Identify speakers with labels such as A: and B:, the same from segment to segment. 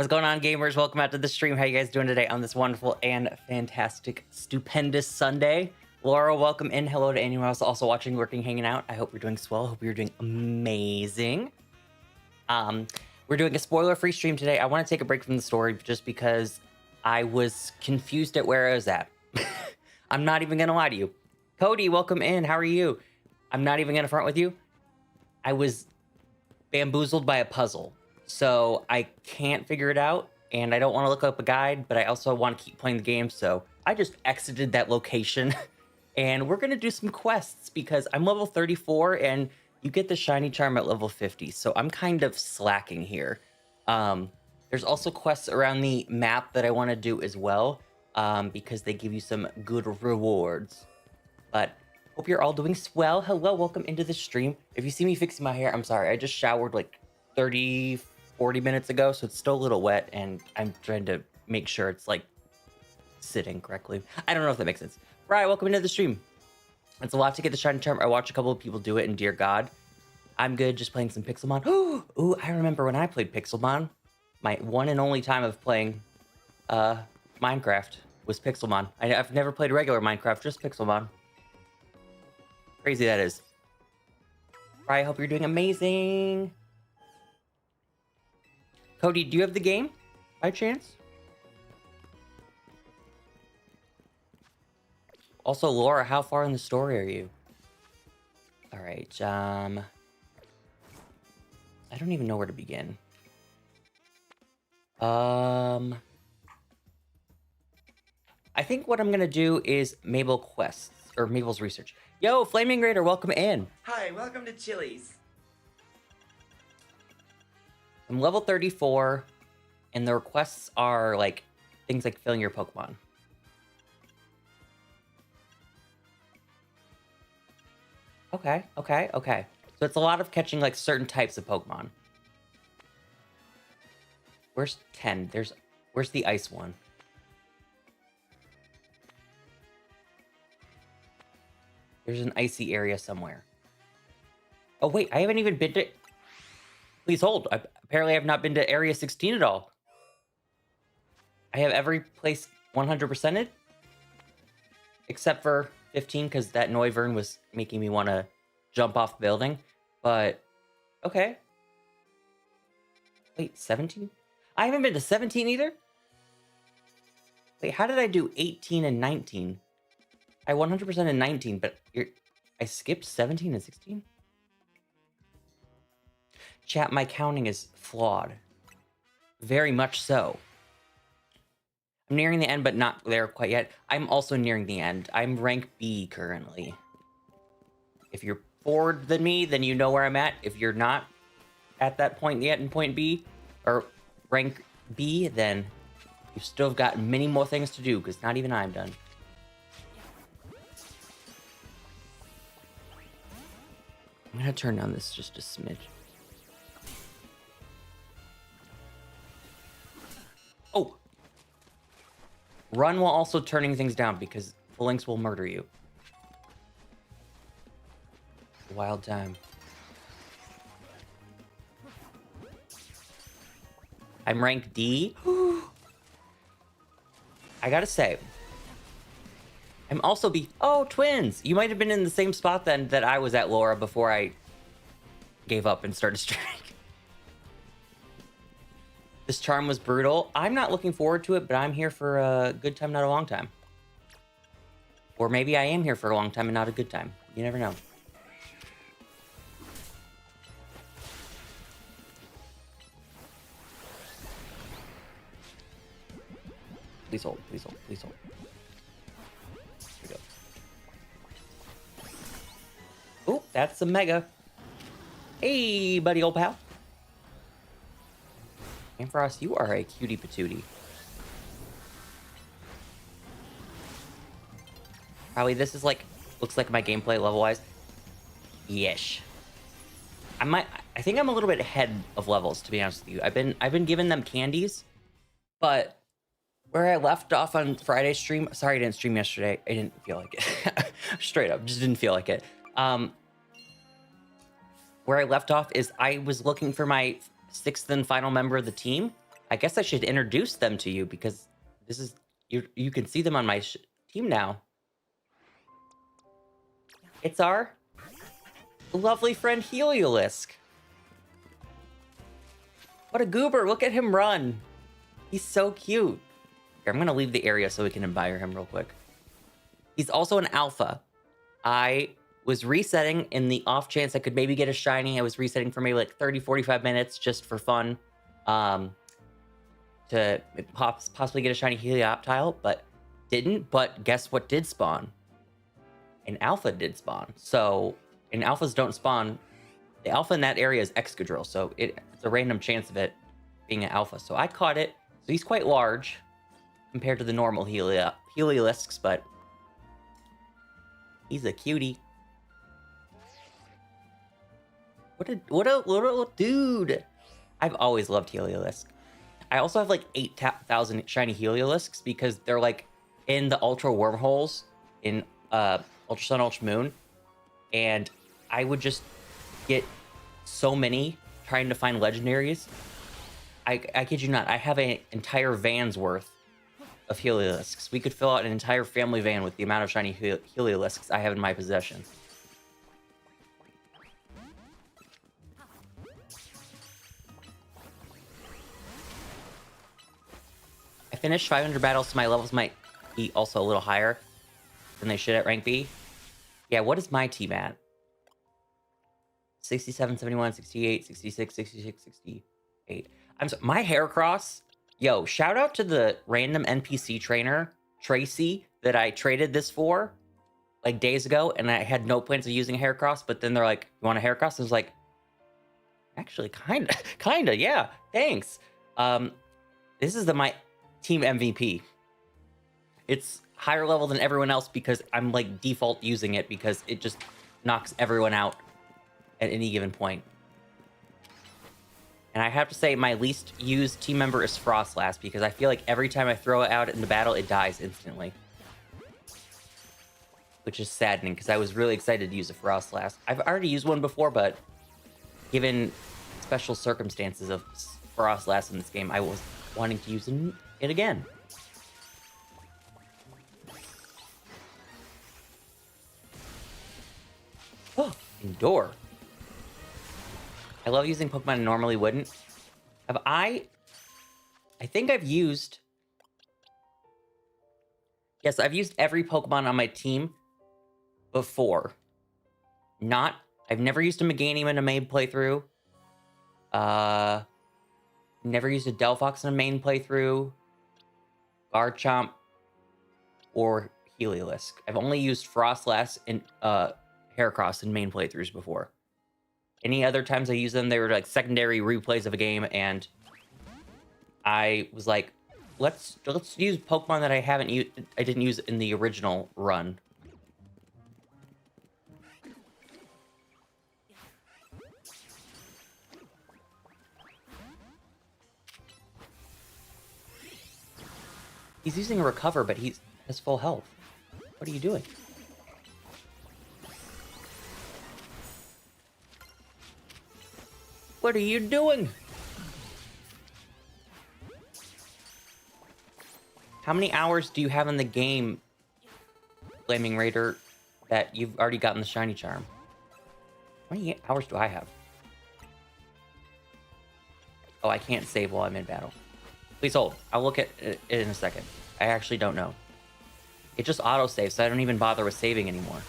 A: What's going on, gamers? Welcome out to the stream. How you guys doing today on this wonderful and fantastic, stupendous Sunday? Laura, welcome in. Hello to anyone else also watching, working, hanging out. I hope you're doing swell. I hope you're doing amazing. We're doing a spoiler-free stream today. I want to take a break from the story just because I was confused at where I was at. I'm not even going to lie to you. Cody, welcome in. How are you? I'm not even going to front with you. I was bamboozled by a puzzle. So I can't figure it out, and I don't want to look up a guide, but I also want to keep playing the game, so I just exited that location. And we're going to do some quests, because I'm level 34, and you get the shiny charm at level 50, so I'm kind of slacking here. There's also quests around the map that I want to do as well, because they give you some good rewards. But hope you're all doing swell. Hello, welcome into the stream. If you see me fixing my hair, I'm sorry, I just showered like 40 minutes ago, so it's still a little wet, and I'm trying to make sure it's like sitting correctly. I don't know if that makes sense. Right, welcome into the stream. It's a lot to get the shiny charm. I watch a couple of people do it, and dear God, I'm good just playing some Pixelmon. Ooh, I remember when I played Pixelmon. My one and only time of playing Minecraft was Pixelmon. I've never played regular Minecraft, just Pixelmon. Crazy that is. Right, I hope you're doing amazing. Cody, do you have the game by chance? Also, Laura, how far in the story are you? All right, I don't even know where to begin. I think what I'm gonna do is Mabel quests, or Mabel's research. Yo, Flaming Raider, welcome in.
B: Hi, welcome to Chili's.
A: I'm level 34, and the requests are like things like filling your Pokemon. Okay. So it's a lot of catching like certain types of Pokemon. Where's 10? Where's the ice one? There's an icy area somewhere. Oh wait, I haven't even been to... Please hold. Apparently, I've not been to Area 16 at all. I have every place 100%ed. Except for 15, because that Noivern was making me want to jump off the building. But, okay. Wait, 17? I haven't been to 17 either? Wait, how did I do 18 and 19? I 100% in 19, but I skipped 17 and 16? Chat, my counting is flawed. Very much so. I'm nearing the end, but not there quite yet. I'm also nearing the end. I'm rank B currently. If you're forward than me, then you know where I'm at. If you're not at that point yet in point B, or rank B, then you've still got many more things to do, because not even I'm done. I'm gonna turn down this just a smidge. Oh! Run while also turning things down, because Phalanx will murder you. Wild time. I'm rank D. I gotta say, I'm also B. Oh, twins! You might have been in the same spot then that I was at, Laura, before I gave up and started streaming. This charm was brutal. I'm not looking forward to it, but I'm here for a good time, not a long time. Or maybe I am here for a long time and not a good time. You never know. Please hold, please hold, please hold. Here we go. Oop, that's a mega. Hey, buddy, old pal. Frost, you are a cutie patootie. Probably this is like, looks like my gameplay level-wise. Yes. I think I'm a little bit ahead of levels, to be honest with you. I've been giving them candies, but where I left off on Friday's stream, sorry I didn't stream yesterday. I didn't feel like it. Straight up, just didn't feel like it. Where I left off is I was looking for my 6th and final member of the team. I guess I should introduce them to you because this is you can see them on my team now. It's our lovely friend Heliolisk. What a goober! Look at him run. He's so cute. Here, I'm gonna leave the area so we can admire him real quick. He's also an alpha. I was resetting in the off chance I could maybe get a shiny. I was resetting for maybe like 30-45 minutes just for fun. To possibly get a shiny Helioptile, but didn't. But guess what did spawn? An alpha did spawn. So, and alphas don't spawn. The alpha in that area is Excadrill, so it's a random chance of it being an alpha. So I caught it. So he's quite large compared to the normal Heliolisks, but he's a cutie. What a little dude. I've always loved Heliolisk. I also have like 8,000 shiny Heliolisks because they're like in the Ultra wormholes in Ultra Sun, Ultra Moon. And I would just get so many trying to find legendaries. I kid you not, I have an entire van's worth of Heliolisks. We could fill out an entire family van with the amount of shiny Heliolisks I have in my possession. I finished 500 battles, so my levels might be also a little higher than they should at rank B. Yeah, what is my team at? 67, 71, 68, 66, 66, 68. I'm sorry, my Heracross. Yo, shout out to the random NPC trainer, Tracy, that I traded this for like days ago, and I had no plans of using a Heracross, but then they're like, you want a Heracross? I was like, actually, kinda, yeah, thanks. This is my team MVP. It's higher level than everyone else because I'm like default using it because it just knocks everyone out at any given point. And I have to say my least used team member is Frostlass because I feel like every time I throw it out in the battle, it dies instantly. Which is saddening because I was really excited to use a Frostlass. I've already used one before, but given special circumstances of Frostlass in this game, I was wanting to use it again. Oh, Endure. I love using Pokemon I normally wouldn't. I think I've used... Yes, I've used every Pokemon on my team before. I've never used a Meganium in a main playthrough. Never used a Delphox in a main playthrough. Garchomp or Heliolisk. I've only used Frostlass and Heracross in main playthroughs before. Any other times I used them, they were like secondary replays of a game, and I was like, let's use Pokemon that I didn't use in the original run. He's using a recover, but he has full health. What are you doing? What are you doing? How many hours do you have in the game, Flaming Raider, that you've already gotten the shiny charm? How many hours do I have? Oh, I can't save while I'm in battle. Please hold. I'll look at it in a second. I actually don't know. It just auto-saves, so I don't even bother with saving anymore.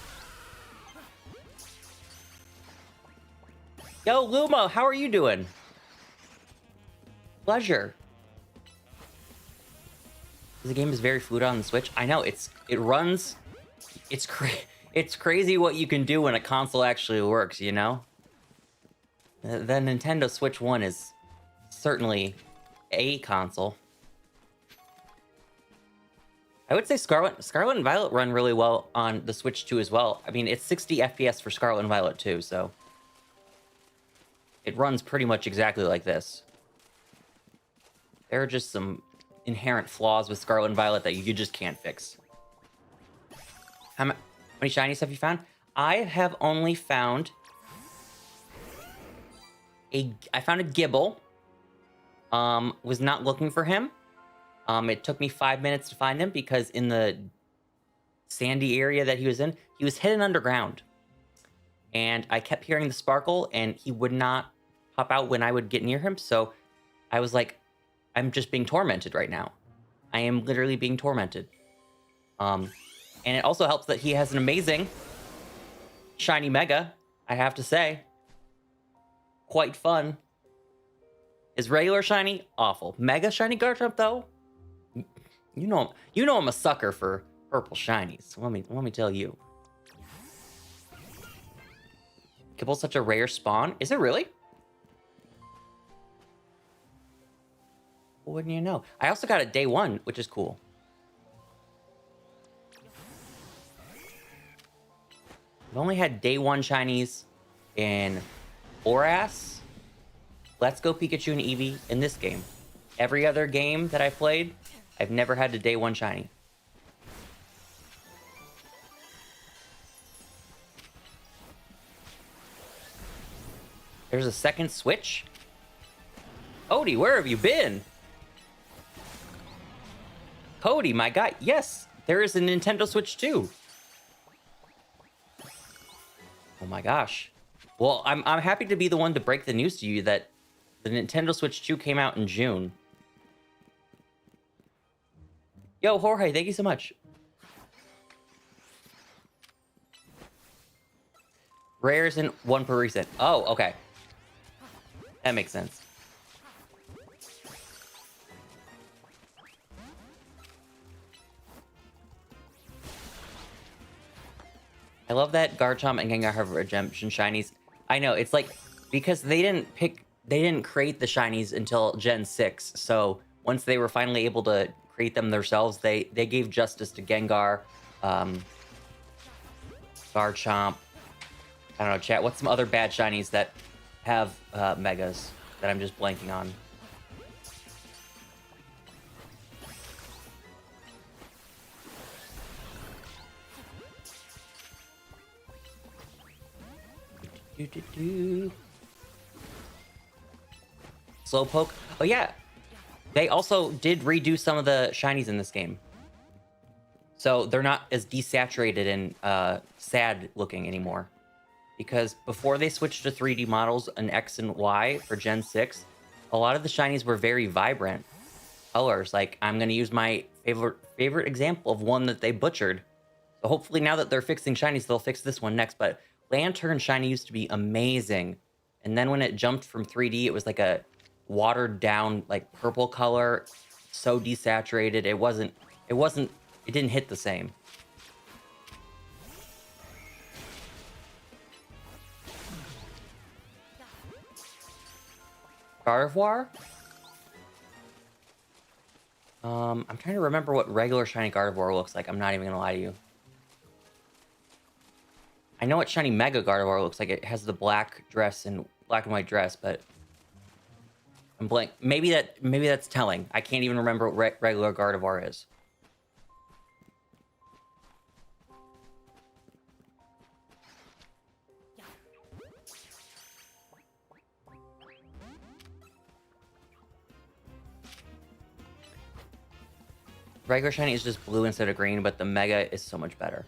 A: Yo, Luma, how are you doing? Pleasure. The game is very fluid on the Switch. I know, it runs... It's crazy what you can do when a console actually works, you know? The Nintendo Switch 1 is certainly a console. I would say Scarlet and Violet run really well on the Switch 2 as well. I mean, it's 60 FPS for Scarlet and Violet too, so... It runs pretty much exactly like this. There are just some inherent flaws with Scarlet and Violet that you just can't fix. How many shinies have you found? I have only found I found a Gibble. Was not looking for him. It took me 5 minutes to find him because in the sandy area that he was in, he was hidden underground. And I kept hearing the sparkle, and he would not pop out when I would get near him. So I was like, I'm just being tormented right now. I am literally being tormented. And it also helps that he has an amazing shiny mega, I have to say. Quite fun. His regular shiny, awful. Mega shiny Garchomp, though, you know I'm a sucker for purple shinies. Let me tell you. Kibble's such a rare spawn. Is it really? Wouldn't you know? I also got it day 1, which is cool. I've only had day 1 shinies in Oras, Let's Go Pikachu and Eevee in this game. Every other game that I played, I've never had a day 1 shiny. There's a second Switch? Cody, where have you been? Cody, my guy. Yes, there is a Nintendo Switch too. Oh my gosh. Well, I'm happy to be the one to break the news to you that the Nintendo Switch 2 came out in June. Yo, Jorge, thank you so much. Rares and 1 per recent. Oh, okay. That makes sense. I love that Garchomp and Gengar have redemption shinies. I know, it's like, because they didn't create the shinies until Gen 6, so once they were finally able to create them themselves, they gave justice to Gengar, Garchomp. I don't know, chat, what's some other bad shinies that have megas that I'm just blanking on? Slowpoke. Oh yeah, they also did redo some of the shinies in this game, so they're not as desaturated and sad looking anymore. Because before they switched to 3D models in X and Y for Gen 6, a lot of the shinies were very vibrant colors. Like, I'm gonna use my favorite example of one that they butchered. So hopefully now that they're fixing shinies, they'll fix this one next. But Lantern shiny used to be amazing, and then when it jumped from 3D, it was like a watered down, like, purple color, so desaturated. It didn't hit the same. Gardevoir? I'm trying to remember what regular shiny Gardevoir looks like. I'm not even gonna lie to you. I know what shiny Mega Gardevoir looks like. It has the black dress and black and white dress, but I'm blank. Maybe that's telling. I can't even remember what regular Gardevoir is. Regular shiny is just blue instead of green, but the Mega is so much better.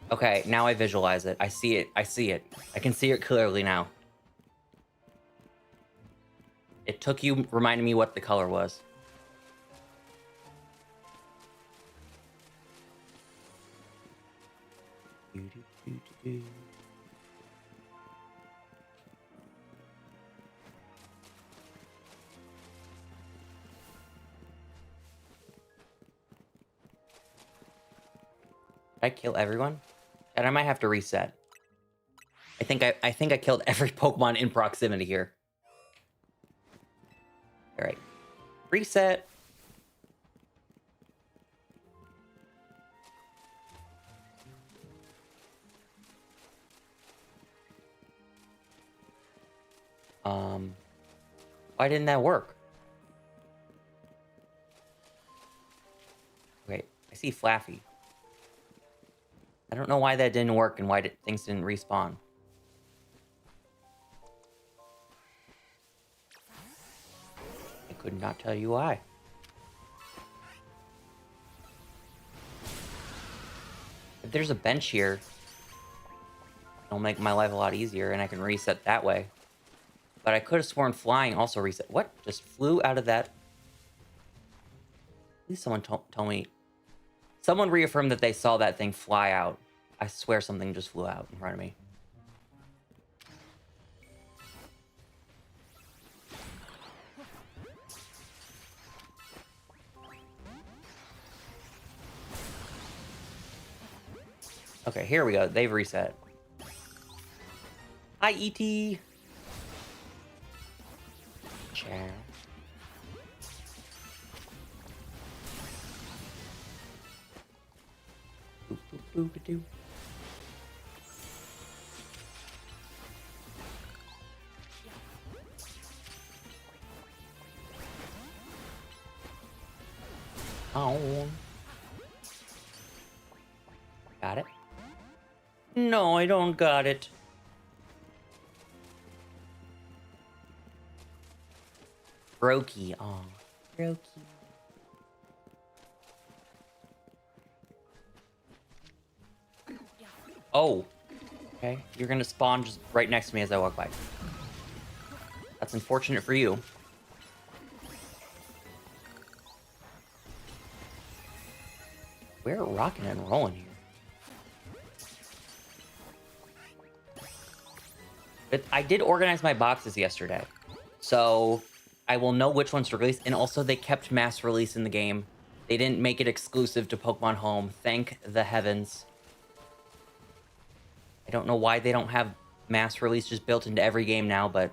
A: Okay, now I visualize it. I see it. I see it. I can see it clearly now. It took you reminding me what the color was. Did I kill everyone? And I might have to reset. I think I killed every Pokemon in proximity here. All right, reset. Why didn't that work? Wait, I see Flaffy. I don't know why that didn't work and why things didn't respawn. Could not tell you why. If there's a bench here, it'll make my life a lot easier, and I can reset that way. But I could have sworn flying also reset. What? Just flew out of that? At least someone told me. Someone reaffirmed that they saw that thing fly out. I swear something just flew out in front of me. Okay, here we go. They've reset. Hi, E.T. Ciao. Boop, boop, boop, doo. Oh. Got it? No, I don't got it. Brokey. Oh. Brokey. Oh. Okay. You're gonna spawn just right next to me as I walk by. That's unfortunate for you. We're rocking and rolling here. But I did organize my boxes yesterday. So I will know which ones to release. And also they kept mass release in the game. They didn't make it exclusive to Pokemon Home. Thank the heavens. I don't know why they don't have mass release just built into every game now, but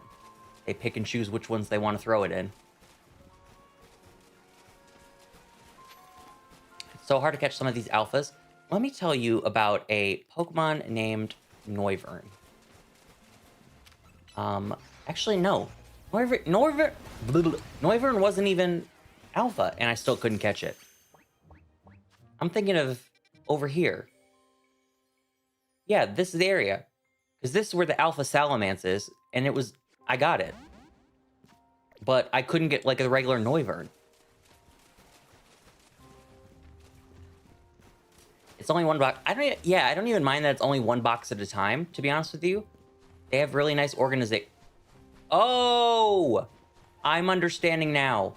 A: they pick and choose which ones they want to throw it in. It's so hard to catch some of these alphas. Let me tell you about a Pokemon named Noivern. Actually, no. Noivern wasn't even alpha, and I still couldn't catch it. I'm thinking of over here. Yeah, this is the area. Because this is where the Alpha Salamence is, and it was... I got it. But I couldn't get, like, a regular Noivern. It's only one box. I don't even mind that it's only one box at a time, to be honest with you. They have really nice organization. Oh! I'm understanding now.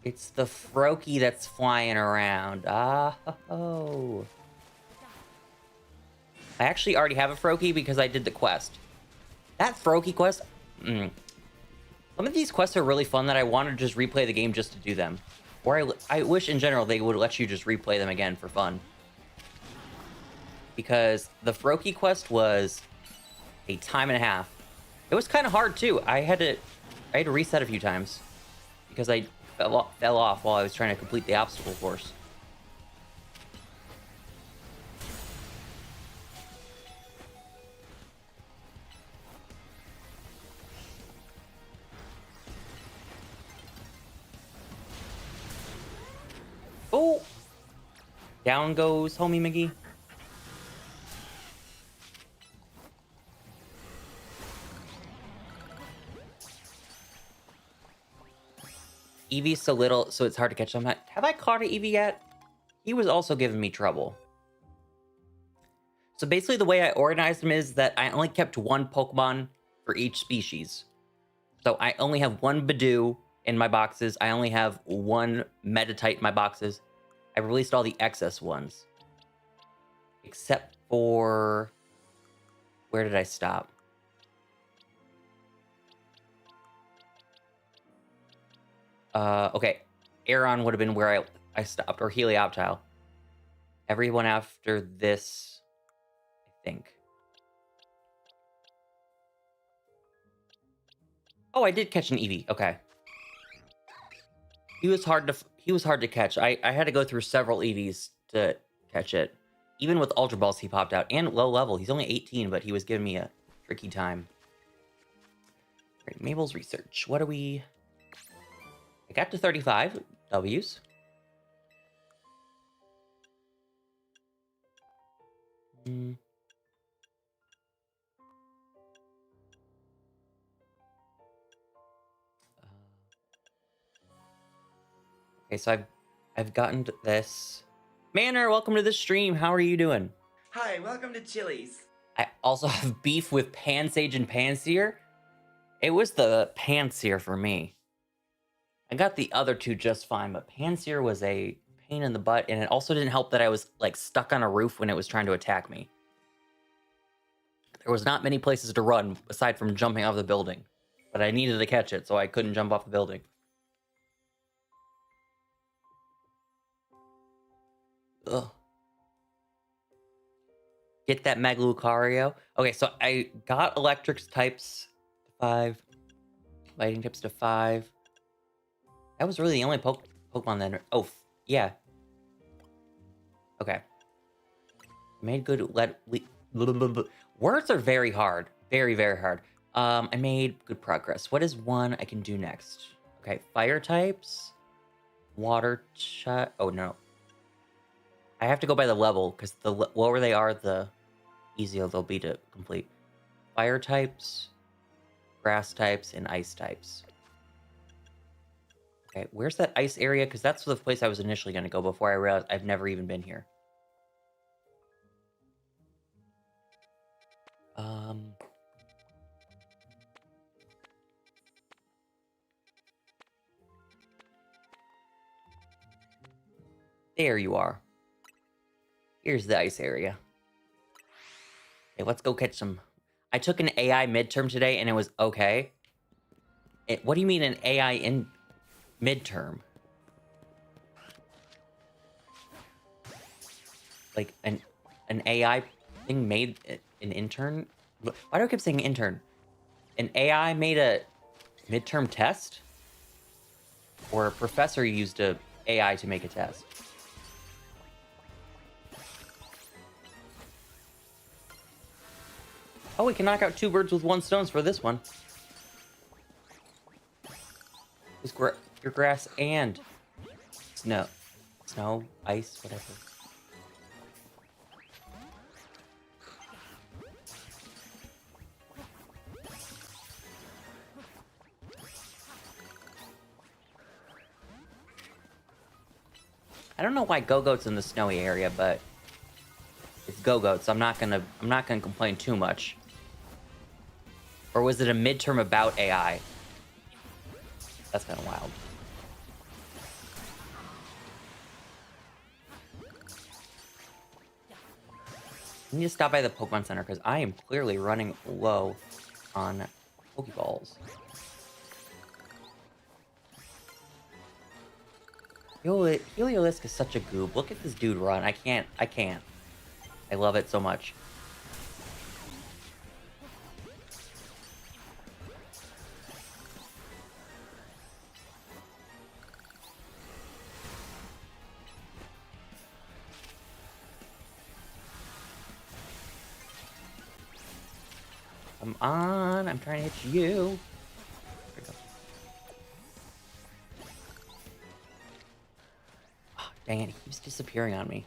A: It's the Froakie that's flying around. Oh. I actually already have a Froakie because I did the quest. That Froakie quest... Some of these quests are really fun that I want to just replay the game just to do them. Or I wish in general they would let you just replay them again for fun. Because the Froakie quest was a time and a half. It was kind of hard too. I had to reset a few times because I fell off while I was trying to complete the obstacle course. Oh! Down goes homie McGee. Eevee's so little, so it's hard to catch them. Have I caught an Eevee yet? He was also giving me trouble. So basically the way I organized them is that I only kept one Pokemon for each species. So I only have one Bidoof in my boxes. I only have one Meditite in my boxes. I released all the excess ones. Except for... Where did I stop? Okay. Aeron would have been where I stopped, or Helioptile. Everyone after this, I think. Oh, I did catch an Eevee. Okay. He was hard to catch. I had to go through several Eevees to catch it. Even with Ultra Balls, he popped out. And low level. He's only 18, but he was giving me a tricky time. Great. Mabel's research. What are we... I got to 35 W's. Okay, so I've gotten to this. Manor, welcome to the stream. How are you doing?
B: Hi, welcome to Chili's.
A: I also have beef with Pansage and Panseer. It was the Panseer for me. I got the other two just fine, but Panseer was a pain in the butt, and it also didn't help that I was like stuck on a roof when it was trying to attack me. There was not many places to run aside from jumping off the building, but I needed to catch it, so I couldn't jump off the building. Ugh. Get that Mega Lucario. Okay, so I got Electric types to 5, Lighting types to 5. That was really the only Pokemon then. Oh, yeah. Okay. Made good. Words are very hard. Very, very hard. I made good progress. What is one I can do next? Okay, fire types. Water type. Oh, no. I have to go by the level, because the lower they are, the easier they'll be to complete. Fire types, grass types, and ice types. Okay, where's that ice area? Because that's the place I was initially going to go before I realized I've never even been here. There you are. Here's the ice area. Okay, let's go catch some. I took an AI midterm today, and it was okay. What do you mean an AI in midterm? Like an AI thing made an intern? Why do I keep saying intern? An AI made a midterm test? Or a professor used a AI to make a test? Oh, we can knock out 2 birds with 1 stone for this one. It's your grass and snow, ice, whatever. I don't know why Go-Goat's in the snowy area, but it's Go-Goat, so I'm not gonna complain too much. Or was it a midterm about AI? That's kind of wild. I need to stop by the Pokemon Center because I am clearly running low on Pokeballs. Heliolisk is such a goob. Look at this dude run. I can't. I love it so much. Come on, I'm trying to hit you. There we go. Oh, dang it, he keeps disappearing on me.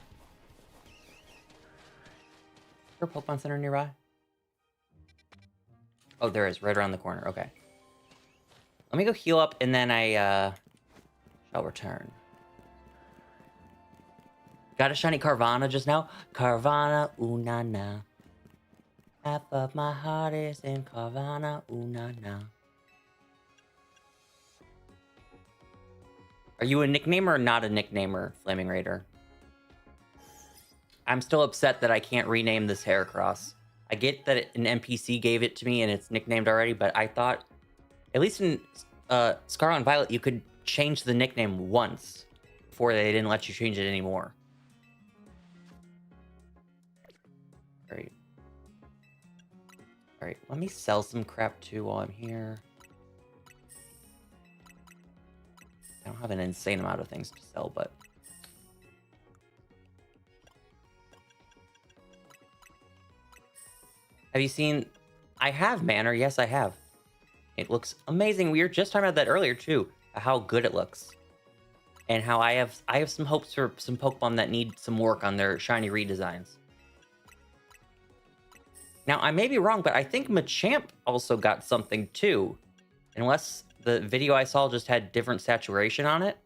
A: Is there a Pokemon Center nearby? Oh, there is, right around the corner. Okay. Let me go heal up, and then I shall return. Got a shiny Carvana just now. Carvana, ooh na na. Half of my heart is in Carvana, ooh na na. Are you a nicknamer or not a nicknamer, Flaming Raider? I'm still upset that I can't rename this Heracross. I get that an NPC gave it to me and it's nicknamed already, but I thought, at least in Scarlet and Violet, you could change the nickname once before they didn't let you change it anymore. Great. Alright, let me sell some crap too while I'm here. I don't have an insane amount of things to sell, but... Have you seen... I have Manor, yes I have. It looks amazing. We were just talking about that earlier too, how good it looks. And how I have some hopes for some Pokemon that need some work on their shiny redesigns. Now, I may be wrong, but I think Machamp also got something too. Unless the video I saw just had different saturation on it.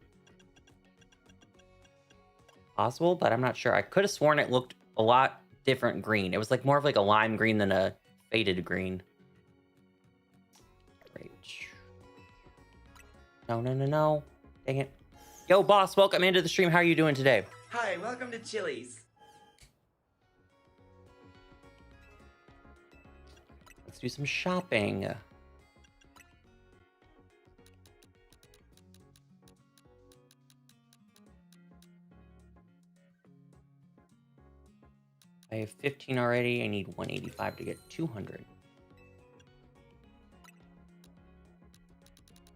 A: possible, but I'm not sure. I could have sworn it looked a lot different green. It was like more of like a lime green than a faded green. Great. No, no, no, no. Dang it. Yo, boss, welcome into the stream. How are you doing today?
B: Hi, welcome to Chili's.
A: Let's do some shopping. I have 15 already. I need 185 to get 200.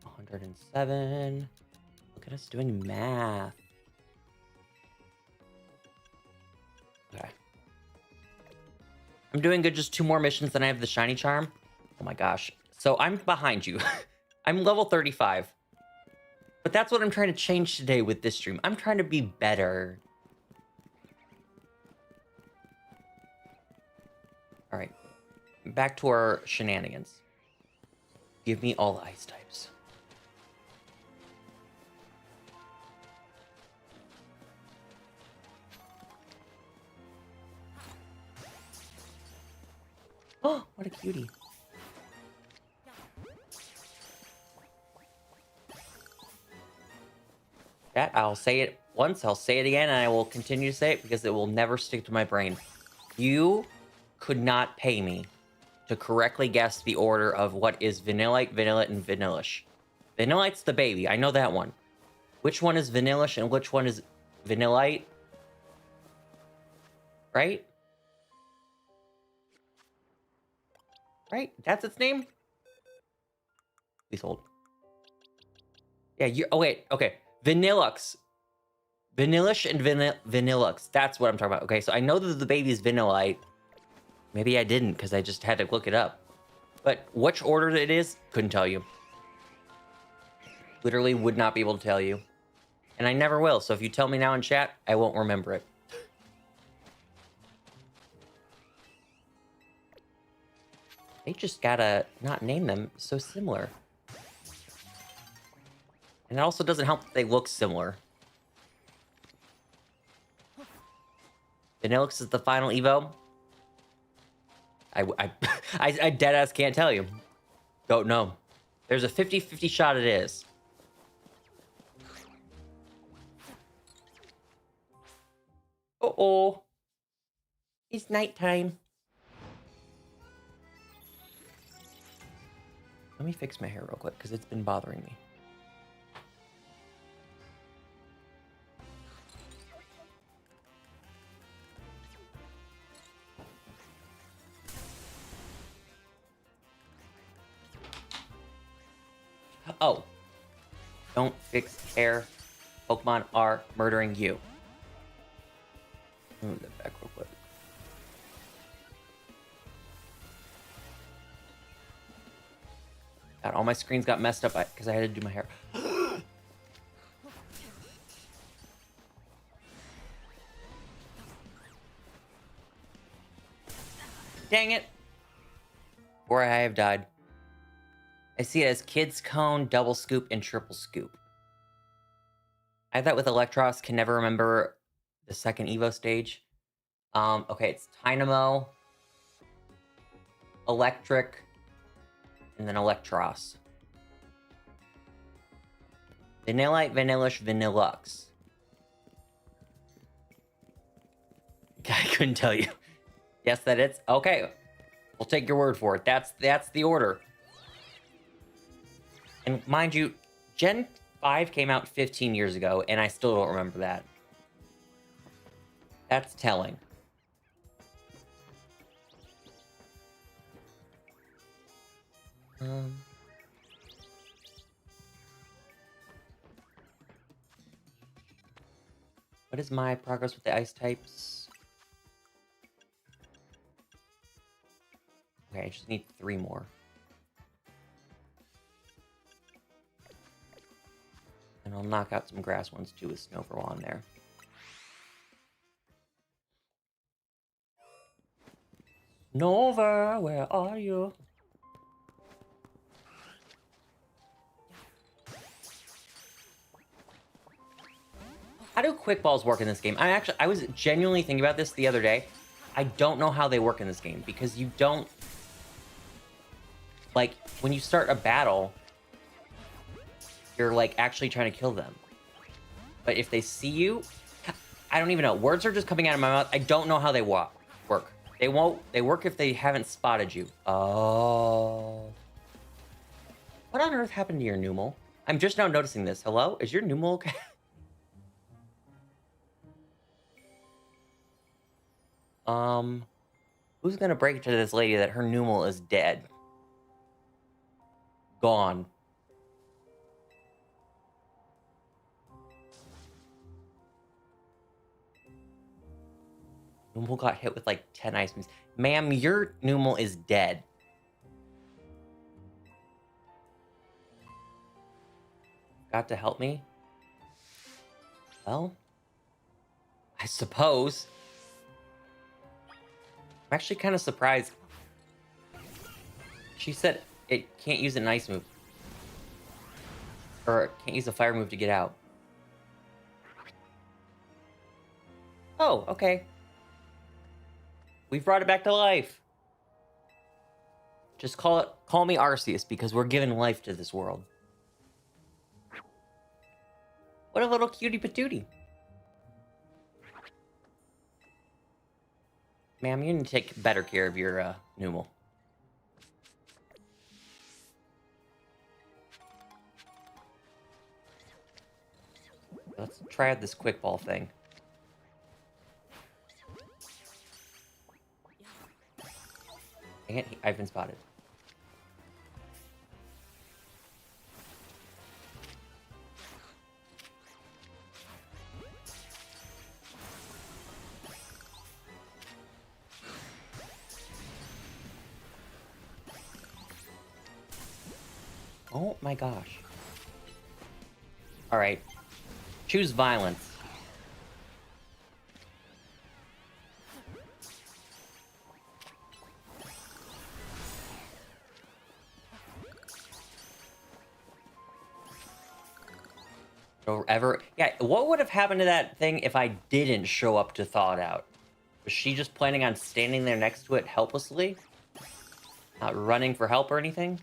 A: 107. Look at us doing math. Okay. I'm doing good. Just 2 more missions, then I have the shiny charm. Oh my gosh. So I'm behind you. I'm level 35. But that's what I'm trying to change today with this stream. I'm trying to be better. All right. Back to our shenanigans. Give me all the ice types. Oh, what a cutie. That, I'll say it once, I'll say it again, and I will continue to say it because it will never stick to my brain. You could not pay me to correctly guess the order of what is Vanillite, Vanillit, and Vanillish. Vanillite's the baby, I know that one. Which one is Vanillish and which one is Vanillite? Right? Right? That's its name? Please hold. Yeah, you. Oh, wait. Okay. Vanillux. Vanillish and Vanillux. That's what I'm talking about. Okay, so I know that the baby is Vanillite. Maybe I didn't because I just had to look it up. But which order it is, couldn't tell you. Literally would not be able to tell you. And I never will. So if you tell me now in chat, I won't remember it. They just gotta not name them so similar. And it also doesn't help that they look similar. Vanillix is the final Evo. I deadass can't tell you. Don't know. There's a 50-50 shot it is. Uh-oh. It's nighttime. Let me fix my hair real quick, because it's been bothering me. Oh. Don't fix hair. Pokemon are murdering you. Move that back real quick. God, all my screens got messed up because I had to do my hair. Dang it. Or I have died. I see it as Kids Cone, Double Scoop, and Triple Scoop. I have that with Electros. Can never remember the second Evo stage. Okay, it's Dynamo, Electric, and then Electros. Vanillite, Vanillish, Vanillux. I couldn't tell you. Yes, that it's okay. We'll take your word for it. That's the order. And mind you, Gen 5 came out 15 years ago, and I still don't remember that. That's telling. What is my progress with the ice types? Okay, I just need 3 more. And I'll knock out some grass ones too with Snowfall on there. Nova, where are you? How do quick balls work in this game? I was genuinely thinking about this the other day. I don't know how they work in this game because you don't, like, when you start a battle, you're like actually trying to kill them. But if they see you, I don't even know. Words are just coming out of my mouth. I don't know how they work. They work if they haven't spotted you. Oh. What on earth happened to your Numel? I'm just now noticing this. Hello? Is your Numel okay? Who's gonna break it to this lady that her Numel is dead? Gone. Numel got hit with like 10 ice beams. Ma'am, your Numel is dead. Got to help me? Well, I suppose. I'm actually kind of surprised. She said it can't use an ice move. Or it can't use a fire move to get out. Oh, okay. We've brought it back to life. Just call me Arceus because we're giving life to this world. What a little cutie patootie. Ma'am, you need to take better care of your Numel. Let's try out this quick ball thing. Dang it, I've been spotted. Oh my gosh. Alright. Choose violence. Or ever. Yeah, what would have happened to that thing if I didn't show up to thaw it out? Was she just planning on standing there next to it helplessly? Not running for help or anything?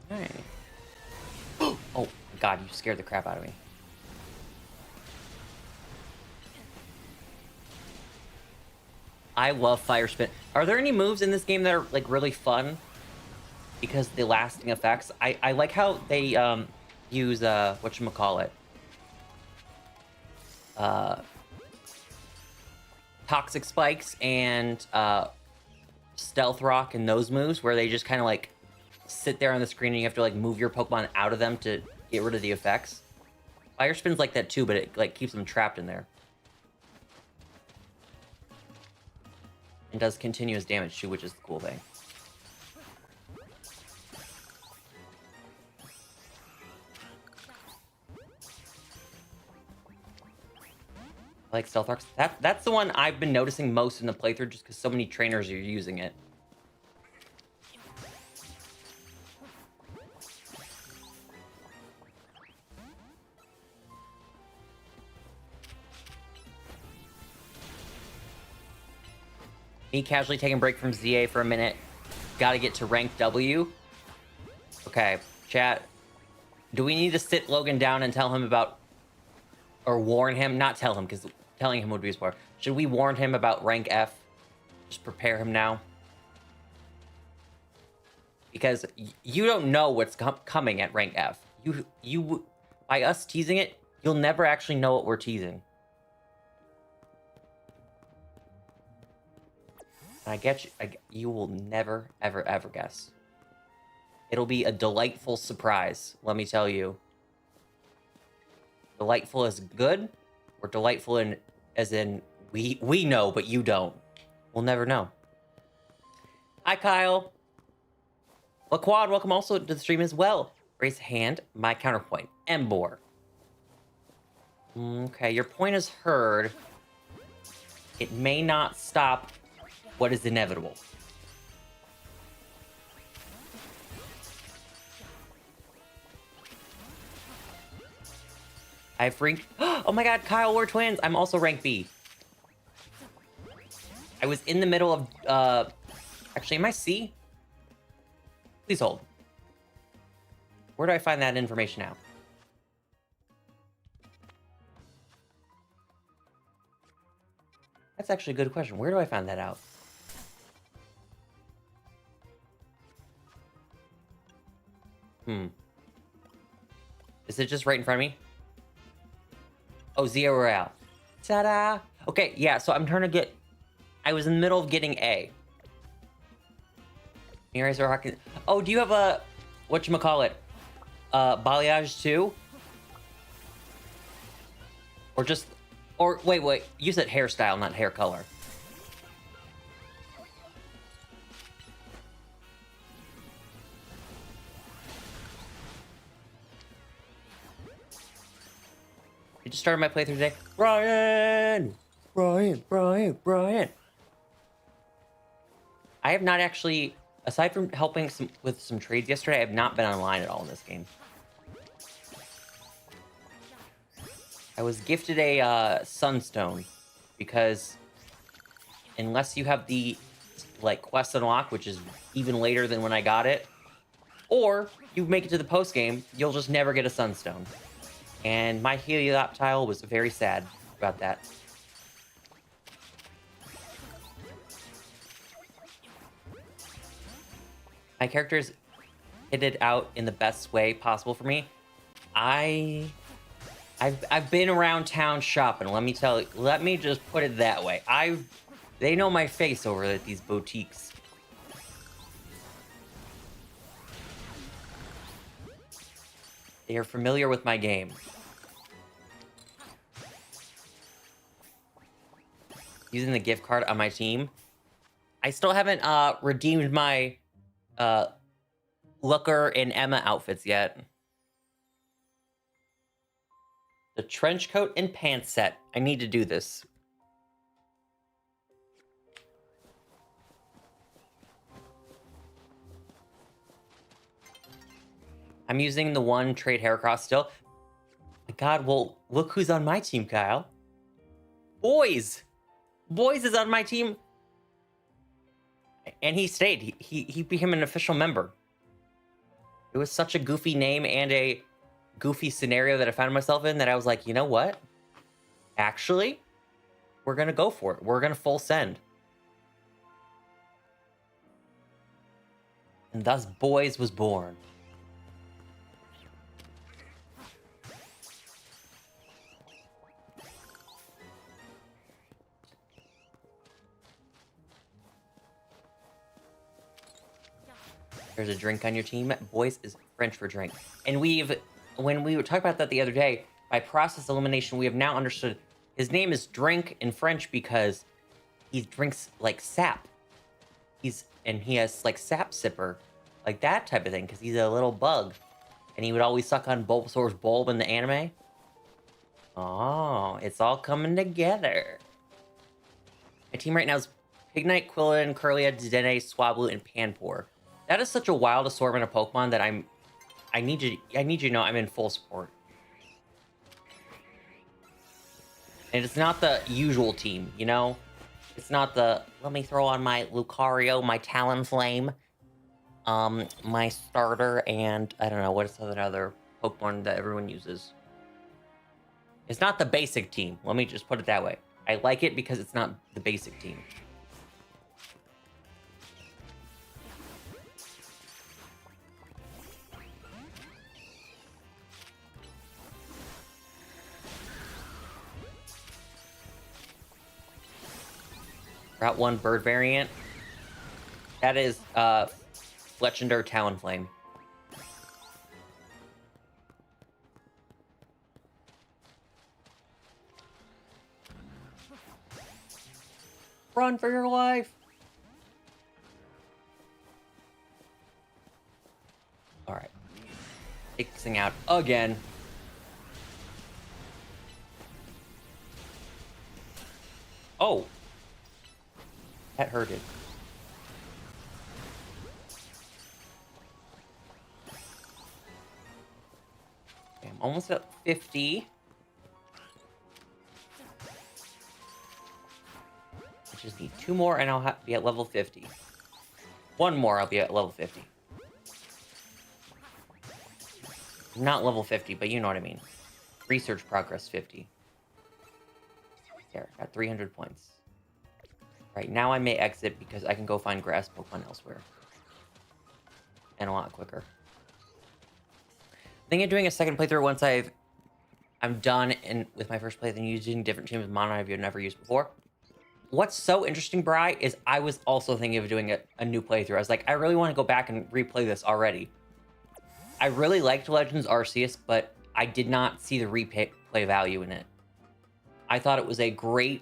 A: Alright. Oh, God, you scared the crap out of me. I love fire spin. Are there any moves in this game that are like really fun? Because the lasting effects. I like how they use whatchamacallit. Toxic spikes and stealth rock and those moves where they just kind of like sit there on the screen and you have to like move your Pokemon out of them to get rid of the effects. Fire spin's like that too, but it like keeps them trapped in there. And does continuous damage too, which is the cool thing. I like Stealth Arcs. That's the one I've been noticing most in the playthrough just because so many trainers are using it. Me casually taking a break from ZA for a minute. Gotta get to rank W. Okay, chat. Do we need to sit Logan down and tell him about... Or warn him? Not tell him, because telling him would be a spoiler. Should we warn him about rank F? Just prepare him now? Because you don't know what's coming at rank F. You, by us teasing it, you'll never actually know what we're teasing. I get you. You will never, ever, ever guess. It'll be a delightful surprise, let me tell you. Delightful as good, or delightful in as in we know, but you don't. We'll never know. Hi, Kyle. LaQuad, welcome also to the stream as well. Raise a hand. My counterpoint. Embor. Okay, your point is heard. it may not stop what is inevitable. I've ranked... Oh my god, Kyle, we're twins! I'm also rank B. I was in the middle of, Actually, am I C? Please hold. Where do I find that information out? That's actually a good question. Where do I find that out? Is it just right in front of me? Oh, Zia Royale. Ta-da! Okay, yeah, so I'm trying to get... I was in the middle of getting A. Oh, do you have a... Whatchamacallit? Balayage too? Or just... Or, wait. You said hairstyle, not hair color. You just started my playthrough today. Brian! I have not actually... Aside from helping with some trades yesterday, I have not been online at all in this game. I was gifted a Sunstone because unless you have the quest unlock, which is even later than when I got it, or you make it to the post game, you'll just never get a Sunstone. And my Helioptile was very sad about that. My character's kitted out in the best way possible for me. I've been around town shopping. Let me just put it that way. They know my face over at these boutiques. They are familiar with my game. Using the gift card on my team. I still haven't redeemed my Looker and Emma outfits yet. The trench coat and pants set. I need to do this. I'm using the one trade Heracross still. My god, well, look who's on my team, Kyle. Boys! Boys is on my team. And he stayed. He became an official member. It was such a goofy name and a goofy scenario that I found myself in that I was like, you know what? Actually, we're going to go for it. We're going to full send. And thus Boys was born. There's a drink on your team. Boys is French for drink. And when we were talking about that the other day, by process elimination, we have now understood his name is Drink in French because he drinks like sap. He has like sap sipper, like that type of thing, because he's a little bug. And he would always suck on Bulbasaur's bulb in the anime. Oh, it's all coming together. My team right now is Pignite, Quilladin, Curlia, Dedenne, Swablu, and Panpour. That is such a wild assortment of Pokemon that I need you to know I'm in full support. And it's not the usual team, you know? It's not the, let me throw on my Lucario, my Talonflame, my starter, and I don't know, what's another Pokemon that everyone uses? It's not the basic team. Let me just put it that way. I like it because it's not the basic team. Route 1 bird variant. That is Fletchinder Talonflame. Run for your life! Alright. Fixing out again. Oh, That hurted. Okay, I'm almost at 50. I just need 2 more and I'll be at level 50. 1 more, I'll be at level 50. Not level 50, but you know what I mean. Research progress 50. There, got 300 points. Right, now I may exit because I can go find grass Pokemon elsewhere. And a lot quicker. I think I'm doing a second playthrough once I'm done with my first playthrough using different teams of mana I've never used before. What's so interesting, Bri, is I was also thinking of doing a new playthrough. I was like, I really want to go back and replay this already. I really liked Legends Arceus, but I did not see the replay value in it. I thought it was a great,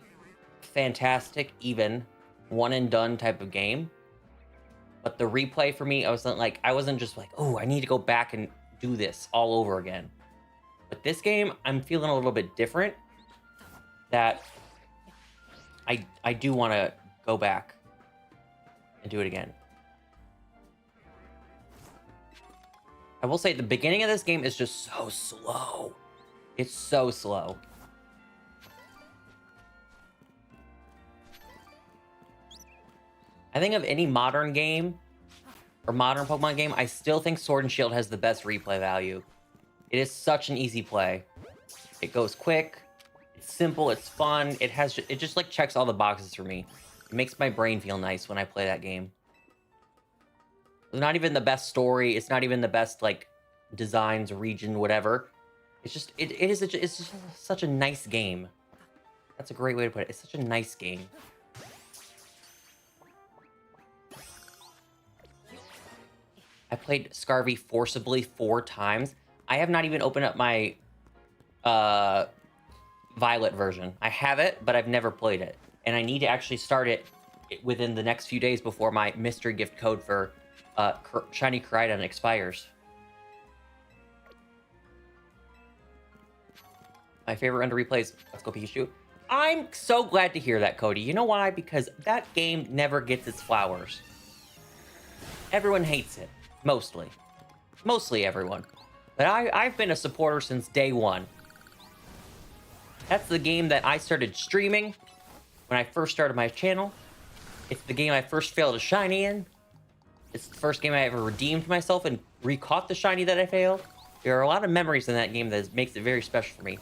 A: fantastic, even, one and done type of game. But the replay for me, I wasn't just like, oh, I need to go back and do this all over again. But this game, I'm feeling a little bit different. That I do want to go back and do it again. I will say the beginning of this game is just so slow. It's so slow. I think of any modern game or modern Pokemon game, I still think Sword and Shield has the best replay value. It is such an easy play. It goes quick. It's simple. It's fun. It just like checks all the boxes for me. It makes my brain feel nice when I play that game. It's not even the best story. It's not even the best like designs, region, whatever. It's just it's just such a nice game. That's a great way to put it. It's such a nice game. I played Scarvy forcibly 4 times. I have not even opened up my Violet version. I have it, but I've never played it. And I need to actually start it within the next few days before my mystery gift code for Shiny Chikorita expires. My favorite under replays, Let's Go Pikachu. I'm so glad to hear that, Cody. You know why? Because that game never gets its flowers. Everyone hates it. Mostly. Mostly everyone. But I've been a supporter since day one. That's the game that I started streaming when I first started my channel. It's the game I first failed a shiny in. It's the first game I ever redeemed myself and recaught the shiny that I failed. There are a lot of memories in that game that makes it very special for me.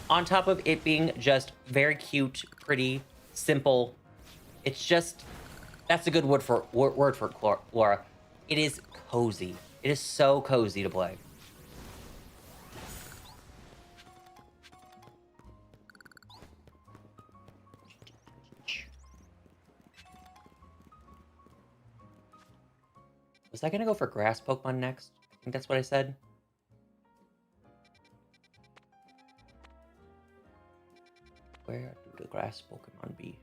A: On top of it being just very cute, pretty, simple. It's just, that's a good word for Laura. It is cozy. It is so cozy to play. Was I gonna go for grass Pokemon next? I think that's what I said. Where do the grass Pokemon be?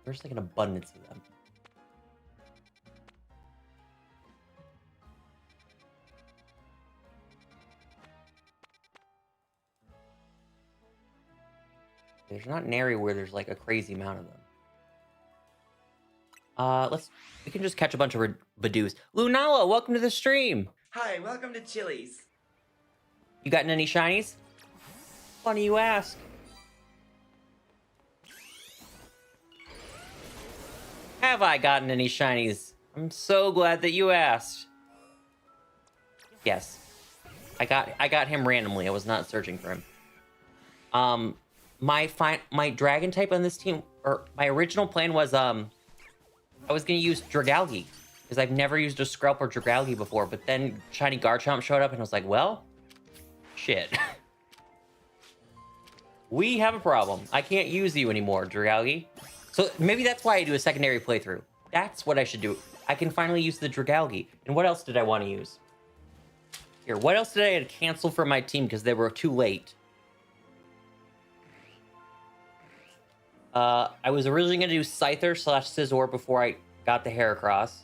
A: There's like an abundance of them. There's not an area where there's like a crazy amount of them. We can just catch a bunch of Badoos. Lunala, welcome to the stream.
B: Hi, welcome to Chili's.
A: You gotten any shinies? Funny you ask. Have I gotten any shinies? I'm so glad that you asked. Yes. I got him randomly. I was not searching for him. My dragon type on this team, or my original plan was I was gonna use Dragalge, because I've never used a Skrelp or Dragalge before, but then Shiny Garchomp showed up and I was like, well, shit. We have a problem. I can't use you anymore, Dragalge. So maybe that's why I do a secondary playthrough. That's what I should do. I can finally use the Dragalge. And what else did I want to use? Here, what else did I have to cancel from my team because they were too late? I was originally going to do Scyther / Scizor before I got the Heracross.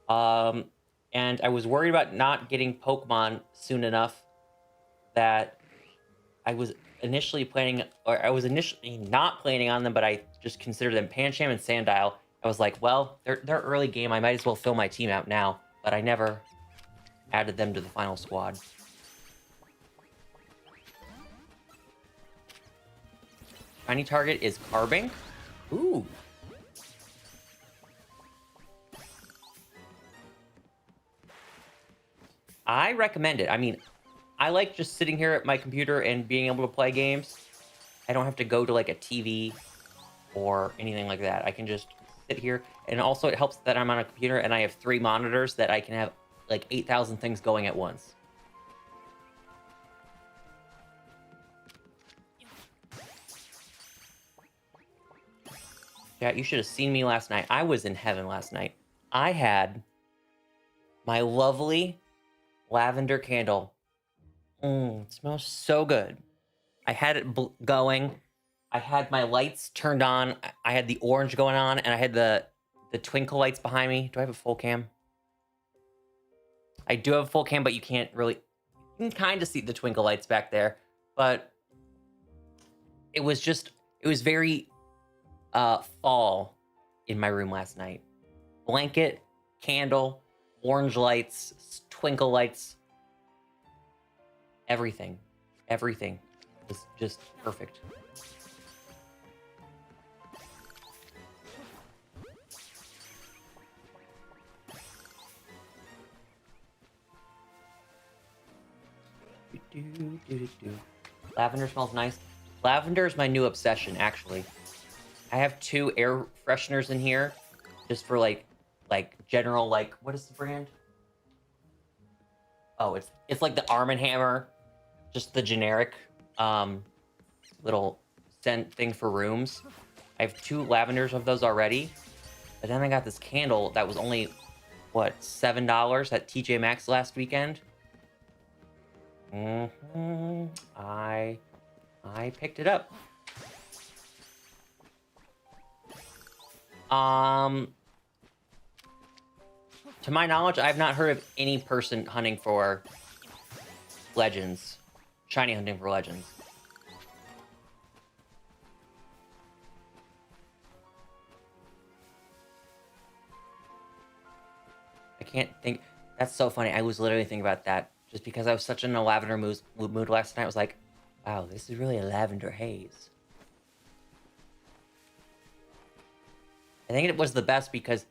A: And I was worried about not getting Pokemon soon enough that I was initially planning, or I was initially not planning on them, but I just considered them Pancham and Sandile. I was like, well, they're early game. I might as well fill my team out now. But I never added them to the final squad. Shiny target is Carbink. Ooh. I recommend it. I mean, I like just sitting here at my computer and being able to play games. I don't have to go to like a TV or anything like that. I can just sit here. And also it helps that I'm on a computer and I have 3 monitors that I can have like 8,000 things going at once. Yeah, you should have seen me last night. I was in heaven last night. I had my lovely lavender candle. It smells so good. I had it going. I had my lights turned on. I had the orange going on, and I had the twinkle lights behind me. Do I have a full cam? I do have a full cam, but you can't really... You can kind of see the twinkle lights back there, but it was very fall in my room last night. Blanket, candle, orange lights, twinkle lights. Everything was just perfect. Lavender smells nice. Lavender is my new obsession, actually. I have 2 air fresheners in here, just for like general, like, what is the brand? Oh, it's like the Arm & Hammer, just the generic little scent thing for rooms. I have 2 lavenders of those already, but then I got this candle that was only, what, $7 at TJ Maxx last weekend. I picked it up. To my knowledge, I've not heard of any person hunting for legends. Shiny hunting for legends. I can't think... That's so funny. I was literally thinking about that. Just because I was such in a lavender mood last night. I was like, wow, this is really a lavender haze. I think it was the best because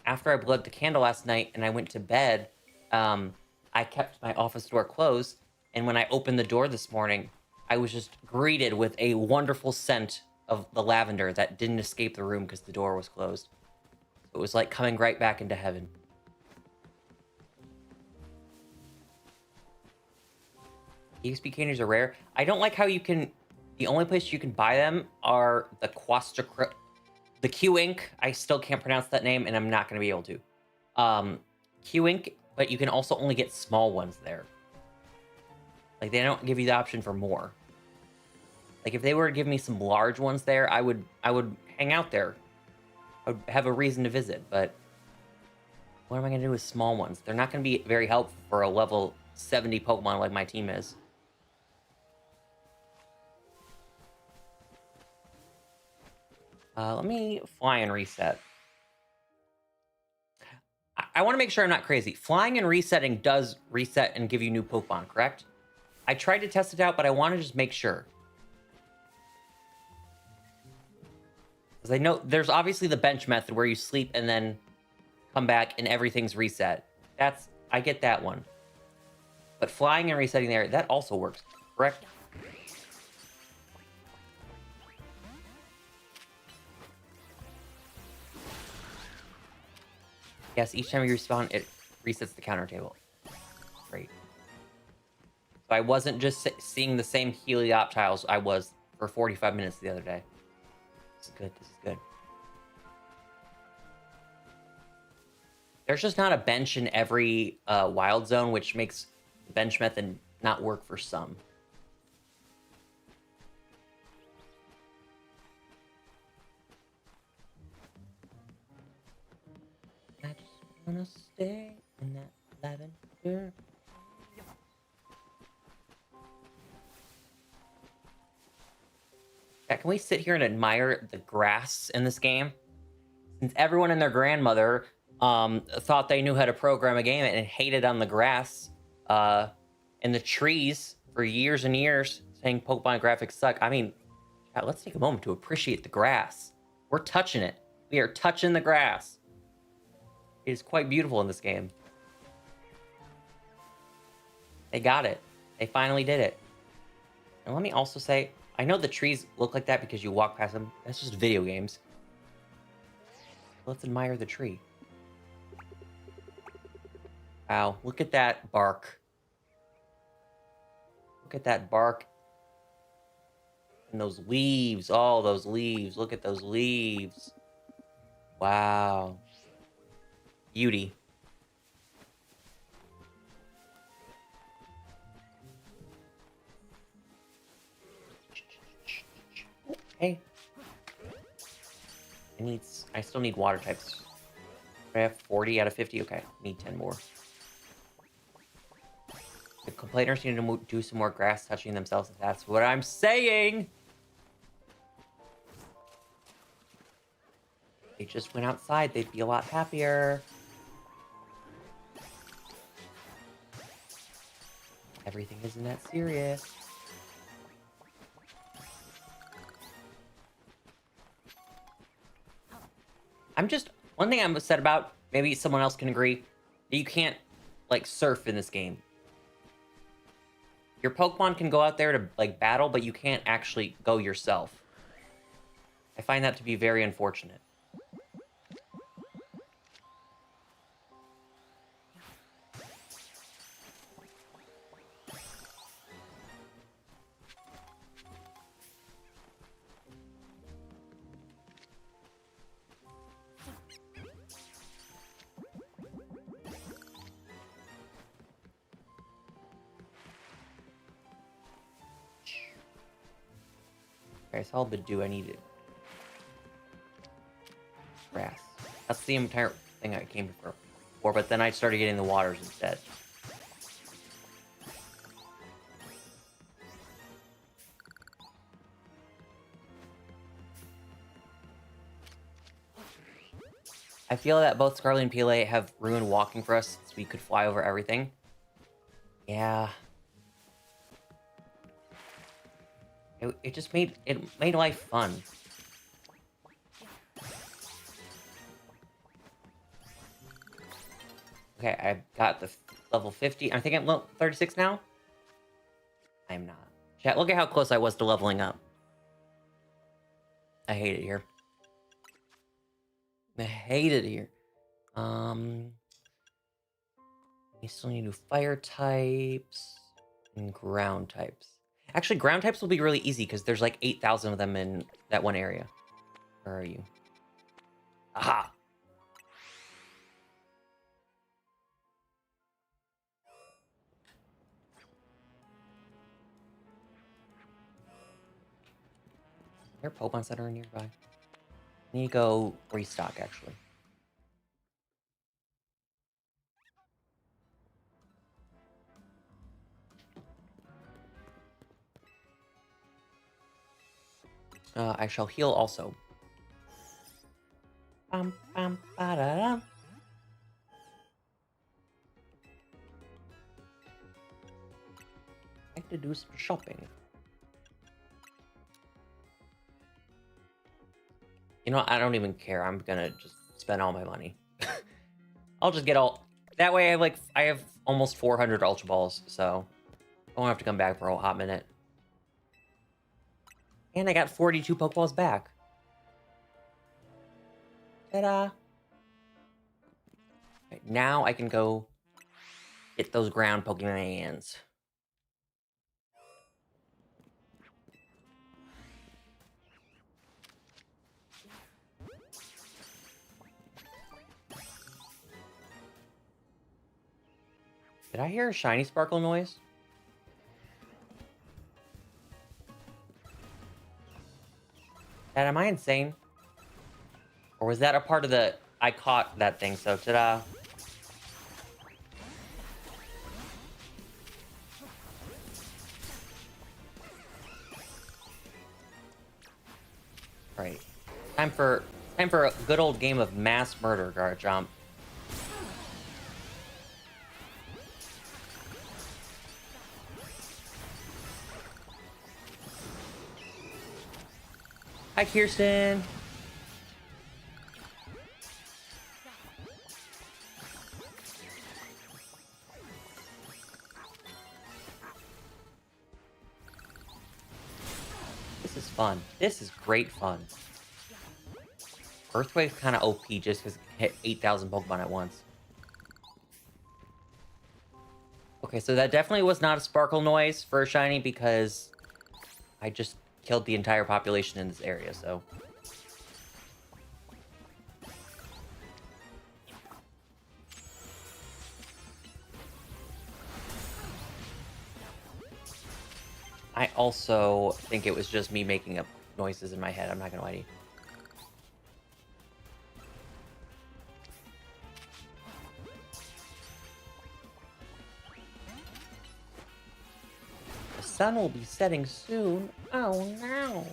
A: after I blew out the candle last night and I went to bed, I kept my office door closed. And when I opened the door this morning, I was just greeted with a wonderful scent of the lavender that didn't escape the room because the door was closed. It was like coming right back into heaven. EXP candies are rare. I don't like how you can... The only place you can buy them are the the Q-Ink. I still can't pronounce that name, and I'm not going to be able to. Q-Ink, but you can also only get small ones there. Like, they don't give you the option for more. Like, if they were to give me some large ones there, I would hang out there. I would have a reason to visit, but... What am I going to do with small ones? They're not going to be very helpful for a level 70 Pokemon like my team is. Let me fly and reset. I want to make sure I'm not crazy. Flying and resetting does reset and give you new Pokemon, correct? I tried to test it out, but I want to just make sure. Because I know there's obviously the bench method where you sleep and then come back and everything's reset. I get that one. But flying and resetting there, that also works, correct? Yes, each time you respawn, it resets the counter table. Great. So I wasn't just seeing the same Helioptiles I was for 45 minutes the other day. This is good, this is good. There's just not a bench in every wild zone, which makes the bench method not work for some. I just wanna stay in that lavender. Yeah, can we sit here and admire the grass in this game? Since everyone and their grandmother thought they knew how to program a game and hated on the grass and the trees for years and years, saying Pokemon graphics suck. I mean, let's take a moment to appreciate the grass. We're touching it. We are touching the grass. It is quite beautiful in this game. They got it. They finally did it. And let me also say, I know the trees look like that because you walk past them. That's just video games. Let's admire the tree. Wow, look at that bark. Look at that bark. And those leaves. Oh, those leaves. Look at those leaves. Wow. Beauty. Hey. I still need water types. I have 40 out of 50. Okay, need 10 more. The complainers need to do some more grass touching themselves. That's what I'm saying. They just went outside. They'd be a lot happier. Everything isn't that serious. One thing I'm upset about, maybe someone else can agree, that you can't, like, surf in this game. Your Pokemon can go out there to, like, battle, but you can't actually go yourself. I find that to be very unfortunate. Okay, so all the dew I needed. Grass. That's the entire thing I came for, but then I started getting the waters instead. I feel that both Scarlet and PLA have ruined walking for us, so we could fly over everything. Yeah. It just made life fun. Okay, I got the level 50. I think I'm level 36 now. I'm not. Chat, look at how close I was to leveling up. I hate it here. I hate it here. You still need new fire types and ground types. Actually, ground types will be really easy because there's like 8,000 of them in that one area. Where are you? Aha! Are there Pokemon Center nearby? I need to go restock, actually. I shall heal also. Bum, bum, ba-da-dum. I like to do some shopping. You know, I don't even care. I'm gonna just spend all my money. I'll just get all... That way I have almost 400 Ultra Balls, so I won't have to come back for a hot minute. And I got 42 Pokeballs back. Ta-da! Right, now I can go get those ground Pokemons. Did I hear a shiny sparkle noise? Dad, am I insane? Or was that a part of the... I caught that thing, so ta-da. Right. Time for a good old game of mass murder, Garchomp. Hi, Kirsten. This is fun. This is great fun. Earthquake's kind of OP just because it hit 8,000 Pokemon at once. Okay, so that definitely was not a sparkle noise for a shiny because I just killed the entire population in this area, so... I also think it was just me making up noises in my head, I'm not gonna lie to you. The sun will be setting soon. Oh no.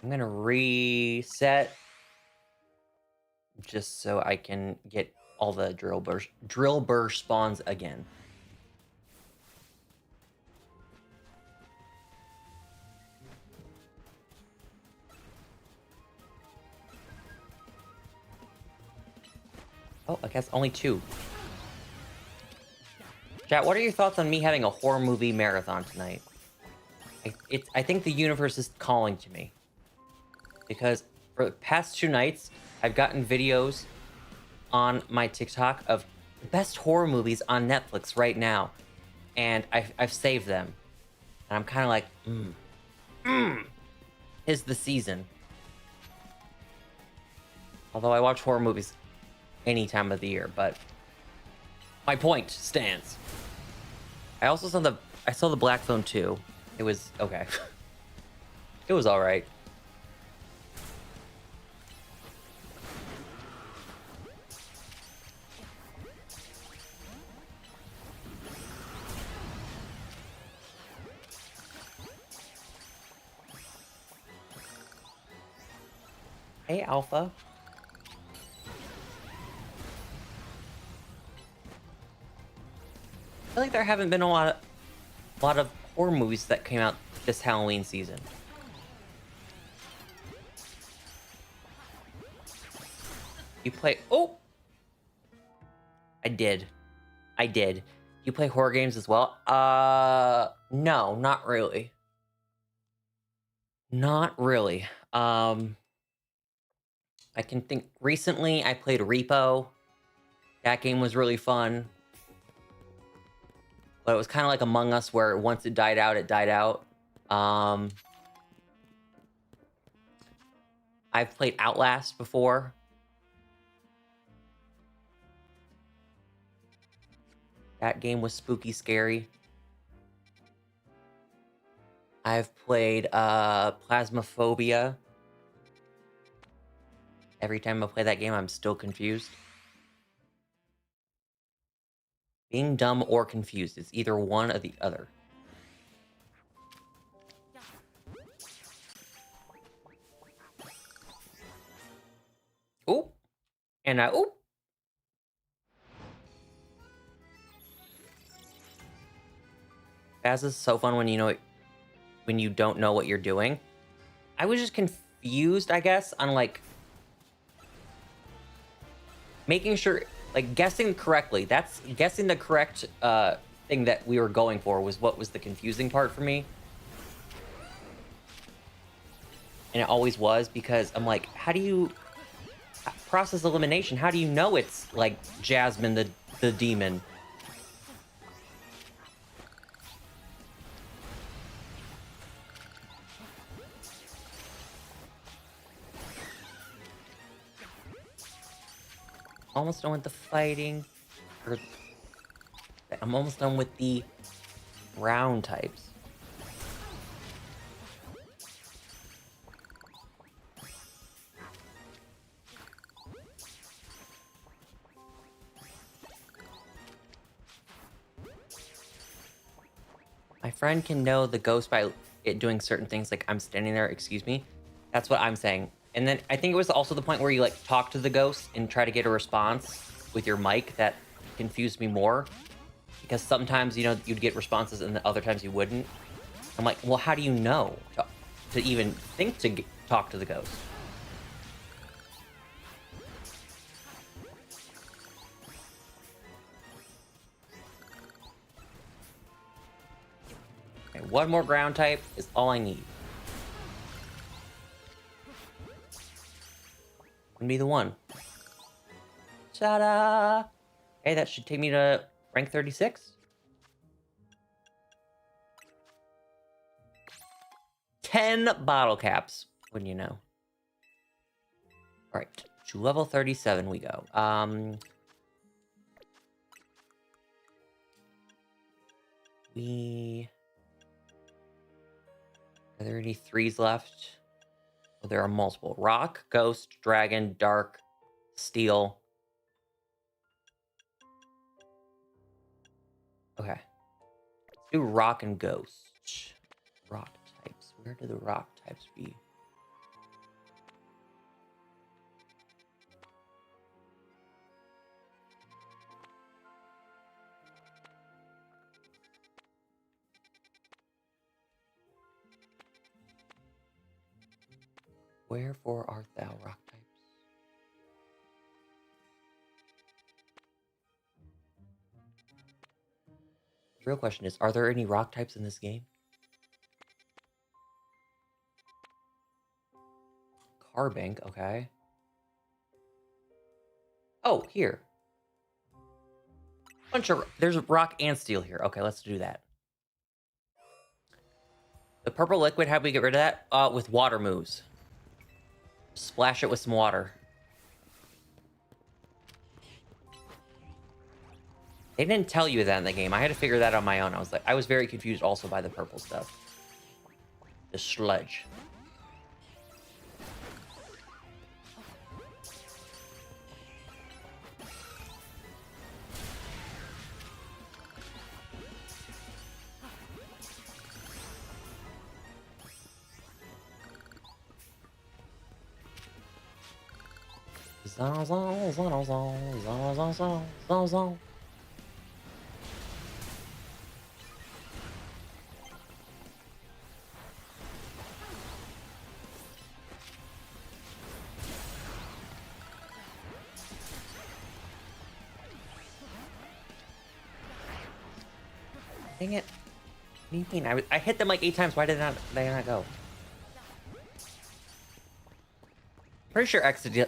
A: I'm gonna reset just so I can get all the drill burr spawns again. Oh, I guess only 2. Chat, what are your thoughts on me having a horror movie marathon tonight? I think the universe is calling to me. Because for the past 2 nights, I've gotten videos on my TikTok of the best horror movies on Netflix right now. And I've saved them. And I'm kind of like, is the season. Although I watch horror movies any time of the year, but my point stands. I also saw the Black Phone 2. It was okay. It was all right. Hey, Alpha. I feel like there haven't been a lot of horror movies that came out this Halloween season. You play... Oh! I did. You play horror games as well? No, not really. Not really. I can think recently I played Repo. That game was really fun. But it was kind of like Among Us where once it died out, it died out. I've played Outlast before. That game was spooky scary. I've played Plasmophobia. Every time I play that game, I'm still confused. Being dumb or confused is either one or the other. Oop. And oop. Baz is so fun when when you don't know what you're doing. I was just confused, I guess, on like making sure, like guessing correctly. That's guessing the correct thing that we were going for was what was the confusing part for me. And it always was because I'm like, how do you process elimination? How do you know it's like Jasmine the demon? Almost done with the fighting. I'm almost done with the round types. My friend can know the ghost by it doing certain things, like I'm standing there, excuse me. That's what I'm saying. And then I think it was also the point where you like talk to the ghost and try to get a response with your mic that confused me more. Because sometimes, you know, you'd get responses and the other times you wouldn't. I'm like, well, how do you know to even think to talk to the ghost? Okay, one more ground type is all I need. Gonna be the one. Ta-da! Hey, that should take me to rank 36. 10 bottle caps, wouldn't you know? All right, to level 37 we go. Are there any 3s left? Oh, there are multiple. Rock, Ghost, Dragon, Dark, Steel. Okay. Let's do Rock and Ghost. Rock types. Where do the rock types be? Wherefore art thou, rock types? The real question is, are there any rock types in this game? Carbank, okay. Oh, here. There's rock and steel here. Okay, let's do that. The purple liquid, how do we get rid of that? With water moves. Splash it with some water. They didn't tell you that in the game. I had to figure that out on my own. I was very confused also by the purple stuff. The sludge. Dang it. What do you mean? I hit them like 8 times. Why did they not go? Pretty sure okay.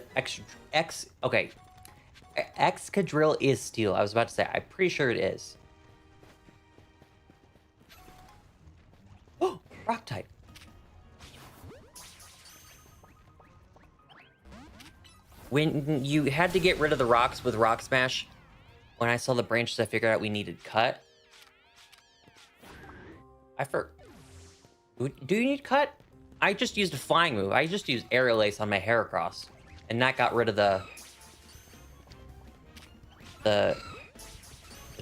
A: Excadrill is steel. I was about to say, I'm pretty sure it is. Oh, rock type. When you had to get rid of the rocks with Rock Smash, when I saw the branches, I figured out we needed cut. Do you need cut? I just used a flying move. I just used aerial ace on my Heracross, and that got rid of the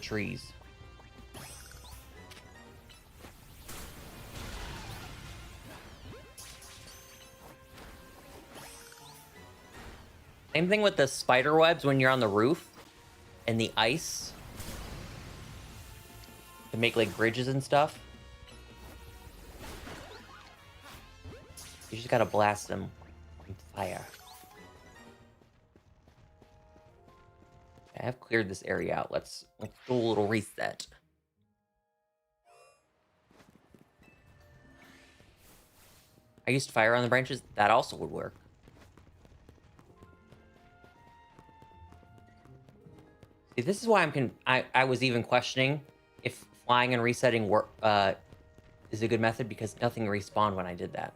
A: trees. Same thing with the spider webs when you're on the roof and the ice to make like bridges and stuff. You just gotta blast them with fire. I have cleared this area out. Let's do a little reset. I used fire on the branches. That also would work. See, this is why I was even questioning if flying and resetting is a good method, because nothing respawned when I did that.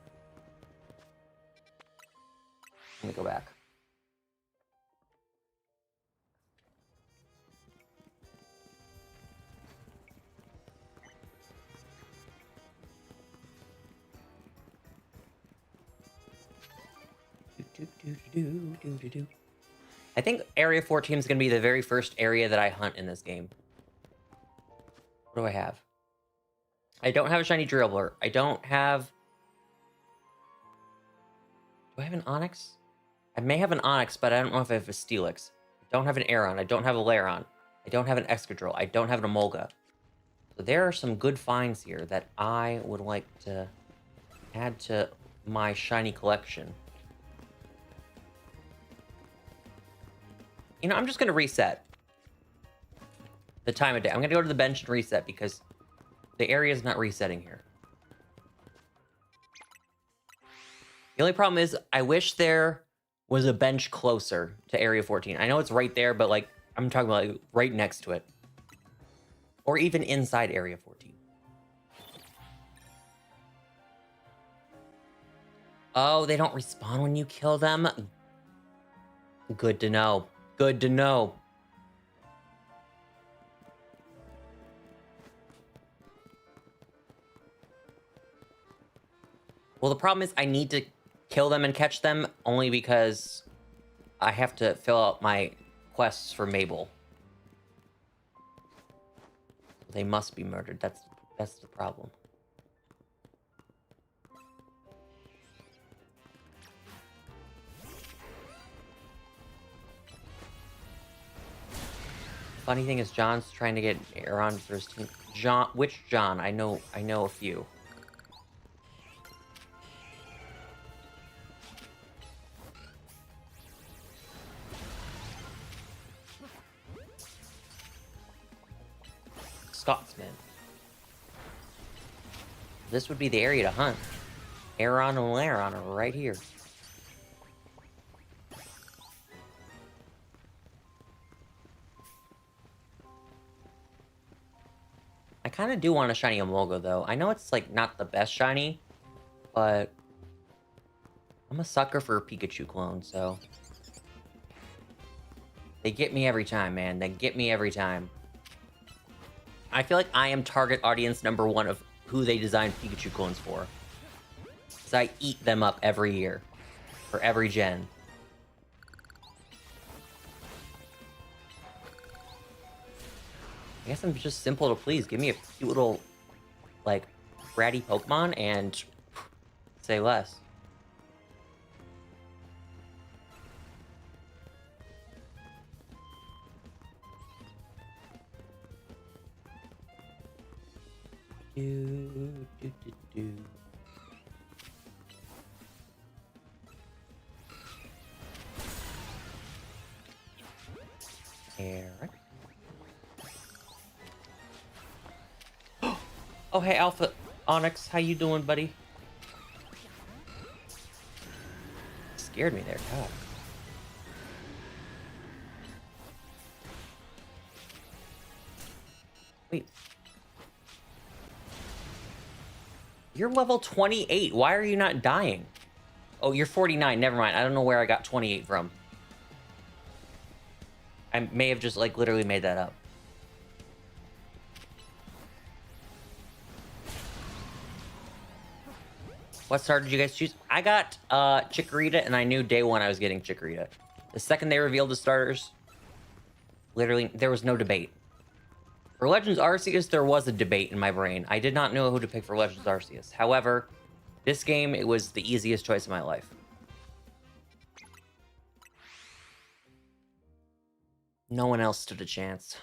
A: Let me go back. I think Area 14 is going to be the very first area that I hunt in this game. What do I have? I don't have a shiny Dribbler. I don't have... Do I have an Onyx? I may have an Onyx, but I don't know if I have a Steelix. I don't have an Aeron. I don't have a Lairon. I don't have an Excadrill. I don't have an Emolga. So there are some good finds here that I would like to add to my shiny collection. You know, I'm just going to reset the time of day. I'm going to go to the bench and reset because the area is not resetting here. The only problem is I wish there was a bench closer to Area 14. I know it's right there, but like I'm talking about like right next to it. Or even inside Area 14. Oh, they don't respawn when you kill them? Good to know. Good to know. Well, the problem is I need to kill them and catch them only because I have to fill out my quests for Mabel. They must be murdered. That's the problem. Funny thing is, John's trying to get Aeron for his team. John, which John? I know a few. Scotsman. This would be the area to hunt. Aeron and Lairon are right here. I kind of do want a shiny Emolga, though. I know it's, like, not the best shiny, but I'm a sucker for a Pikachu clone, so... They get me every time, man. They get me every time. I feel like I am target audience number one of who they designed Pikachu clones for. Because I eat them up every year. For every gen. I guess I'm just simple to please. Give me a cute little, like, bratty Pokemon and say less. Do. Eric. Oh, hey, Alpha Onyx, how you doing, buddy? Scared me there, God. Wait. You're level 28. Why are you not dying? Oh, you're 49. Never mind. I don't know where I got 28 from. I may have just, like, literally made that up. What star did you guys choose? I got Chikorita, and I knew day one I was getting Chikorita. The second they revealed the starters, literally, there was no debate. For Legends Arceus, there was a debate in my brain. I did not know who to pick for Legends Arceus. However, this game, it was the easiest choice of my life. No one else stood a chance.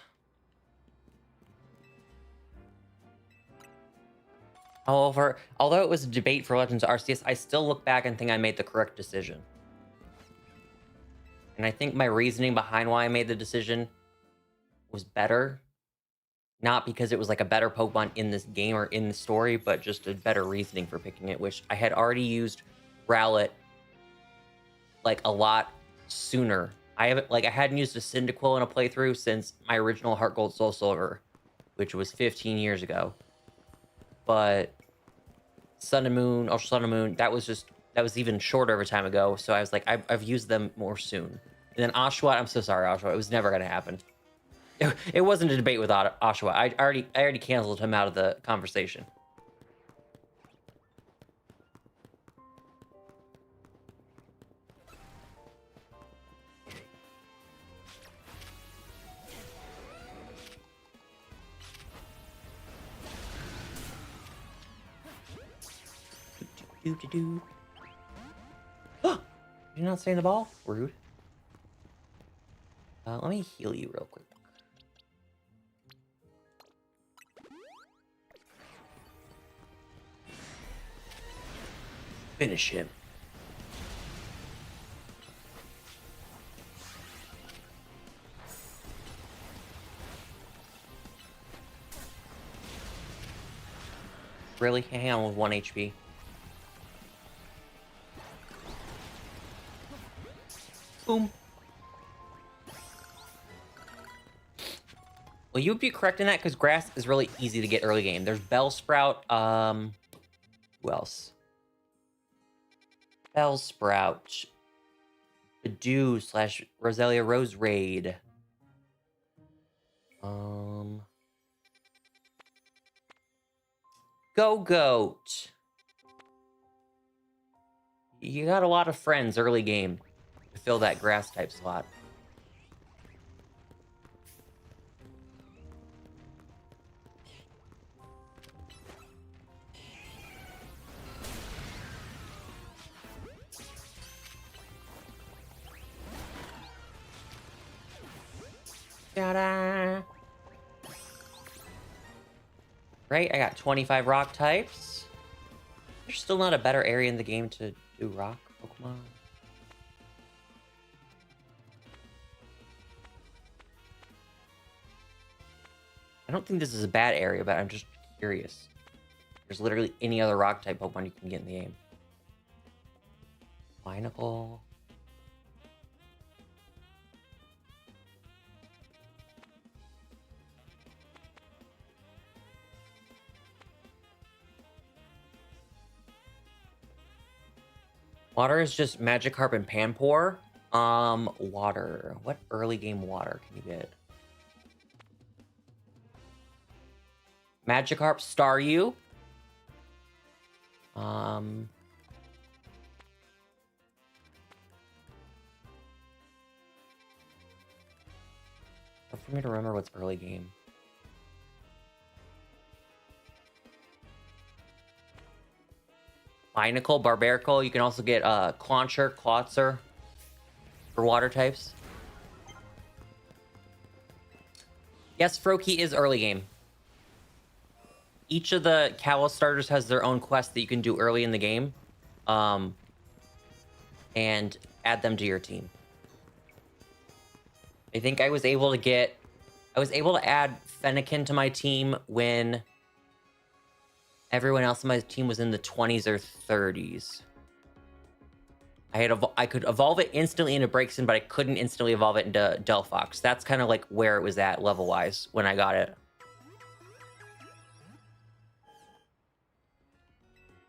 A: However, although it was a debate for Legends Arceus, I still look back and think I made the correct decision. And I think my reasoning behind why I made the decision was better. Not because it was like a better Pokemon in this game or in the story, but just a better reasoning for picking it, which I had already used Rowlet like a lot sooner. I hadn't used a Cyndaquil in a playthrough since my original Heart Gold Soul Silver, which was 15 years ago. But Sun and Moon, Ultra Sun and Moon, that was even shorter of a time ago. So I was like, I've used them more soon. And then Oshawott, I'm so sorry, Oshawott, it was never gonna happen. It wasn't a debate with Oshawott. I already canceled him out of the conversation. Do. Did you not stay in the ball? Rude. Let me heal you real quick. Finish him. Really? Hang on with 1 HP. Boom. Well, you'd be correct in that because grass is really easy to get early game. There's Bellsprout. Who else? Bellsprout. Bidoof / Roselia Rose Raid. Go-Goat. You got a lot of friends early game to fill that grass type slot. Ta-da! Right, I got 25 rock types. There's still not a better area in the game to do rock Pokemon. I don't think this is a bad area, but I'm just curious. There's literally any other rock type Pokemon you can get in the game. Binacle. Water is just Magikarp and Panpour. Water. What early game water can you get? Magikarp, Staryu. Hard for me to remember what's early game. Binacle, Barbaracle. You can also get Clauncher, Klotzer for water types. Yes, Froakie is early game. Each of the Kalos starters has their own quest that you can do early in the game. And add them to your team. I think I was able to add Fennekin to my team when everyone else on my team was in the 20s or 30s. I could evolve it instantly into Braixen, but I couldn't instantly evolve it into Delphox. That's kind of like where it was at level-wise when I got it.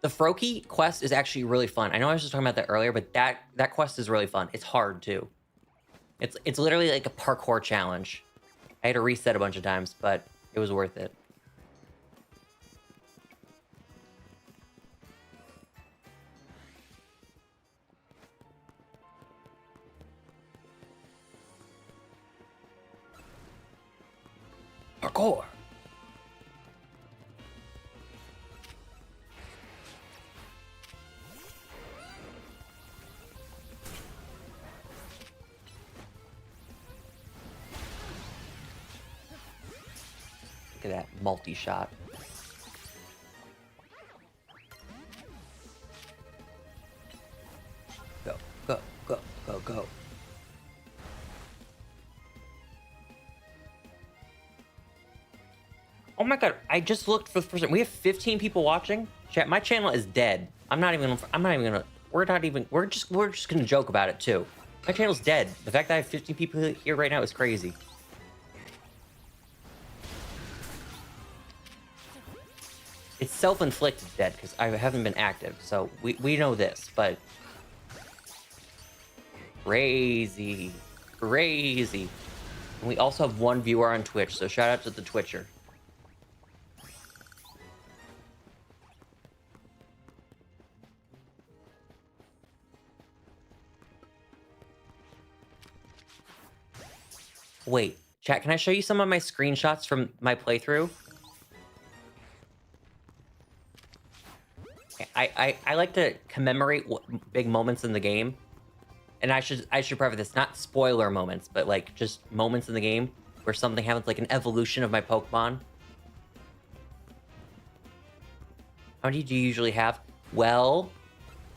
A: The Froakie quest is actually really fun. I know I was just talking about that earlier, but that quest is really fun. It's hard too. It's literally like a parkour challenge. I had to reset a bunch of times, but it was worth it. Parkour. Look at that multi-shot. Go, go, go, go, go. Oh my god, I just looked for the first time. We have 15 people watching. Chat, my channel is dead. We're just gonna joke about it too. My channel's dead. The fact that I have 15 people here right now is crazy. It's self-inflicted dead because I haven't been active, so we know this, but crazy. And we also have 1 viewer on Twitch, so shout out to the Twitcher. Wait, chat, can I show you some of my screenshots from my playthrough? I like to commemorate big moments in the game. And I should preface this, not spoiler moments, but like just moments in the game where something happens, like an evolution of my Pokemon. How many do you usually have? Well,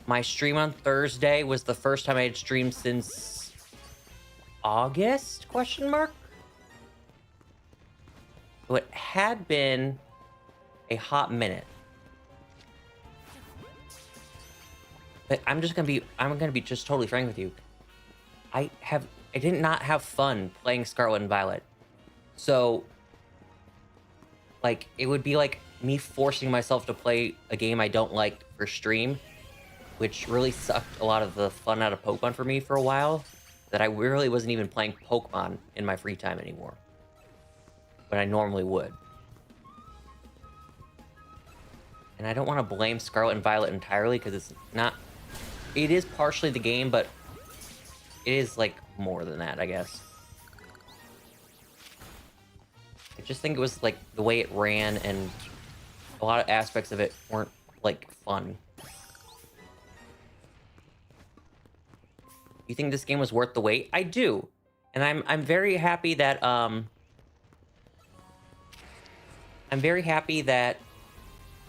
A: my stream on Thursday was the first time I had streamed since August, question mark? So it had been a hot minute. But I'm gonna be just totally frank with you. I did not have fun playing Scarlet and Violet. So, like, it would be like me forcing myself to play a game I don't like for stream, which really sucked a lot of the fun out of Pokemon for me for a while, that I really wasn't even playing Pokemon in my free time anymore, when I normally would. And I don't want to blame Scarlet and Violet entirely, because it's not... It is partially the game, but it is, like, more than that, I guess. I just think it was, like, the way it ran, and a lot of aspects of it weren't, like, fun. You think this game was worth the wait? I do. And I'm very happy that, I'm very happy that,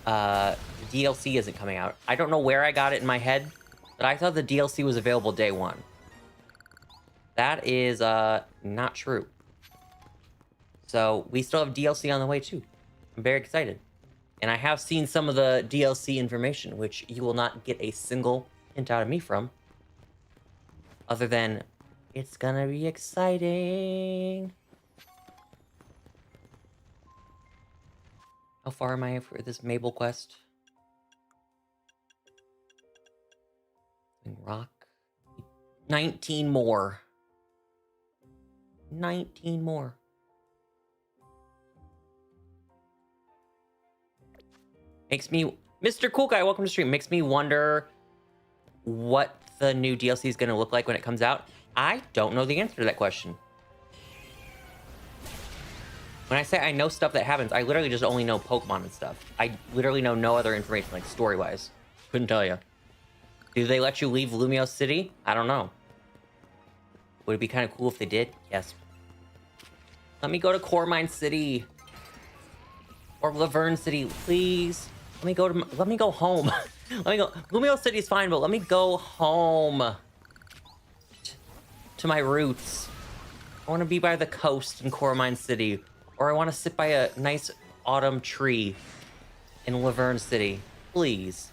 A: DLC isn't coming out. I don't know where I got it in my head, but I thought the DLC was available day one. That is, not true. So, we still have DLC on the way, too. I'm very excited. And I have seen some of the DLC information, which you will not get a single hint out of me from. Other than, it's gonna be exciting. How far am I for this Mabel quest? Rock. 19 more. 19 more. Makes me... Mr. Cool Guy, welcome to stream. Makes me wonder what the new DLC is going to look like when it comes out. I don't know the answer to that question. When I say I know stuff that happens, I literally just only know Pokemon and stuff. I literally know no other information, like story-wise. Couldn't tell you. Do they let you leave Lumio City? I don't know. Would it be kind of cool if they did? Yes. Let me go to Cormine City. Or Laverne City, please. Let me go home. Let me go. Lumio City is fine, but let me go home. To my roots. I want to be by the coast in Cormine City. Or I want to sit by a nice autumn tree in Laverne City. Please.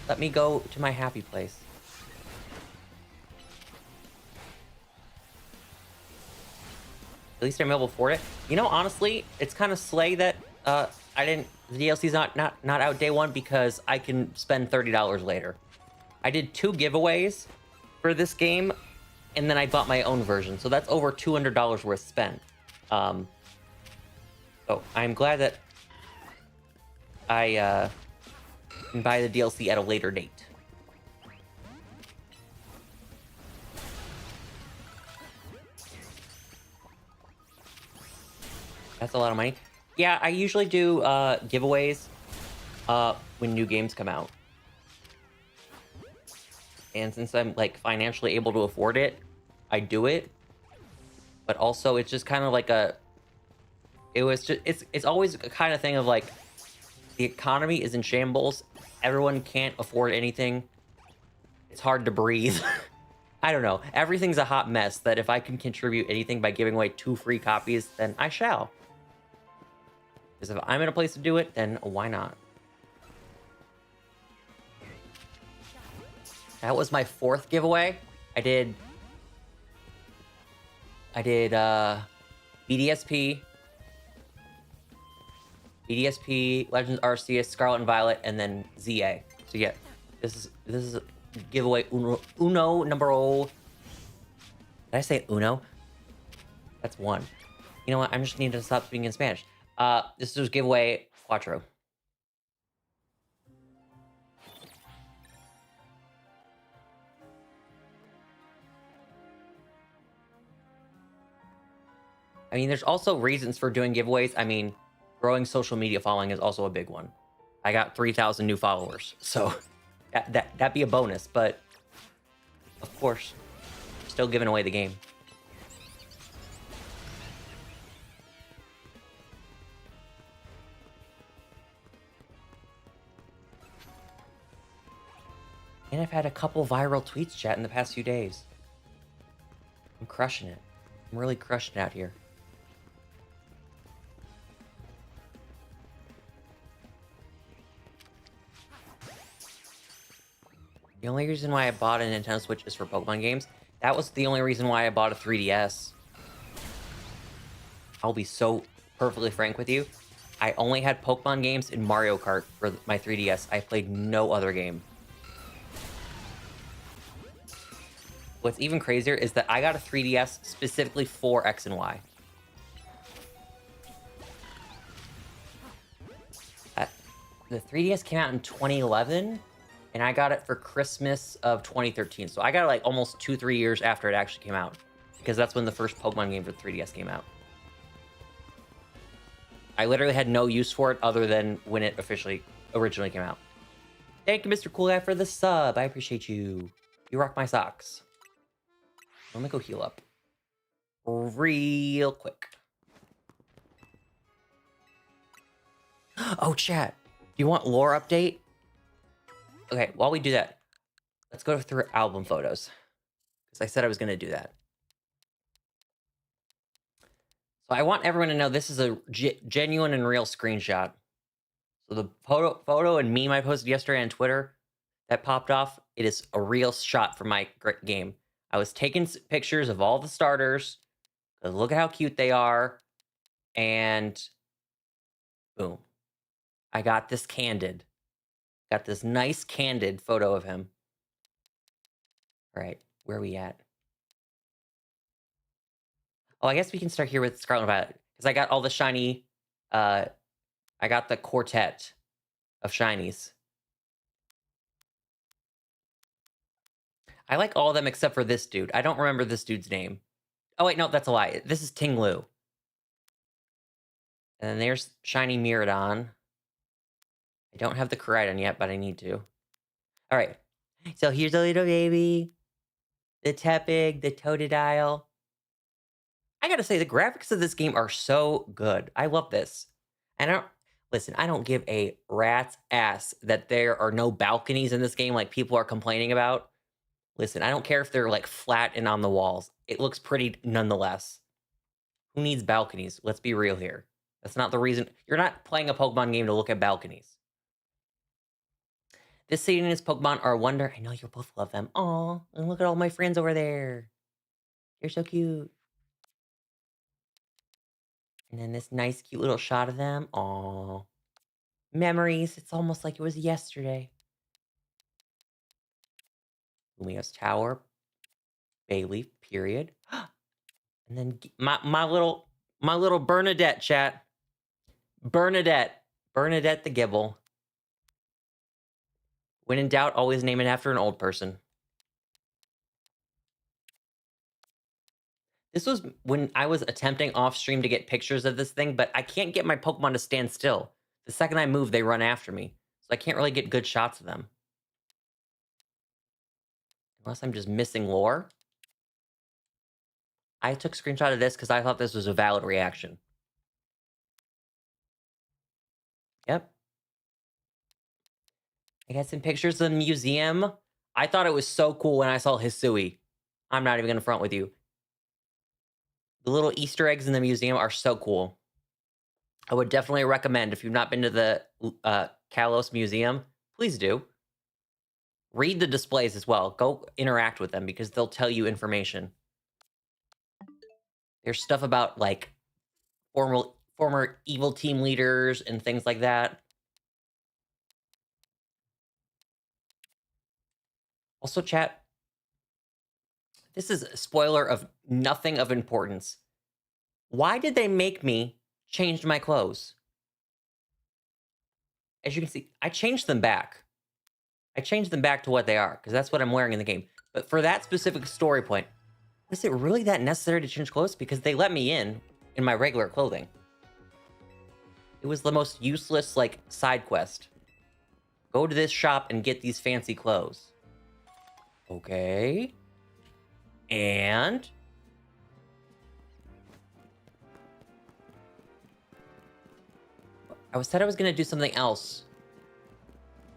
A: Let me go to my happy place. At least I'm able to afford it. You know, honestly, it's kind of slay that the DLC's not out day one, because I can spend $30 later. I did 2 giveaways for this game, and then I bought my own version. So that's over $200 worth spent. So I'm glad that I can buy the DLC at a later date. That's a lot of money. Yeah, I usually do giveaways when new games come out. And since I'm like financially able to afford it, I do it. But also it's just kind of like it's always a kind of thing of like, the economy is in shambles. Everyone can't afford anything. It's hard to breathe. I don't know. Everything's a hot mess, that if I can contribute anything by giving away 2 free copies, then I shall. Because if I'm in a place to do it, then why not? That was my 4th giveaway. I did BDSP, Legends Arceus, Scarlet and Violet, and then ZA. So yeah, this is giveaway uno numero. Did I say uno? That's 1. You know what? I'm just need to stop speaking in Spanish. This is giveaway cuatro. I mean, there's also reasons for doing giveaways. I mean, growing social media following is also a big one. I got 3,000 new followers. So that'd be a bonus, but of course, still giving away the game. And I've had a couple viral tweets, chat, in the past few days. I'm crushing it. I'm really crushing it out here. The only reason why I bought a Nintendo Switch is for Pokemon games. That was the only reason why I bought a 3DS. I'll be so perfectly frank with you. I only had Pokemon games and Mario Kart for my 3DS. I played no other game. What's even crazier is that I got a 3DS specifically for X and Y. The 3DS came out in 2011, and I got it for Christmas of 2013. So I got it like almost 2-3 years after it actually came out, because that's when the first Pokemon game for 3DS came out. I literally had no use for it other than when it originally came out. Thank you, Mr. Cool Guy, for the sub. I appreciate you. You rock my socks. Let me go heal up real quick. Oh, chat. Do you want lore update? Okay, while we do that, let's go through album photos, because I said I was going to do that. So I want everyone to know this is a genuine and real screenshot. So the photo and meme I posted yesterday on Twitter that popped off, it is a real shot from my game. I was taking pictures of all the starters, because look at how cute they are, and boom. I got this candid. Got this nice candid photo of him. All right, where are we at? Oh, I guess we can start here with Scarlet and Violet, because I got all the shiny, I got the quartet of shinies. I like all of them except for this dude. I don't remember this dude's name. Oh, wait, no, that's a lie. This is Ting Lu. And then there's shiny Miradon. I don't have the Chikorita yet, but I need to. All right. So here's a little baby. The tepig, the totodile. I gotta say, the graphics of this game are so good. I love this. And I don't give a rat's ass that there are no balconies in this game like people are complaining about. Listen, I don't care if they're like flat and on the walls. It looks pretty nonetheless. Who needs balconies? Let's be real here. That's not the reason. You're not playing a Pokemon game to look at balconies. This city and its Pokemon are a wonder. I know you'll both love them. Aw, and look at all my friends over there. You're so cute. And then this nice, cute little shot of them. Aw. Memories. It's almost like it was yesterday. Lumiose Tower. Bayleaf, period. And then my little Bernadette, chat. Bernadette the Gibble. When in doubt, always name it after an old person. This was when I was attempting off stream to get pictures of this thing, but I can't get my Pokemon to stand still. The second I move, they run after me. So I can't really get good shots of them. Unless I'm just missing lore. I took a screenshot of this because I thought this was a valid reaction. Yep. I got some pictures of the museum. I thought it was so cool when I saw Hisui. I'm not even going to front with you. The little Easter eggs in the museum are so cool. I would definitely recommend, if you've not been to the Kalos Museum, please do. Read the displays as well. Go interact with them because they'll tell you information. There's stuff about like former evil team leaders and things like that. Also, chat, this is a spoiler of nothing of importance. Why did they make me change my clothes? As you can see, I changed them back. I changed them back to what they are, because that's what I'm wearing in the game. But for that specific story point, is it really that necessary to change clothes? Because they let me in my regular clothing. It was the most useless, like, side quest. Go to this shop and get these fancy clothes. Okay. And... I said I was going to do something else.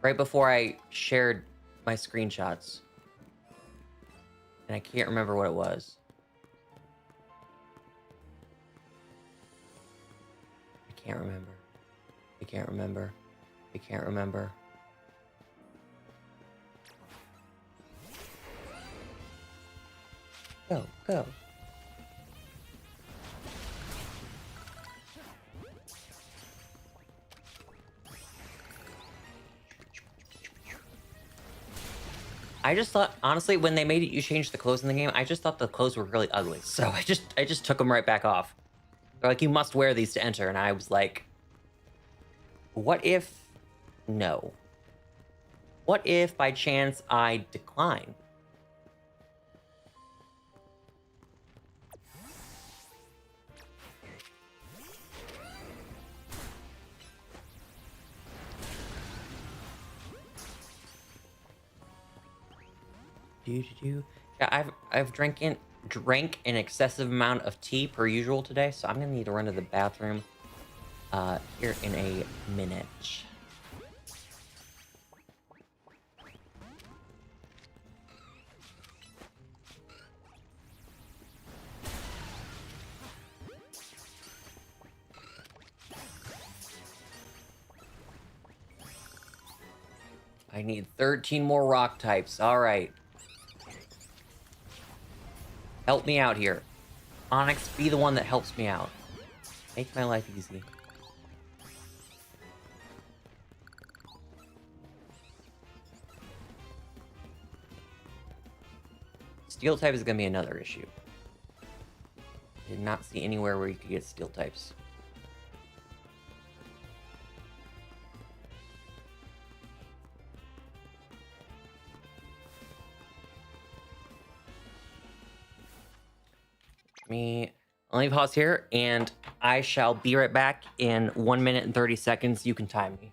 A: Right before I shared my screenshots. And I can't remember what it was. I can't remember. I can't remember. I can't remember. Go, go. I just thought, honestly, when they made it, you change the clothes in the game, I just thought the clothes were really ugly. So I just took them right back off. They're like, you must wear these to enter. And I was like, what if, no? What if by chance I decline? Yeah, I've drank an excessive amount of tea per usual today, so I'm gonna need to run to the bathroom here in a minute. I need 13 more rock types. All right. Help me out here. Onyx, be the one that helps me out. Make my life easy. Steel type is going to be another issue. I did not see anywhere where you could get steel types. Let me pause here, and I shall be right back in 1 minute and 30 seconds. You can time me.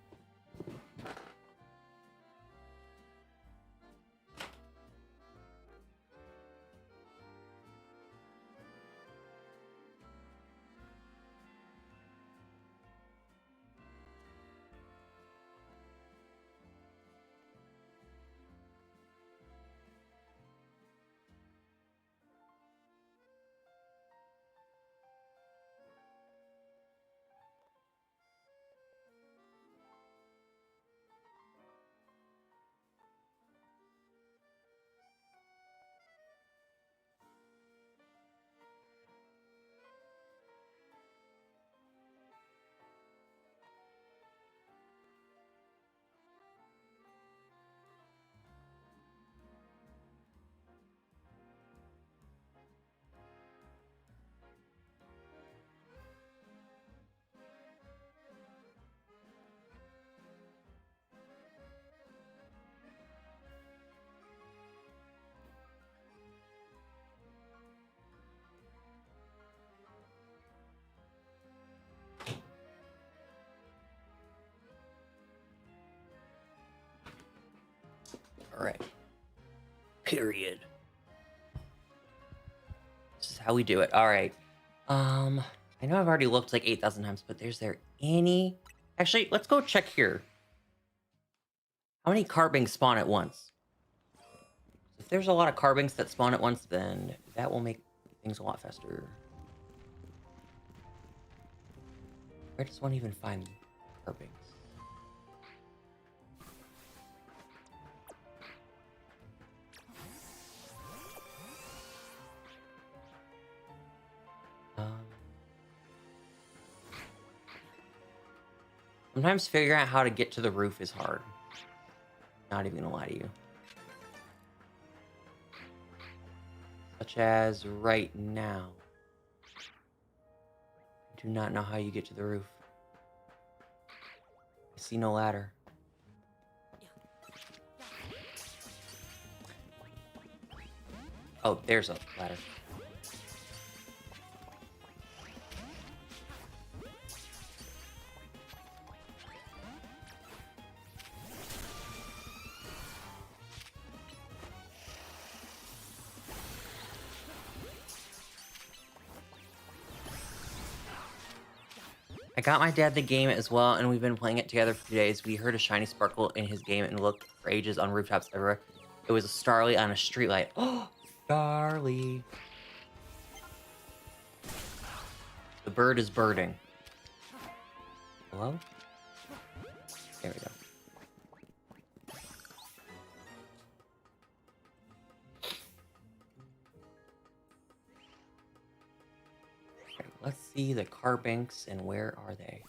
A: All right. Period. This is how we do it. All right. I know I've already looked like 8,000 times, but is there any... Actually, let's go check here. How many carbings spawn at once? If there's a lot of carbings that spawn at once, then that will make things a lot faster. Where does one even find carbings? Sometimes figuring out how to get to the roof is hard. Not even gonna lie to you. Such as right now. I do not know how you get to the roof. I see no ladder. Oh, there's a ladder. I got my dad the game as well, and we've been playing it together for 2 days. We heard a shiny sparkle in his game and looked for ages on rooftops everywhere. It was a Starly on a streetlight. Oh, Starly. The bird is birding. Hello? There we go. Okay, let's see the carbanks and where are they?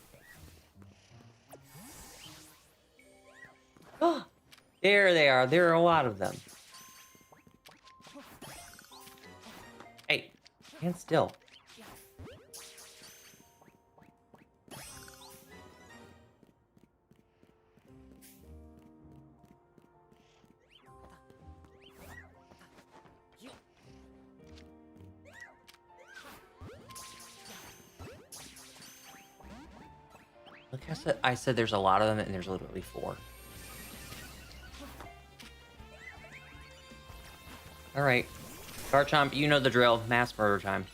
A: Oh, there they are. There are a lot of them. Hey, stand still. Look, I said there's a lot of them, and there's literally 4. All right, Garchomp, you know the drill. Mass murder time.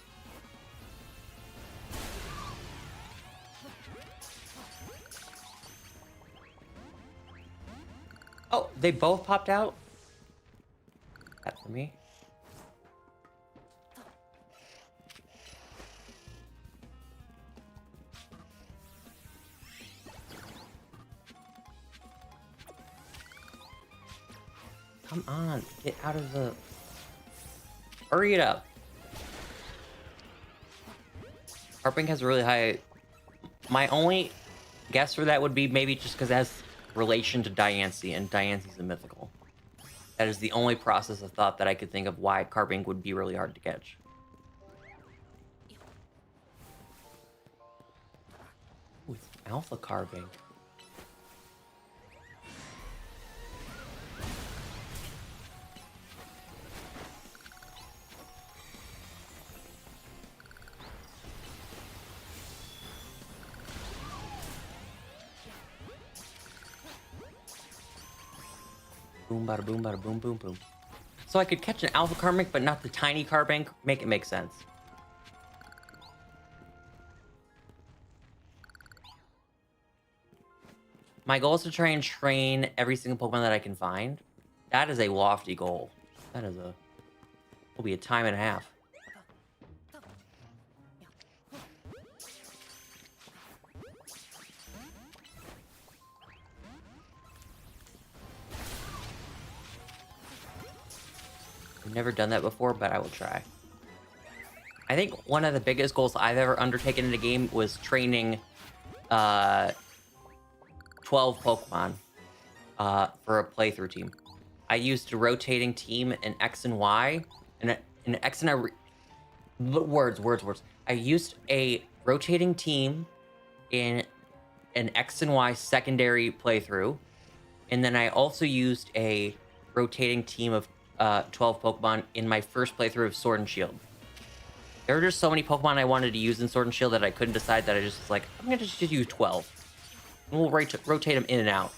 A: Oh, they both popped out? That for me. Come on, get out of the... Hurry it up. Harping has really high... My only guess for that would be maybe just because it has relation to Diancie, and Diancie's a mythical. That is the only process of thought that I could think of why Carping would be really hard to catch. Ooh, it's Alpha Carping. Boom, bada boom, bada boom, boom, boom. So I could catch an Alpha Carbank, but not the tiny Carbank. Make it make sense. My goal is to try and train every single Pokemon that I can find. That is a lofty goal. That is a... will be a time and a half. I've never done that before, but I will try. I think one of the biggest goals I've ever undertaken in a game was training 12 Pokemon for a playthrough team. I used a rotating team in X and Y, and in X and Y... Words. I used a rotating team in an X and Y secondary playthrough, and then I also used a rotating team of 12 Pokemon in my first playthrough of Sword and Shield. There were just so many Pokemon I wanted to use in Sword and Shield that I couldn't decide, that I just was like, I'm gonna just use 12. And we'll rotate them in and out.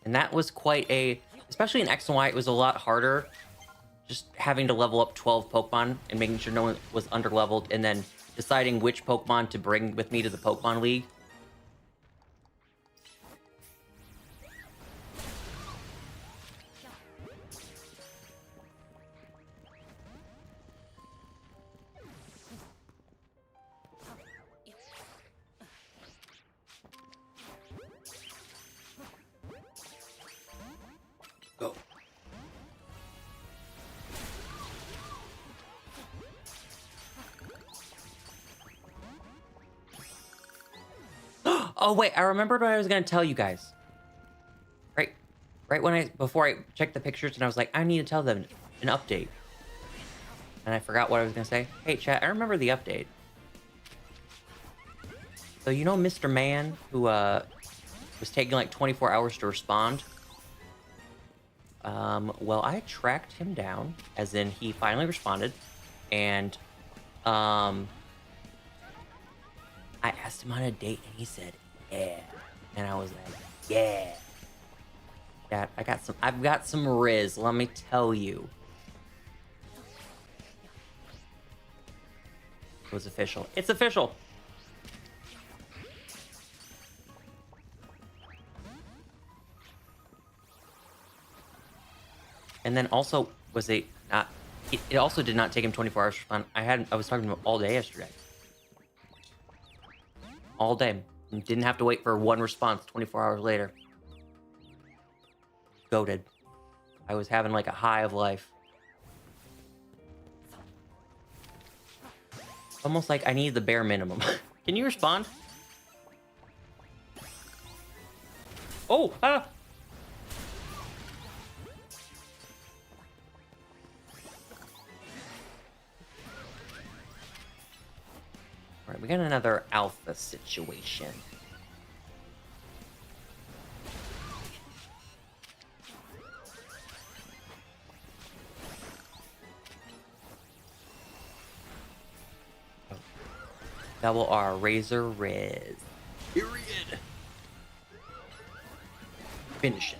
A: And that was quite a... especially in X and Y, it was a lot harder just having to level up 12 Pokemon and making sure no one was underleveled, and then deciding which Pokemon to bring with me to the Pokemon League. Go. Oh wait, I remembered what I was gonna tell you guys. Right when before I checked the pictures, and I was like, I need to tell them an update. And I forgot what I was gonna say. Hey chat, I remember the update. So you know Mr. Man, who was taking like 24 hours to respond? Well, I tracked him down, as in he finally responded, and I asked him on a date, and he said, yeah. And I was like, yeah. Dad, I've got some Riz, let me tell you. It was official. It's official. And then also, was it not... It also did not take him 24 hours to respond. I was talking to him all day yesterday. All day. And didn't have to wait for one response 24 hours later. Goated. I was having like a high of life. Almost like I need the bare minimum. Can you respond? Oh, ah! All right, we got another alpha situation. Oh. Double R, Razor Riz. Period. Finish it.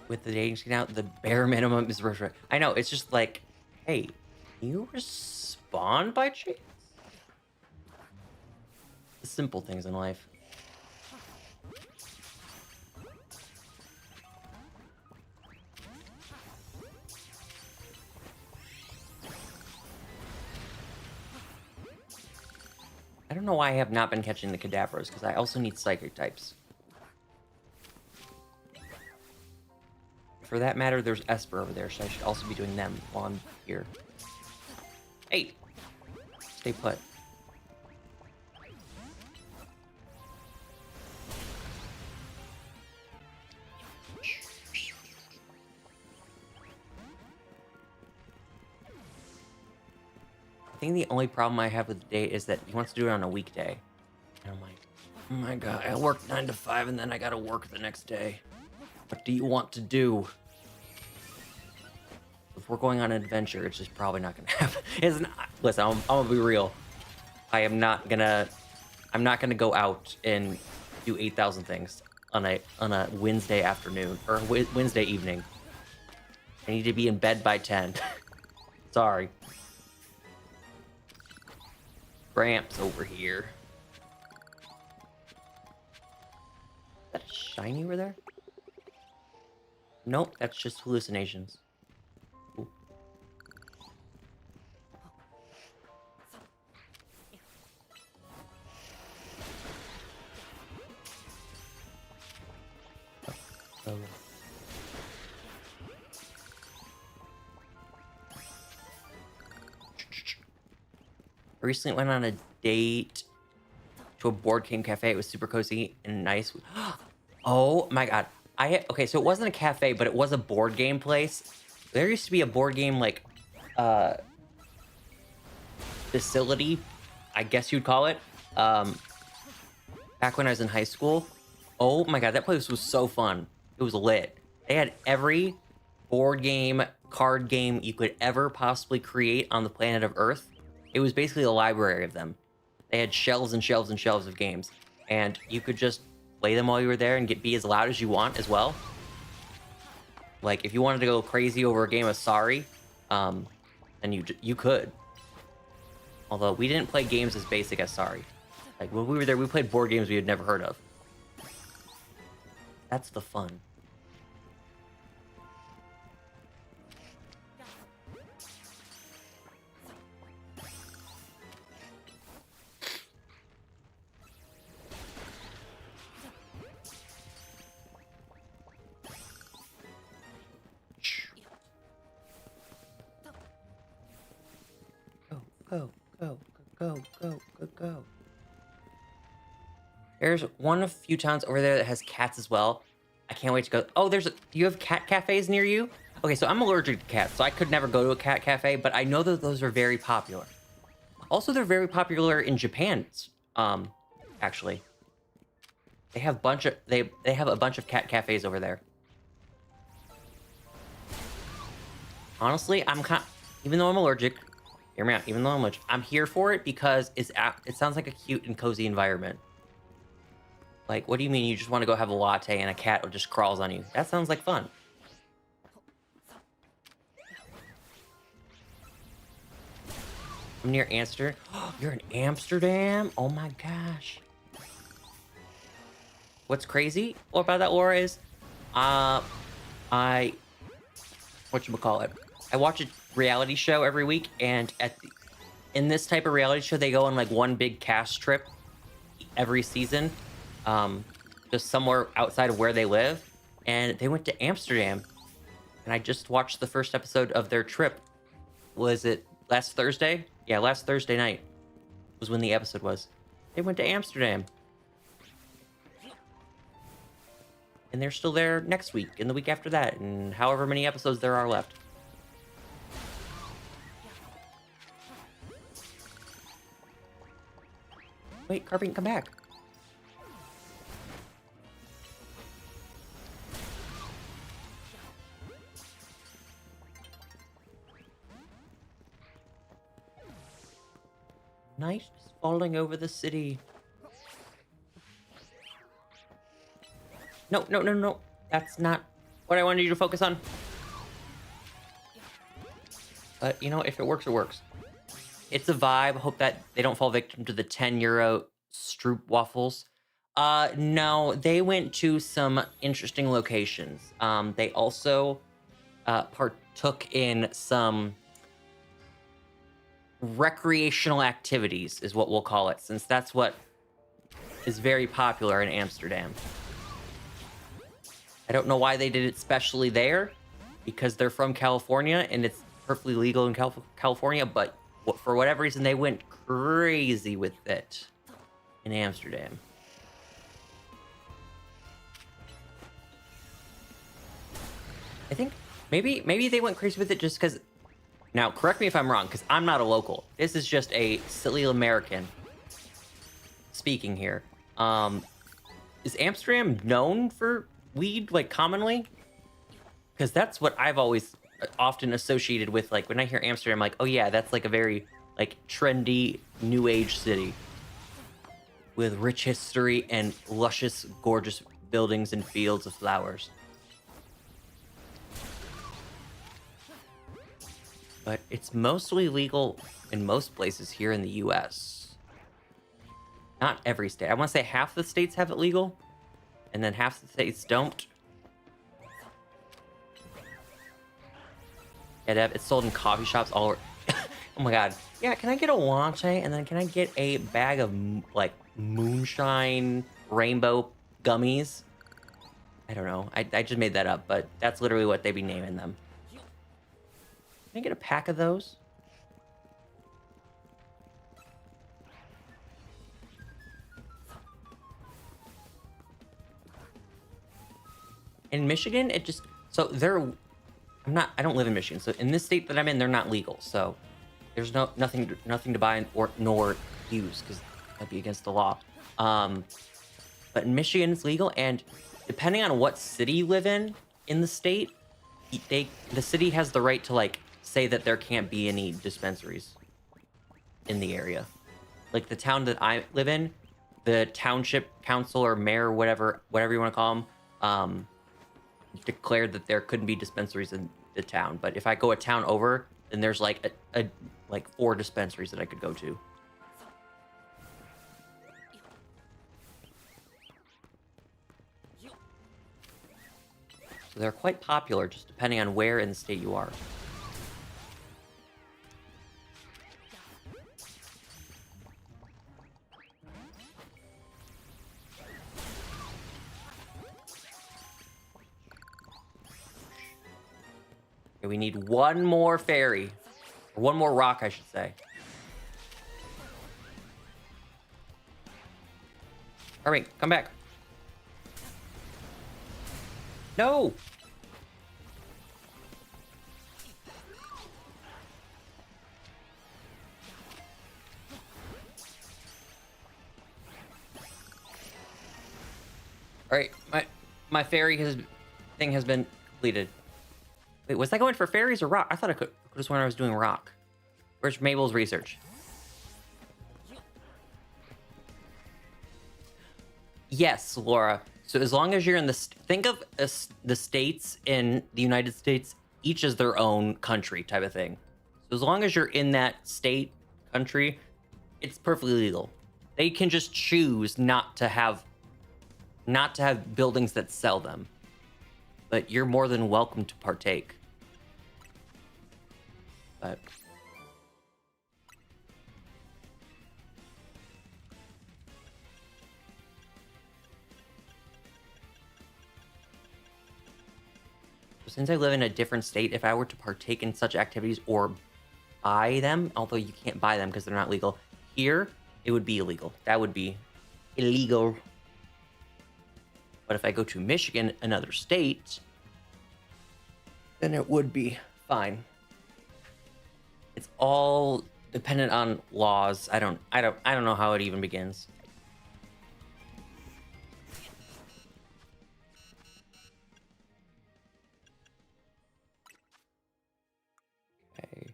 A: With the dating scene out, the bare minimum is Razor. I know, it's just like, hey, you respond by chance? The simple things in life. I don't know why I have not been catching the cadavers, because I also need psychic types. For that matter, there's Esper over there, so I should also be doing them while I'm here. Hey! Stay put. I think the only problem I have with the day is that he wants to do it on a weekday. And I'm like, oh my god, I work 9 to 5 and then I gotta work the next day. What do you want to do? If we're going on an adventure, it's just probably not gonna happen. It's not. Listen, I'm gonna be real. I'm not gonna go out and do 8,000 things on a Wednesday afternoon or Wednesday evening. I need to be in bed by 10. Sorry. Gramps over here. Is that a shiny over there? Nope, that's just hallucinations. Ooh. Oh. I recently went on a date to a board game cafe. It was super cozy and nice. Oh my god. Okay, so it wasn't a cafe, but it was a board game place. There used to be a board game like facility, I guess you'd call it. Back when I was in high school. Oh my god, that place was so fun. It was lit. They had every board game, card game you could ever possibly create on the planet of Earth. It was basically a library of them. They had shelves and shelves and shelves of games, and you could just play them while you were there and be as loud as you want as well. Like if you wanted to go crazy over a game of Sorry, then you could. Although we didn't play games as basic as Sorry. Like when we were there, we played board games we had never heard of. That's the fun. Go, go, go, go, go, go. There's one of a few towns over there that has cats as well. I can't wait to go. Oh, you have cat cafes near you? Okay, so I'm allergic to cats, so I could never go to a cat cafe, but I know that those are very popular. Also, they're very popular in Japan, actually. They have they have a bunch of cat cafes over there. Honestly, even though I'm allergic, hear me out, even though I'm allergic, I'm here for it because it sounds like a cute and cozy environment. Like, what do you mean you just want to go have a latte and a cat just crawls on you? That sounds like fun. I'm near Amsterdam. You're in Amsterdam? Oh my gosh. What's crazy about that, Laura, is I whatchamacallit, I watch a reality show every week, and in this type of reality show, they go on like one big cast trip every season, just somewhere outside of where they live, and they went to Amsterdam, and I just watched the first episode of their trip. Was it last Thursday? Yeah, last Thursday night was when the episode was. They went to Amsterdam. And they're still there next week, and the week after that, and however many episodes there are left. Wait, Carbine, come back. Night is falling over the city. No, no, no, no. That's not what I wanted you to focus on. But, you know, if it works, it works. It's a vibe. Hope that they don't fall victim to the 10 euro Stroop waffles. No, they went to some interesting locations. They also partook in some recreational activities, is what we'll call it, since that's what is very popular in Amsterdam. I don't know why they did it specially there, because they're from California and it's perfectly legal in California, but for whatever reason, they went crazy with it in Amsterdam. I think maybe they went crazy with it just because... Now, correct me if I'm wrong, because I'm not a local. This is just a silly American speaking here. Is Amsterdam known for weed, like, commonly? Because that's what I've always often associated with, like, when I hear Amsterdam, I'm like, oh yeah, that's like a very, like, trendy, new age city with rich history and luscious, gorgeous buildings and fields of flowers. But it's mostly legal in most places here in the US. Not every state. I want to say half the states have it legal, and then half the states don't. Yeah, it's sold in coffee shops all over. Oh my god. Yeah, can I get a latte, and then can I get a bag of, like, moonshine rainbow gummies? I don't know. I just made that up, but that's literally what they'd be naming them. Can I get a pack of those? In Michigan, it just... So they're... I don't live in Michigan, so in this state that I'm in, they're not legal. So there's nothing to buy nor use, because that'd be against the law. But in Michigan, it's legal, and depending on what city you live in the state, the city has the right to, like, say that there can't be any dispensaries in the area. Like the town that I live in, the township council or mayor, whatever you want to call them, declared that there couldn't be dispensaries in the town. But if I go a town over, then there's like like 4 dispensaries that I could go to. So they're quite popular, just depending on where in the state you are. Okay, we need one more fairy. Or one more rock, I should say. All right, come back. No! All right, my fairy thing has been completed. Wait, was I going for fairies or rock? I thought I could just when I was doing rock. Where's Mabel's research? Yes, Laura. So as long as you're in think of the states in the United States, each is their own country type of thing. So as long as you're in that state, country, it's perfectly legal. They can just choose not to have buildings that sell them. But you're more than welcome to partake. But since I live in a different state, if I were to partake in such activities or buy them, although you can't buy them because they're not legal, here, it would be illegal. That would be illegal. But if I go to Michigan, another state, then it would be fine. It's all dependent on laws. I don't know how it even begins. Okay.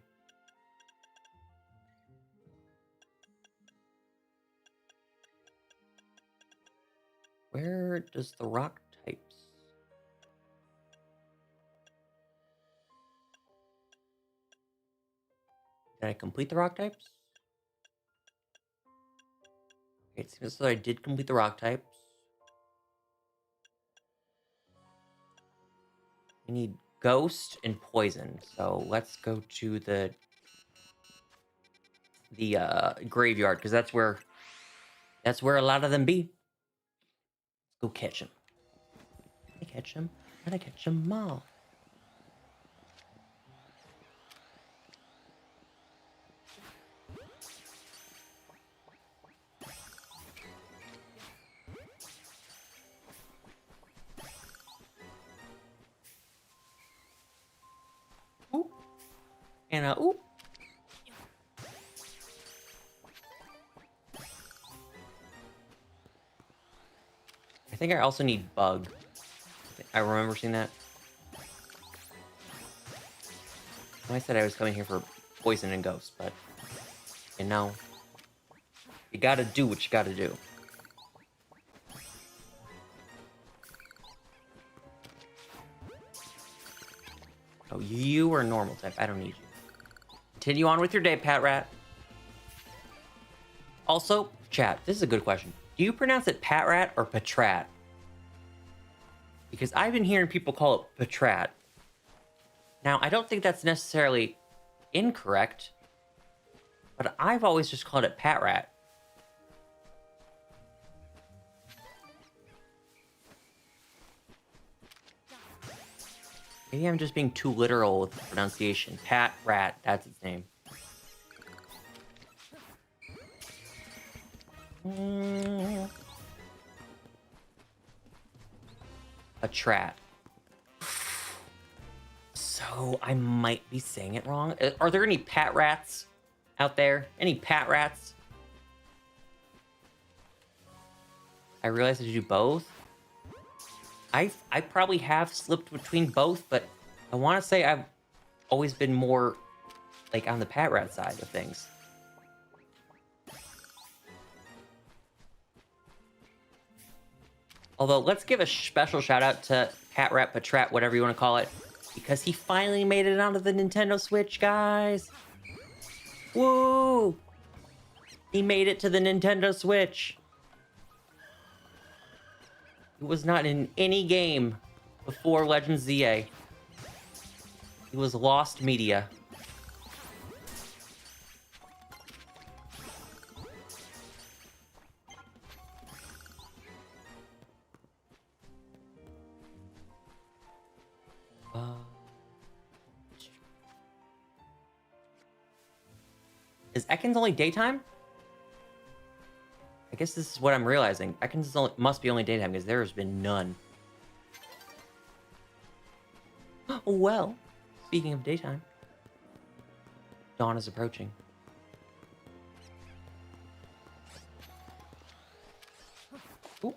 A: Where does the rock types? Did I complete the rock types? Okay, it seems as though I did complete the rock types. We need ghost and poison. So let's go to the graveyard because that's where a lot of them be. Let's go catch them. I catch them. Gotta catch them all. Ooh. And ooh. I think I also need bug. I remember seeing that. I said I was coming here for poison and ghost, but you know, you gotta do what you gotta do. Oh, you are normal type. I don't need you. Continue on with your day, Pat Rat. Also, chat, this is a good question. Do you pronounce it Pat Rat or Patrat? Because I've been hearing people call it Patrat. Now, I don't think that's necessarily incorrect, but I've always just called it Pat Rat. Maybe I'm just being too literal with the pronunciation. Pat Rat, that's its name. A trat. So I might be saying it wrong. Are there any Pat Rats out there? Any Pat Rats? I realized I do both. I probably have slipped between both, but I want to say I've always been more like on the Pat Rat side of things. Although, let's give a special shout out to Pat Rat, Patrat, whatever you want to call it, because he finally made it onto the Nintendo Switch, guys. Woo! He made it to the Nintendo Switch. He was not in any game before Legends ZA. He was lost media. Is Ekans only daytime? I guess this is what I'm realizing. Ekans must be only daytime because there has been none. Well, speaking of daytime, dawn is approaching. Ooh.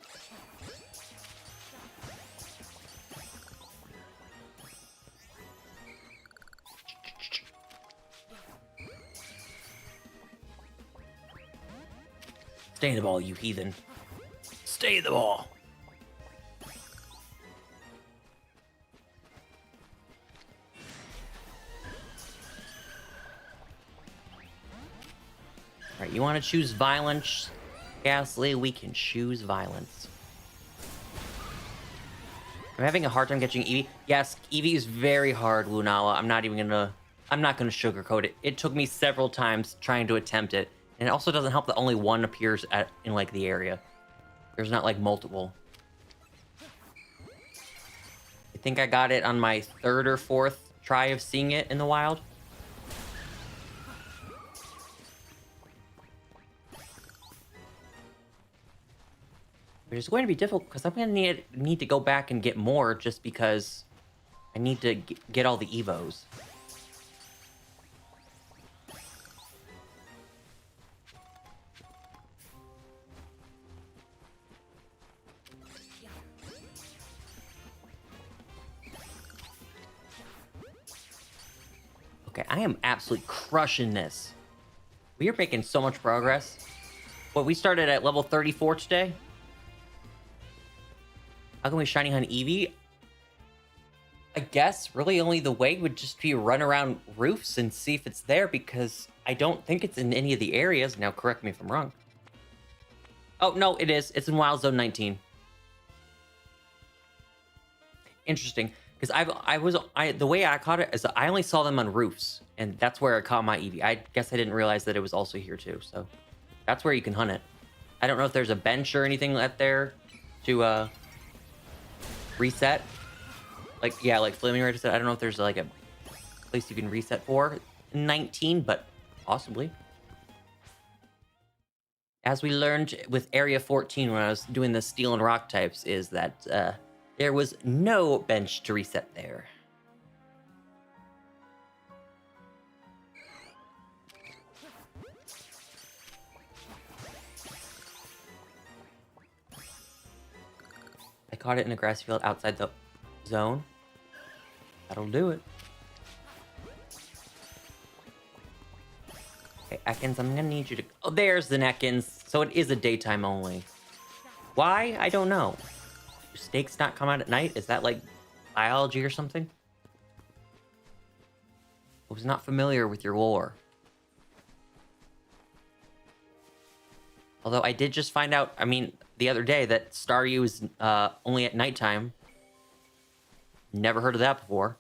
A: Stay in the ball, you heathen. Stay in the ball. You want to choose violence, Ghastly? We can choose violence. I'm having a hard time catching Eevee. Yes, Eevee is very hard, Lunala. I'm not gonna sugarcoat it. It took me several times trying to attempt it. And it also doesn't help that only one appears in like the area. There's not like multiple. I think I got it on my 3rd or 4th try of seeing it in the wild. But it's going to be difficult because I'm going to need to go back and get more just because I need to get all the Evos. Okay, I am absolutely crushing this. We are making so much progress. What, we started at level 34 today? How can we shiny hunt Eevee? I guess really only the way would just be run around roofs and see if it's there, because I don't think it's in any of the areas. Now correct me if I'm wrong. Oh, no, it is. It's in Wild Zone 19. Interesting. Because the way I caught it is I only saw them on roofs, and that's where I caught my Eevee. I guess I didn't realize that it was also here too, so that's where you can hunt it. I don't know if there's a bench or anything out there to reset. Like, yeah, like Flaming Red said, I don't know if there's like a place you can reset for in 19, but possibly. As we learned with Area 14 when I was doing the Steel and Rock types, is that there was no bench to reset there. I caught it in a grassy field outside the zone. That'll do it. Okay, Ekans, I'm gonna need you to... Oh, there's the Ekans. So it is a daytime only. Why? I don't know. Do snakes not come out at night? Is that like biology or something? I was not familiar with your lore. Although I did just find out, I mean, the other day that Staryu is only at nighttime. Never heard of that before.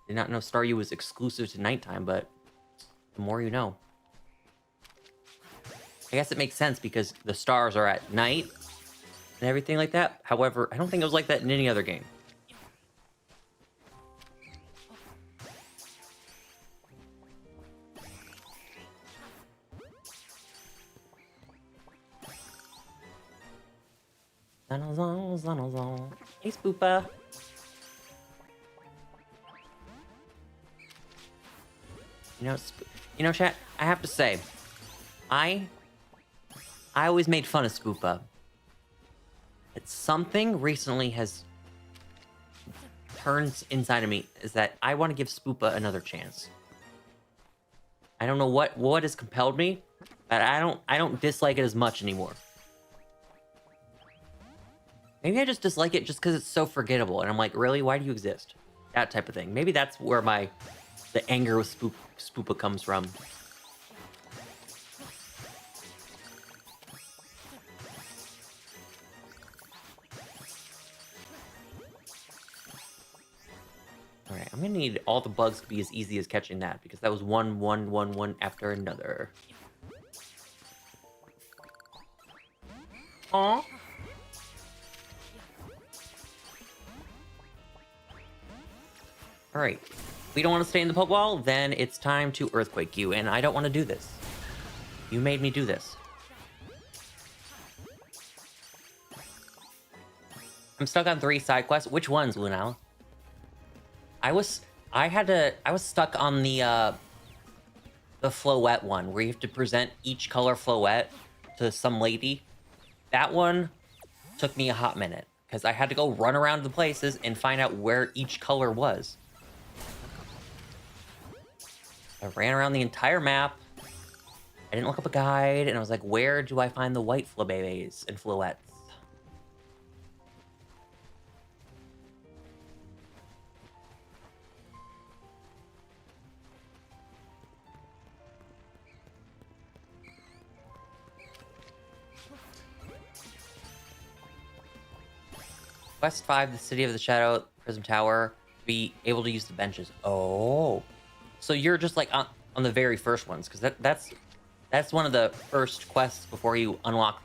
A: Did not know Staryu was exclusive to nighttime, but the more you know. I guess it makes sense because the stars are at night and everything like that. However, I don't think it was like that in any other game. Hey, Spoopa. You know, chat, I have to say, I always made fun of Spoopa. It's something recently has turned inside of me, is that I want to give Spoopa another chance. I don't know what has compelled me, but I don't dislike it as much anymore. Maybe I just dislike it just because it's so forgettable, and I'm like, really? Why do you exist? That type of thing. Maybe that's where the anger with Spoopa comes from. Alright, I'm gonna need all the bugs to be as easy as catching that, because that was one after another. Aww. Alright. We don't want to stay in the Pokeball? Then it's time to Earthquake you, and I don't want to do this. You made me do this. I'm stuck on 3 side quests. Which ones, Lunala? I was stuck on the Floette one, where you have to present each color Floette to some lady. That one took me a hot minute, because I had to go run around the places and find out where each color was. I ran around the entire map. I didn't look up a guide, and I was like, where do I find the white Flabébés and Floettes? Quest 5, the City of the Shadow, Prism Tower, be able to use the benches. Oh. So you're just like on the very first ones, because that's one of the first quests before you unlock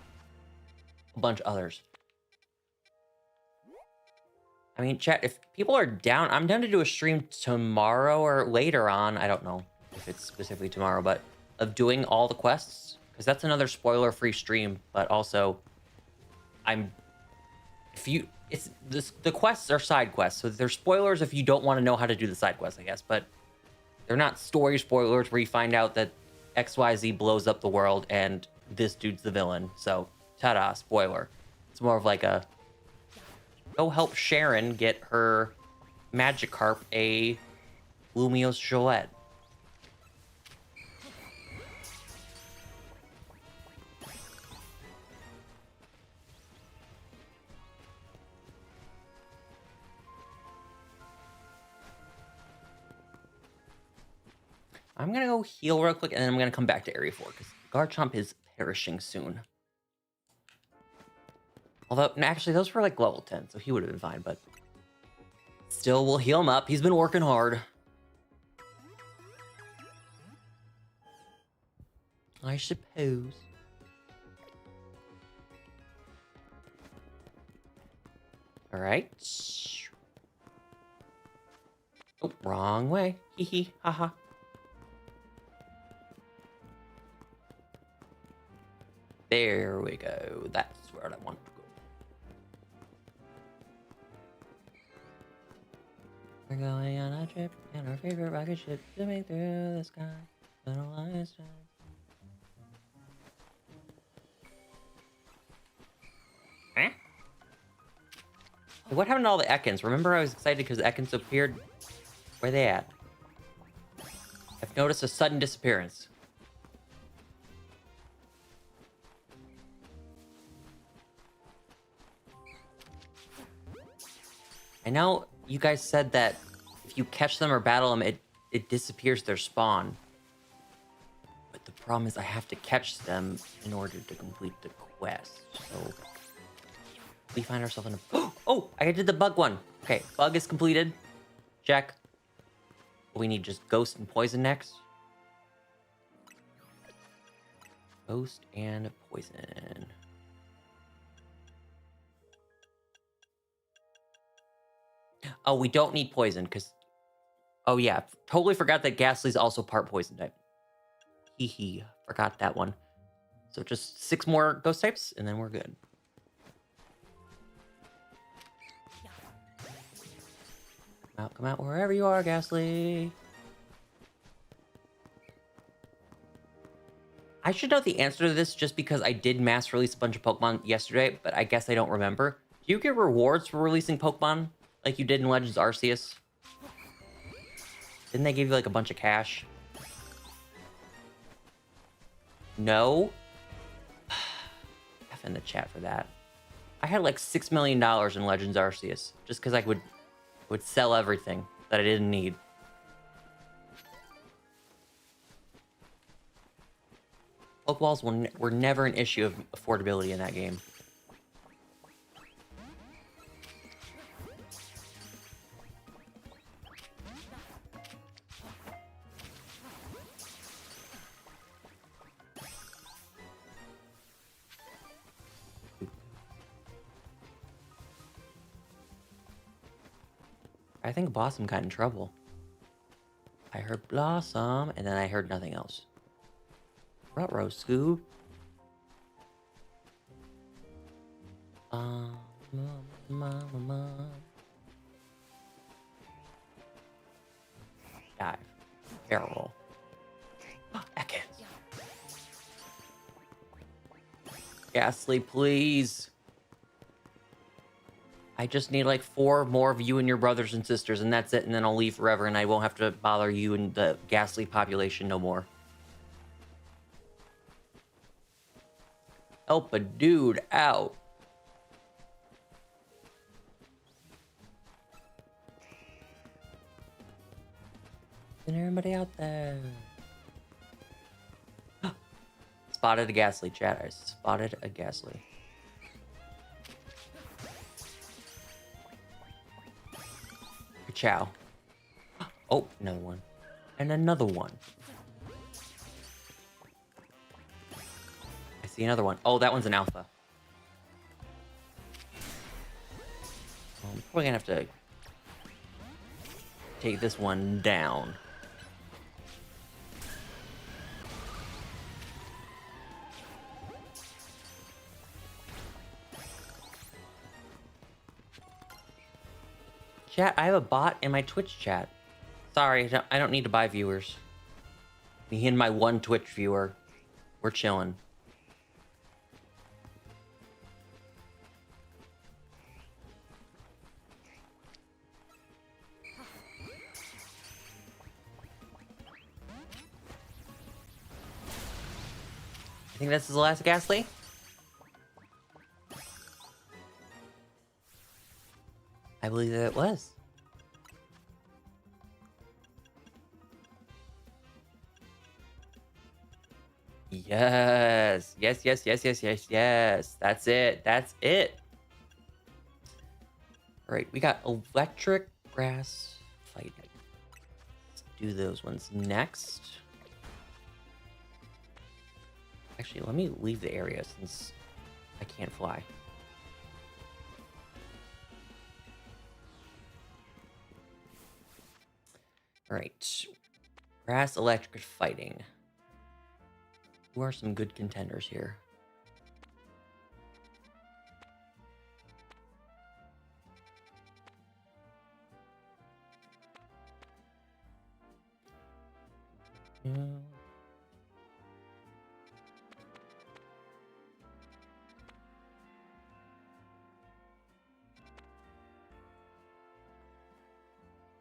A: a bunch of others. I mean, chat, if people are down, I'm down to do a stream tomorrow or later on. I don't know if it's specifically tomorrow, but of doing all the quests, because that's another spoiler-free stream. But also, the quests are side quests, so they're spoilers if you don't want to know how to do the side quests, I guess. But they're not story spoilers where you find out that XYZ blows up the world and this dude's the villain. So, ta-da, spoiler. It's more of like a go help Sharon get her Magikarp a Lumiose Gillette. I'm gonna go heal real quick, and then I'm gonna come back to Area 4, because Garchomp is perishing soon. Although, actually, those were like level 10, so he would have been fine, but still, we'll heal him up. He's been working hard. I suppose. All right. Oh, wrong way. Hee hee, haha. There we go. That's where I want to go. We're going on a trip in our favorite rocket ship, zooming through the sky. Little lights shine. Eh? What happened to all the Ekans? Remember, I was excited because Ekans appeared. Where are they at? I've noticed a sudden disappearance. I know you guys said that if you catch them or battle them, it disappears their spawn. But the problem is I have to catch them in order to complete the quest. So we find ourselves in a... Oh, I did the bug one. Okay, bug is completed. Check. We need just ghost and poison next. Ghost and poison. Oh, we don't need poison because... Oh, yeah. Totally forgot that Ghastly's also part poison type. Hee hee. Forgot that one. So just 6 more ghost types, and then we're good. Come out wherever you are, Ghastly. I should know the answer to this just because I did mass release a bunch of Pokemon yesterday, but I guess I don't remember. Do you get rewards for releasing Pokemon like you did in Legends Arceus? Didn't they give you like a bunch of cash? No? F in the chat for that. I had like $6 million in Legends Arceus just because I would sell everything that I didn't need. Pokeballs were never an issue of affordability in that game. I think Blossom got in trouble. I heard Blossom, and then I heard nothing else. Ruh-roh, Scoob. Dive. Barrel roll. Ekans. Ghastly, please. I just need like 4 more of you and your brothers and sisters, and that's it, and then I'll leave forever, and I won't have to bother you and the Ghastly population no more. Help a dude out. Is everybody out there? Spotted a Ghastly, chat. I spotted a Ghastly. Chow. Oh, another one. And another one. I see another one. Oh, that one's an alpha. I'm probably gonna have to take this one down. Chat, I have a bot in my Twitch chat. Sorry, I don't need to buy viewers. Me and my one Twitch viewer, we're chilling. I think this is the last Ghastly. I believe that it was. Yes. Yes, yes, yes, yes, yes, yes. That's it. That's it. All right, we got electric, grass, fighting. Let's do those ones next. Actually, let me leave the area since I can't fly. All right. Grass, electric, fighting. Who are some good contenders here?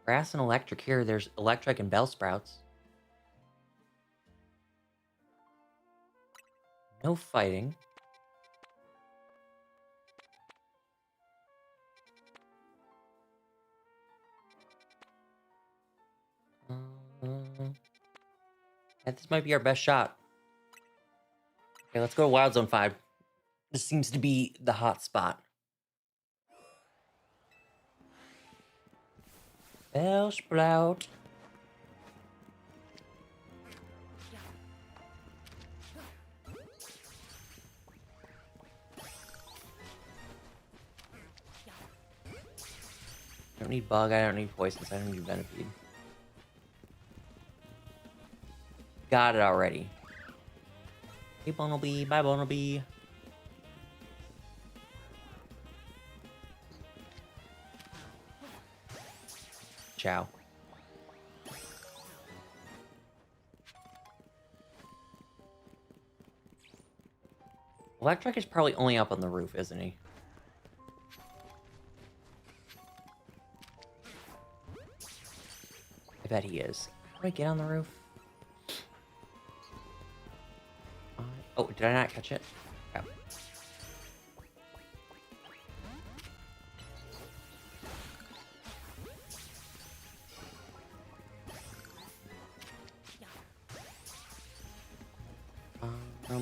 A: Grass and electric here. There's electric and bell sprouts. No fighting. Yeah, this might be our best shot. Okay, let's go to Wild Zone 5. This seems to be the hot spot. Bell sprout. I don't need bug, I don't need poisons, I don't need venipede. Got it already. Hey Bumblebee, bye Bumblebee. Ciao. Electric is probably only up on the roof, isn't he? I bet he is. How do I get on the roof? Oh, did I not catch it? Oh.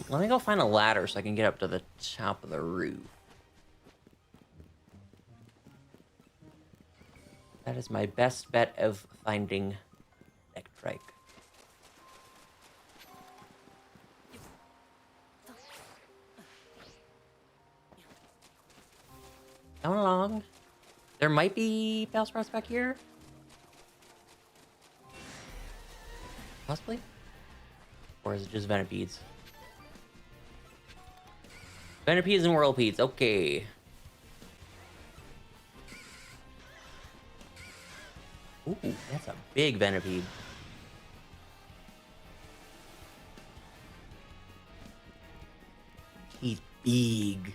A: Let me go find a ladder so I can get up to the top of the roof. That is my best bet of finding electric. Come along. There might be bell sprouts back here. Possibly. Or is it just venipedes? Venipedes and whirlpedes. Okay. Ooh, that's a big venipede. He's big.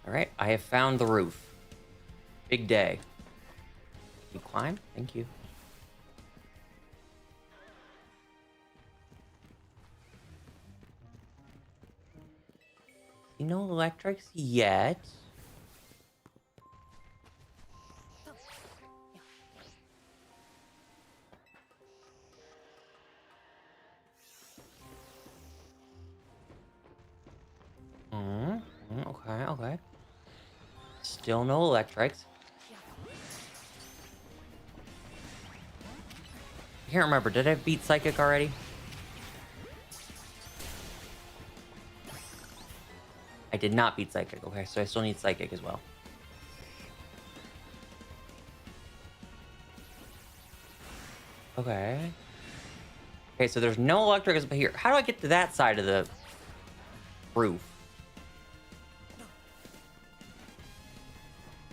A: Alright, I have found the roof. Big day. You climb? Thank you. No electrics yet. Okay, okay. Still no electrics. I can't remember. Did I beat Psychic already? I did not beat Psychic. Okay, so I still need Psychic as well. Okay. Okay, so there's no electric up here. How do I get to that side of the roof?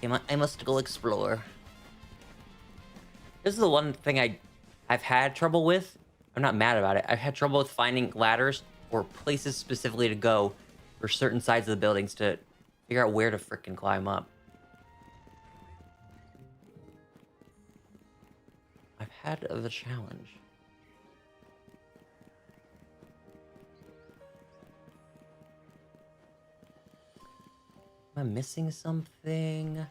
A: I must go explore. This is the one thing I've had trouble with. I'm not mad about it. I've had trouble with finding ladders or places specifically to go for certain sides of the buildings to figure out where to frickin' climb up. I've had the challenge. Am I missing something?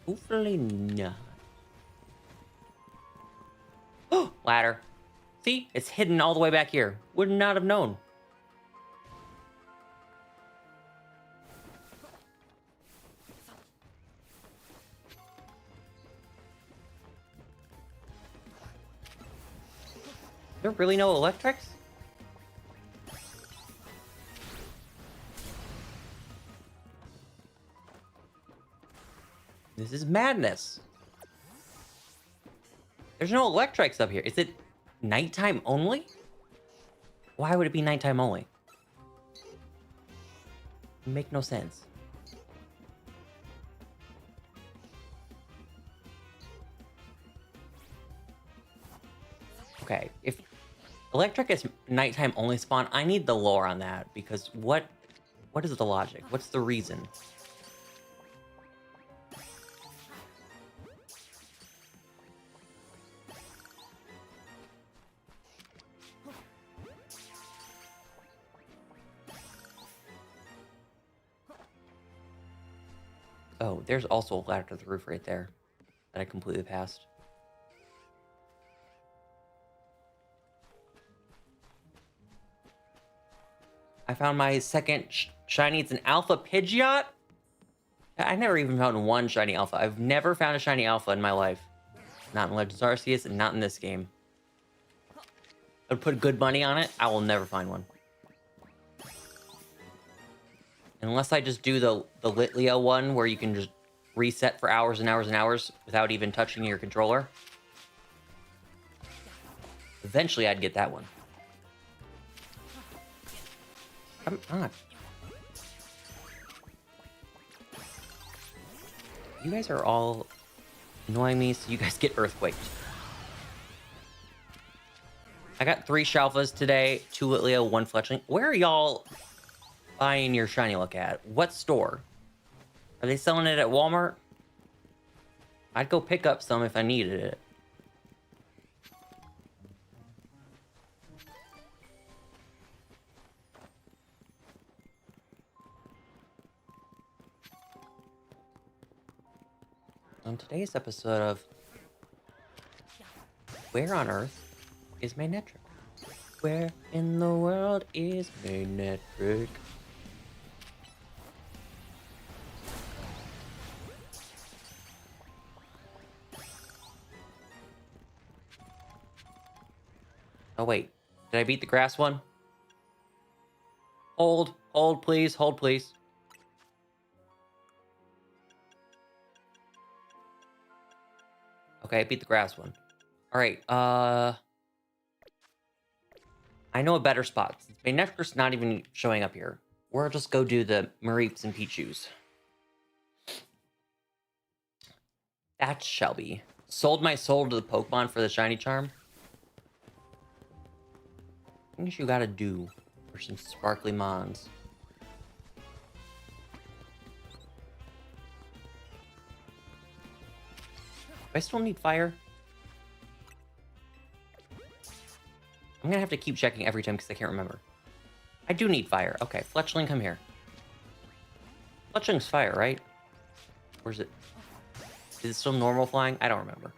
A: Hopefully not. Oh, ladder. See? It's hidden all the way back here. Would not have known. There really no electrics? This is madness. There's no electrics up here. Is it nighttime only? Why would it be nighttime only? Make no sense. Okay, if electric is nighttime only spawn, I need the lore on that, because what is the logic? What's the reason? Oh, there's also a ladder to the roof right there that I completely passed. I found my second shiny. It's an alpha Pidgeot. I never even found one shiny alpha. I've never found a shiny alpha in my life. Not in Legends Arceus and not in this game. I'd put good money on it. I will never find one. Unless I just do the Litleo one where you can just reset for hours and hours and hours without even touching your controller. Eventually I'd get that one. Come on. You guys are all annoying me, so you guys get earthquaked. I got 3 Shalfas today, 2 Litleo, 1 Fletchling. Where are y'all buying your shiny luck at? What store? Are they selling it at Walmart? I'd go pick up some if I needed it. On today's episode of Where on Earth is Magnetric? Where in the world is Magnetric? Oh wait, did I beat the grass one? Hold please, hold please. Okay, I beat the grass one. All right, I know a better spot. Since Magnetric's not even showing up here, we'll just go do the Mareeps and Pichus. That shall be. Sold my soul to the Pokemon for the shiny charm. Things you gotta do for some sparkly mons. Do I still need fire? I'm gonna have to keep checking every time because I can't remember. I do need fire. Okay, Fletchling, come here. Fletchling's fire, right? Or is it? Is it still normal flying? I don't remember.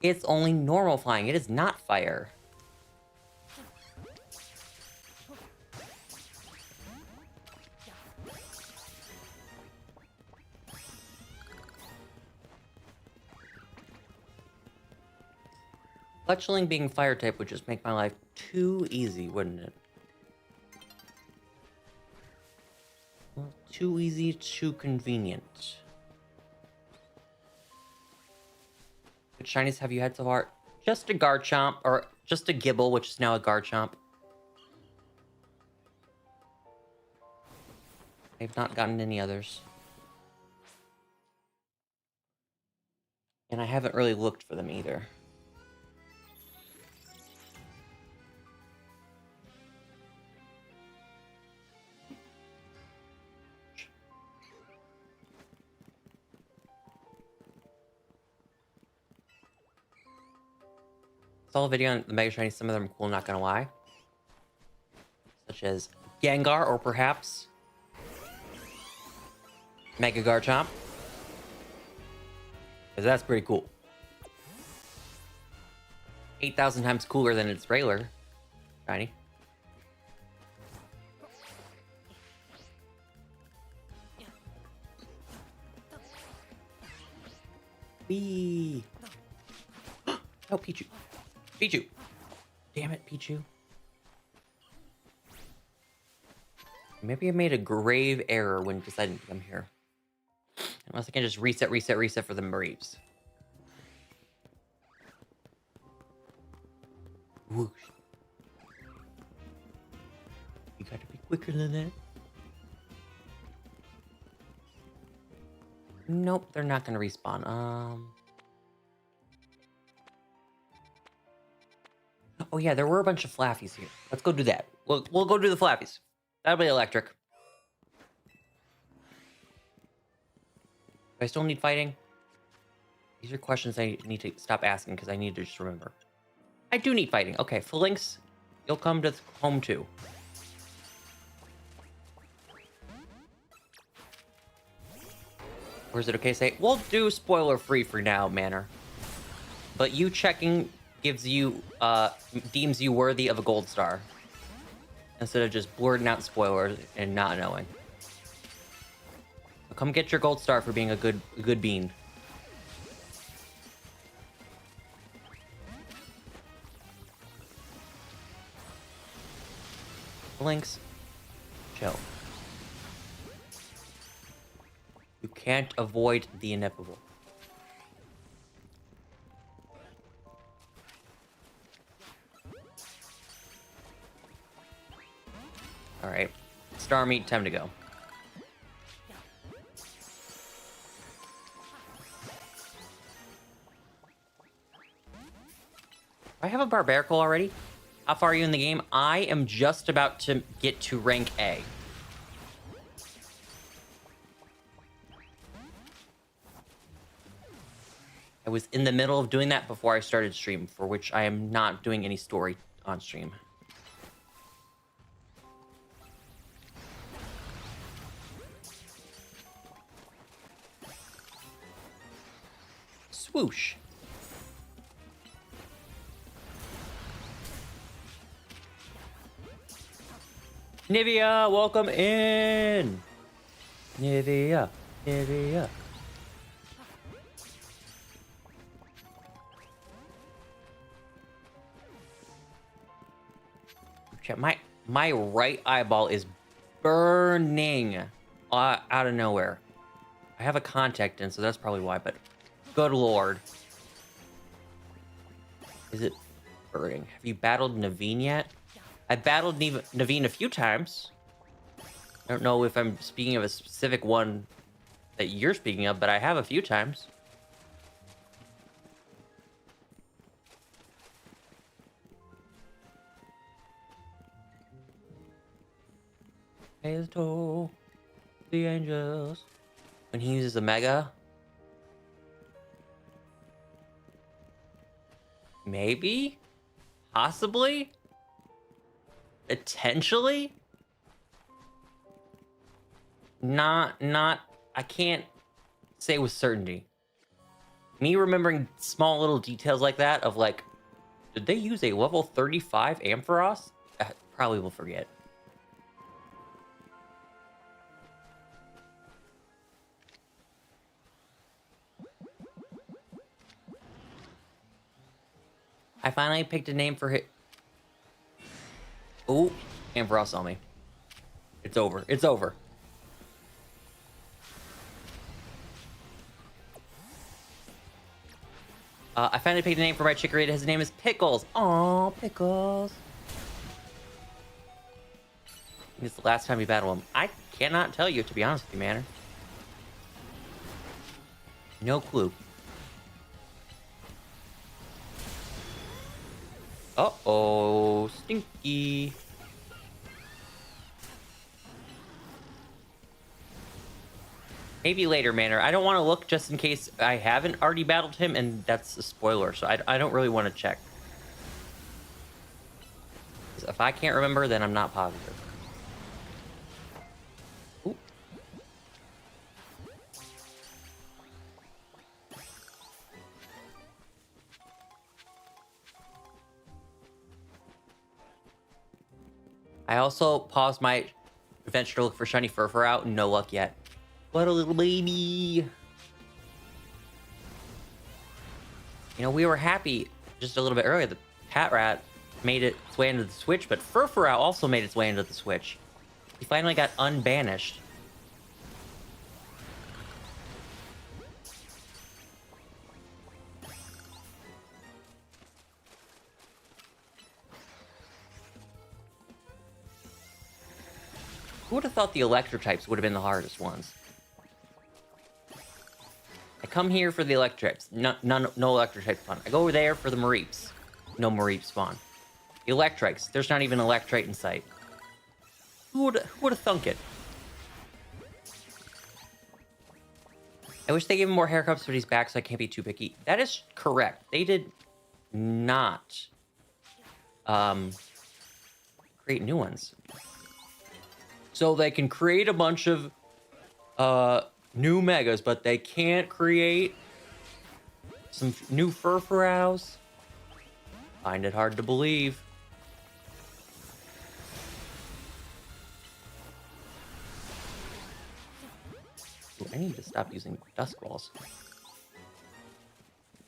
A: It's only normal flying. It is not fire. Fletchling being fire type would just make my life too easy, wouldn't it? Well, too easy, too convenient. Which shinies have you had so far? Just a Garchomp, or just a Gibble, which is now a Garchomp. I've not gotten any others. And I haven't really looked for them either. Saw a video on the Mega Shiny, some of them are cool, not gonna lie. Such as Gengar, or perhaps Mega Garchomp. Because that's pretty cool. 8,000 times cooler than its regular shiny. Whee! Oh, Pichu. Pichu! Damn it, Pichu. Maybe I made a grave error when deciding to come here. Unless I can just reset for the Mareeves. Whoosh. You gotta be quicker than that. Nope, they're not gonna respawn. Oh yeah, there were a bunch of Flaffies here. Let's go do that. We'll go do the Flaffies. That'll be electric. Do I still need fighting? These are questions I need to stop asking because I need to just remember. I do need fighting. Okay, Phalanx, you'll come to home too. Or is it okay to say, we'll do spoiler free for now, Manor. But you checking gives you, deems you worthy of a gold star. Instead of just blurting out spoilers and not knowing. So come get your gold star for being a good bean. Links, chill. You can't avoid the inevitable. All right, Star Meat, time to go. I have a Barbaracle already. How far are you in the game? I am just about to get to rank A. I was in the middle of doing that before I started stream, for which I am not doing any story on stream. Swoosh. Nivea, welcome in. Nivea. My right eyeball is burning out of nowhere. I have a contact in, so that's probably why, but good lord. Is it burning? Have you battled Naveen yet? I battled Naveen a few times. I don't know if I'm speaking of a specific one that you're speaking of, but I have a few times. Hail to the angels. When he uses a mega. Maybe? Possibly? Potentially? Not, I can't say with certainty. Me remembering small little details like that of like, did they use a level 35 Ampharos? Probably will forget. I finally picked a name for it. Oh, Ampharos on me. It's over. It's over. I finally picked a name for my chikorita. His name is Pickles. Aw, Pickles. It's the last time we battle him. I cannot tell you, to be honest with you, Manor. No clue. Uh-oh, stinky. Maybe later, Manor. I don't want to look just in case I haven't already battled him, and that's a spoiler, so I don't really want to check. 'Cause if I can't remember, then I'm not positive. Ooh. I also paused my adventure to look for shiny Furfur out, and no luck yet. What a little baby. You know, we were happy just a little bit earlier. The Pat Rat made its way into the Switch, but Furfur out also made its way into the Switch. He finally got unbanished. Who would have thought the Electro types would have been the hardest ones? I come here for the Electro types. No Electro type spawn. I go over there for the Mareeps. No Mareep spawn. The Electrites. There's not even an Electrite in sight. Who would have thunk it? I wish they gave him more haircuts, but he's back, so I can't be too picky. That is correct. They did not create new ones. So they can create a bunch of new megas, but they can't create some new Furfurous. Find it hard to believe. Ooh, I need to stop using Dusk Balls.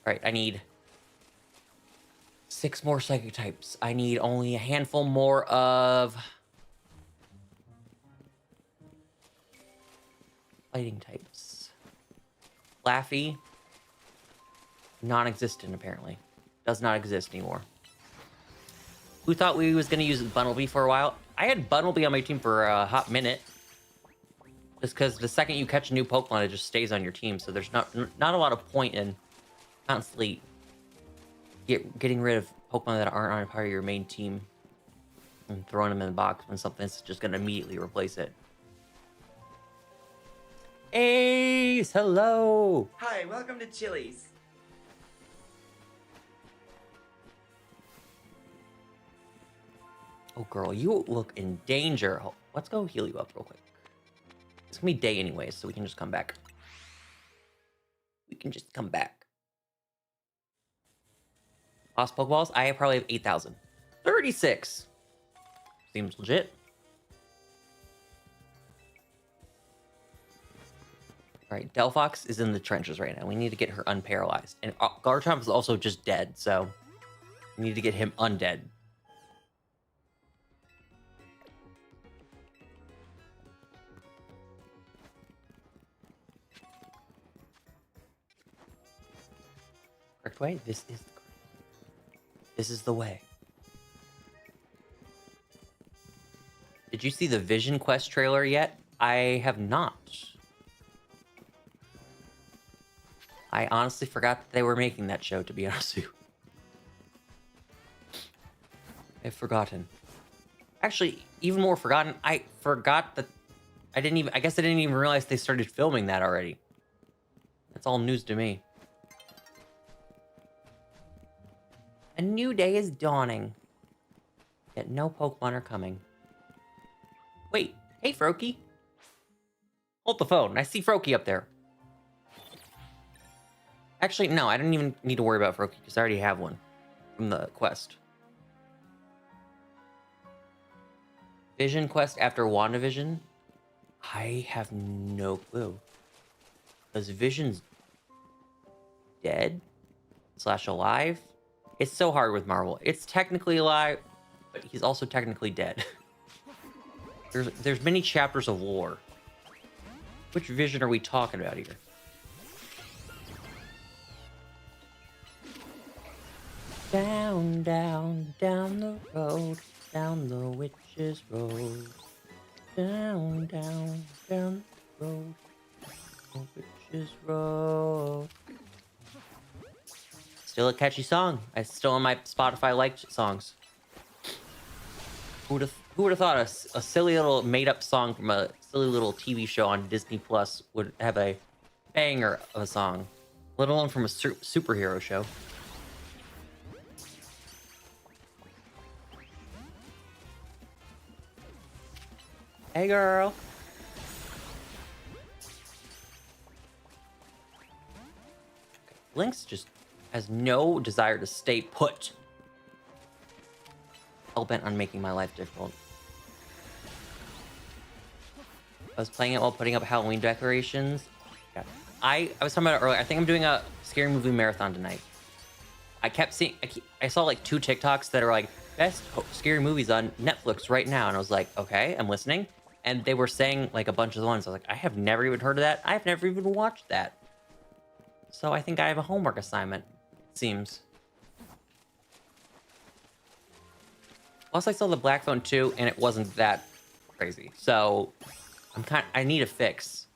A: Alright, I need 6 more Psychic types. I need only a handful more of Fighting types. Laffy. Non-existent, apparently. Does not exist anymore. Who thought we was going to use Bunnelby for a while? I had Bunnelby on my team for a hot minute. Just because the second you catch a new Pokemon, it just stays on your team. So there's not a lot of point in constantly getting rid of Pokemon that aren't on part of your main team and throwing them in the box when something's just going to immediately replace it. Ace, hello!
B: Hi, welcome to Chili's.
A: Oh, girl, you look in danger. Oh, let's go heal you up real quick. It's gonna be day anyways, so we can just come back. We can just come back. Lost Pokeballs? I probably have 8,000. 36! Seems legit. Alright, Delphox is in the trenches right now. We need to get her unparalyzed. And Garchomp is also just dead, so we need to get him undead. Correct way? This is the way. Did you see the Vision Quest trailer yet? I have not. I honestly forgot that they were making that show, to be honest with you. I've forgotten. Actually, even more forgotten, I forgot that I guess I didn't even realize they started filming that already. That's all news to me. A new day is dawning. Yet no Pokemon are coming. Wait, hey Froakie. Hold the phone, I see Froakie up there. Actually, no, I don't even need to worry about Froakie because I already have one from the quest. Vision quest after WandaVision? I have no clue. Because Vision's dead / alive. It's so hard with Marvel. It's technically alive, but he's also technically dead. There's many chapters of lore. Which Vision are we talking about here? Down, down, down the road, down the witch's road. Down, down, down the road, the witch's road. Still a catchy song. It's still on my Spotify liked songs. Who would have thought a silly little made-up song from a silly little TV show on Disney Plus would have a banger of a song, let alone from a superhero show. Hey, girl. Lynx just has no desire to stay put. Hell-bent on making my life difficult. I was playing it while putting up Halloween decorations. Yeah. I was talking about it earlier. I think I'm doing a scary movie marathon tonight. I kept seeing... I saw like 2 TikToks that are like, best scary movies on Netflix right now. And I was like, okay, I'm listening. And they were saying like a bunch of the ones. I was like, I have never even heard of that. I've never even watched that. So I think I have a homework assignment, it seems. Plus, I saw the Black Phone 2, and it wasn't that crazy. So I need a fix.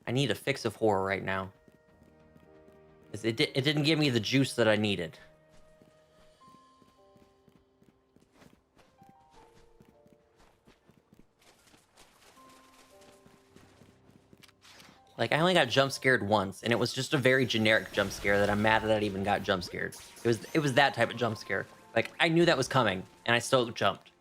A: I need a fix of horror right now. It didn't give me the juice that I needed. Like, I only got jump scared once, and it was just a very generic jump scare that I'm mad that I even got jump scared. It was that type of jump scare. Like, I knew that was coming, and I still jumped.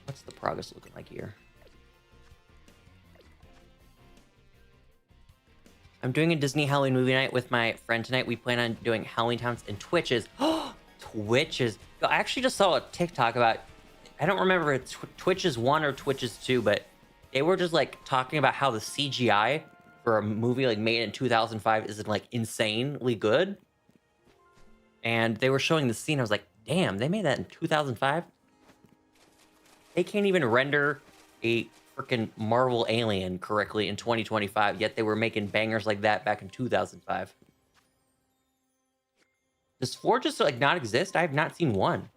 A: What's the progress looking like here? I'm doing a Disney Halloween movie night with my friend tonight. We plan on doing Halloween Towns and Twitches. Oh, Twitches. I actually just saw a TikTok about, I don't remember if it's Twitches 1 or Twitches 2, but they were just like talking about how the CGI for a movie like made in 2005 is like insanely good. And they were showing the scene. I was like, damn, they made that in 2005? They can't even render a freaking Marvel alien correctly in 2025, yet they were making bangers like that back in 2005. Does 4 just like not exist? I have not seen one.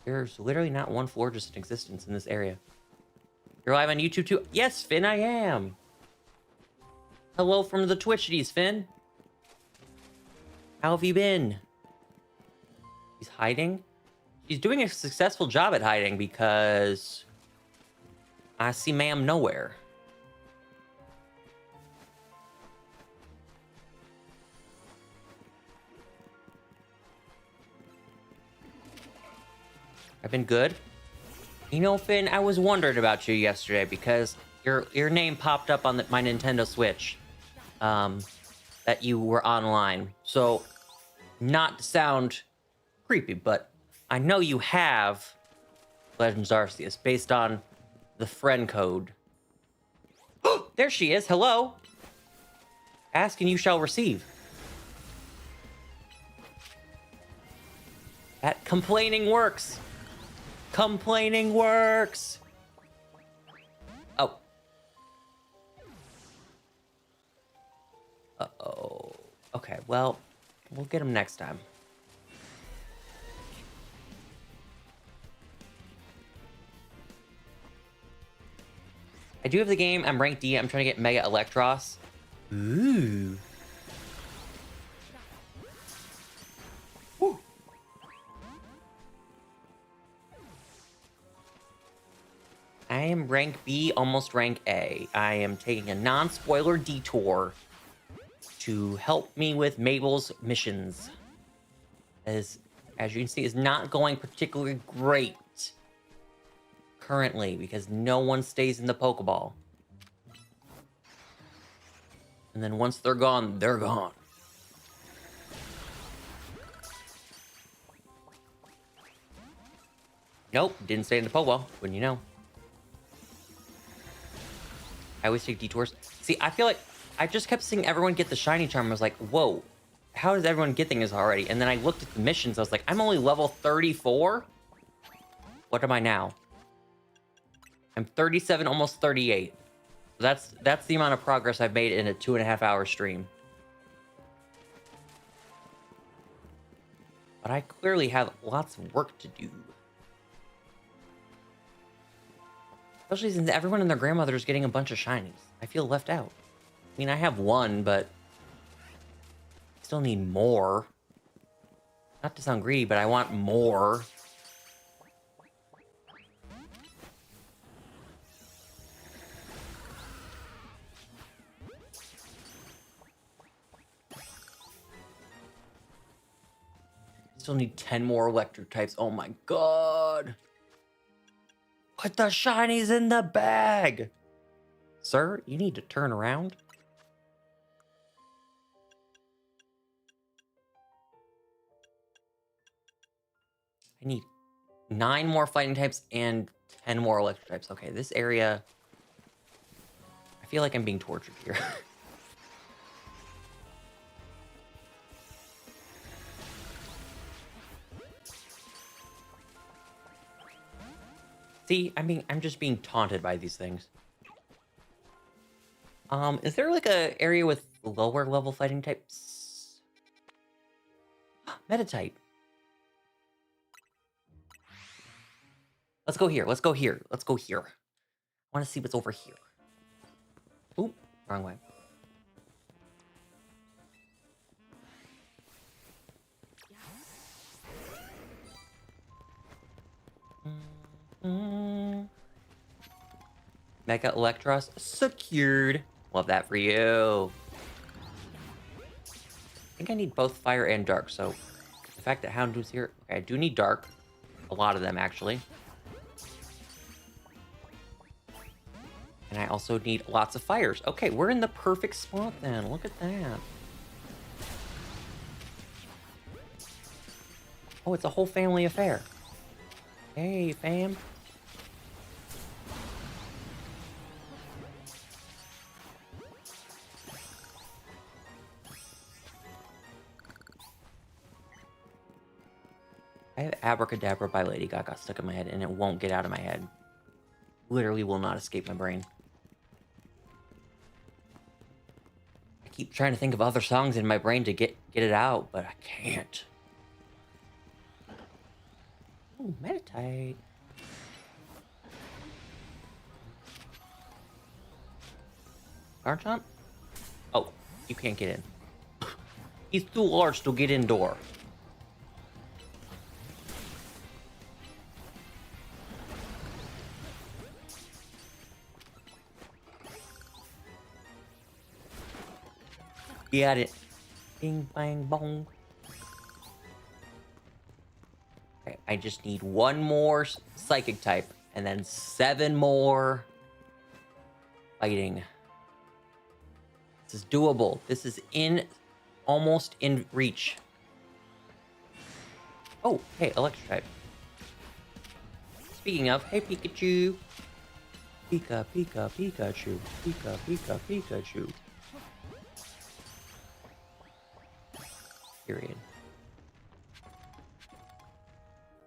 A: There's literally not one Fortress in existence in this area. You're live on YouTube too? Yes, Finn, I am. Hello from the Twitchities, Finn. How have you been? He's hiding? He's doing a successful job at hiding because I see ma'am nowhere. I've been good. You know, Finn, I was wondering about you yesterday because your name popped up on my Nintendo Switch. That you were online. So, not to sound creepy, but I know you have Legends Arceus based on the friend code. There she is. Hello. Ask and you shall receive. That complaining works. Complaining works. Oh. Uh-oh. Okay, well, we'll get him next time. I do have the game. I'm ranked D. I'm trying to get Mega Electros. Ooh. Woo. I am rank B, almost rank A. I am taking a non-spoiler detour to help me with Mabel's missions. As you can see, is not going particularly great currently because no one stays in the Pokeball. And then once they're gone, they're gone. Nope, didn't stay in the Pokeball. Wouldn't you know? I always take detours. See, I feel like I just kept seeing everyone get the shiny charm. I was like, whoa, how does everyone get things already? And then I looked at the missions. I was like, I'm only level 34? What am I now? I'm 37, almost 38. That's the amount of progress I've made in a 2.5-hour stream. But I clearly have lots of work to do. Especially since everyone and their grandmother is getting a bunch of shinies. I feel left out. I mean, I have one, but I still need more. Not to sound greedy, but I want more. Still need 10 more electric types. Oh my god. Put the shinies in the bag. Sir, you need to turn around. I need 9 more fighting types and 10 more electric types. Okay, this area... I feel like I'm being tortured here. See, I'm just being taunted by these things. Is there like a area with lower level fighting types? Metatype. Let's go here. Let's go here. Let's go here. I want to see what's over here. Oop, wrong way. Mega Electros secured. Love that for you. I think I need both fire and dark, so the fact that Houndoom's here... Okay, I do need dark. A lot of them, actually. And I also need lots of fires. Okay, we're in the perfect spot then. Look at that. Oh, it's a whole family affair. Hey, fam. I have Abracadabra by Lady Gaga stuck in my head, and it won't get out of my head. Literally will not escape my brain. I keep trying to think of other songs in my brain to get it out, but I can't. Ooh, meditate. Garchomp? Oh, you can't get in. He's too large to get indoor. Get it. Bing, bang, bong. Okay, I just need 1 more psychic type, and then 7 more fighting. This is doable. This is almost in reach. Oh, hey, electric type. Speaking of, hey, Pikachu. Pika, Pika, Pikachu. Pika, Pika, Pikachu. Period.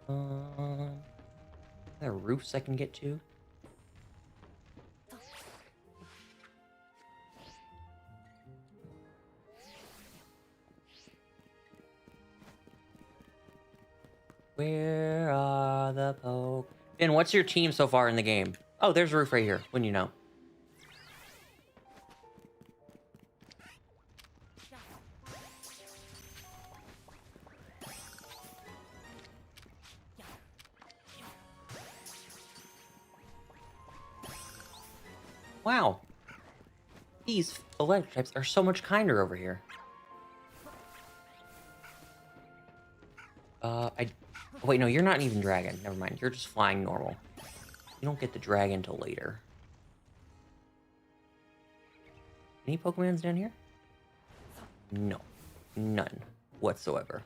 A: Are there roofs I can get to? Where are the poke? Ben, what's your team so far in the game? Oh, there's a roof right here. Wouldn't you know? Wow. These electric types are so much kinder over here. Wait, no, you're not even dragon. Never mind. You're just flying normal. You don't get the dragon till later. Any Pokemons down here? No. None whatsoever.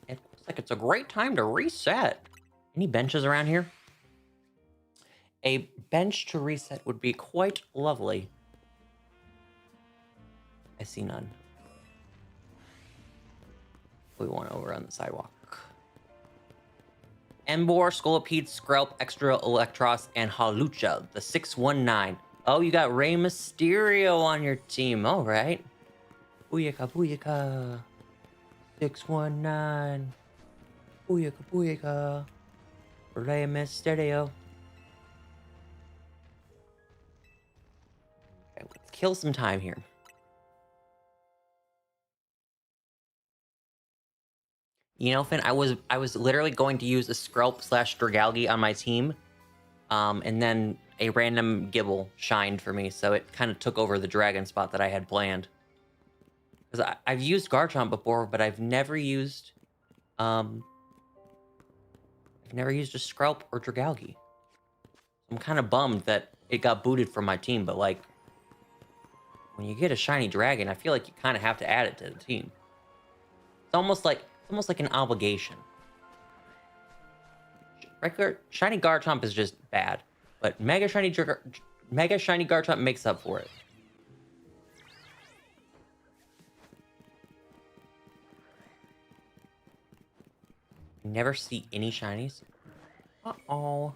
A: It looks like it's a great time to reset. Any benches around here? A bench to reset would be quite lovely. I see none. We want over on the sidewalk. Embor, Scolipede, Skrelp, Extra Electros, and Halucha, the 619. Oh, you got Rey Mysterio on your team. All right. Booyaka, booyaka. 619. Booyaka, booyaka. Rey Mysterio. Okay, let's kill some time here. You know, Finn, I was literally going to use a Skrelp / Dragalge on my team, and then a random Gibble shined for me, so it kind of took over the dragon spot that I had planned. Because I've used Garchomp before, but I've never used a Skrelp or Dragalge. I'm kind of bummed that it got booted from my team, but like, when you get a shiny dragon, I feel like you kind of have to add it to the team. It's almost like an obligation. Regular shiny Garchomp is just bad, but Mega Shiny Garchomp makes up for it. Never see any shinies. Uh-oh.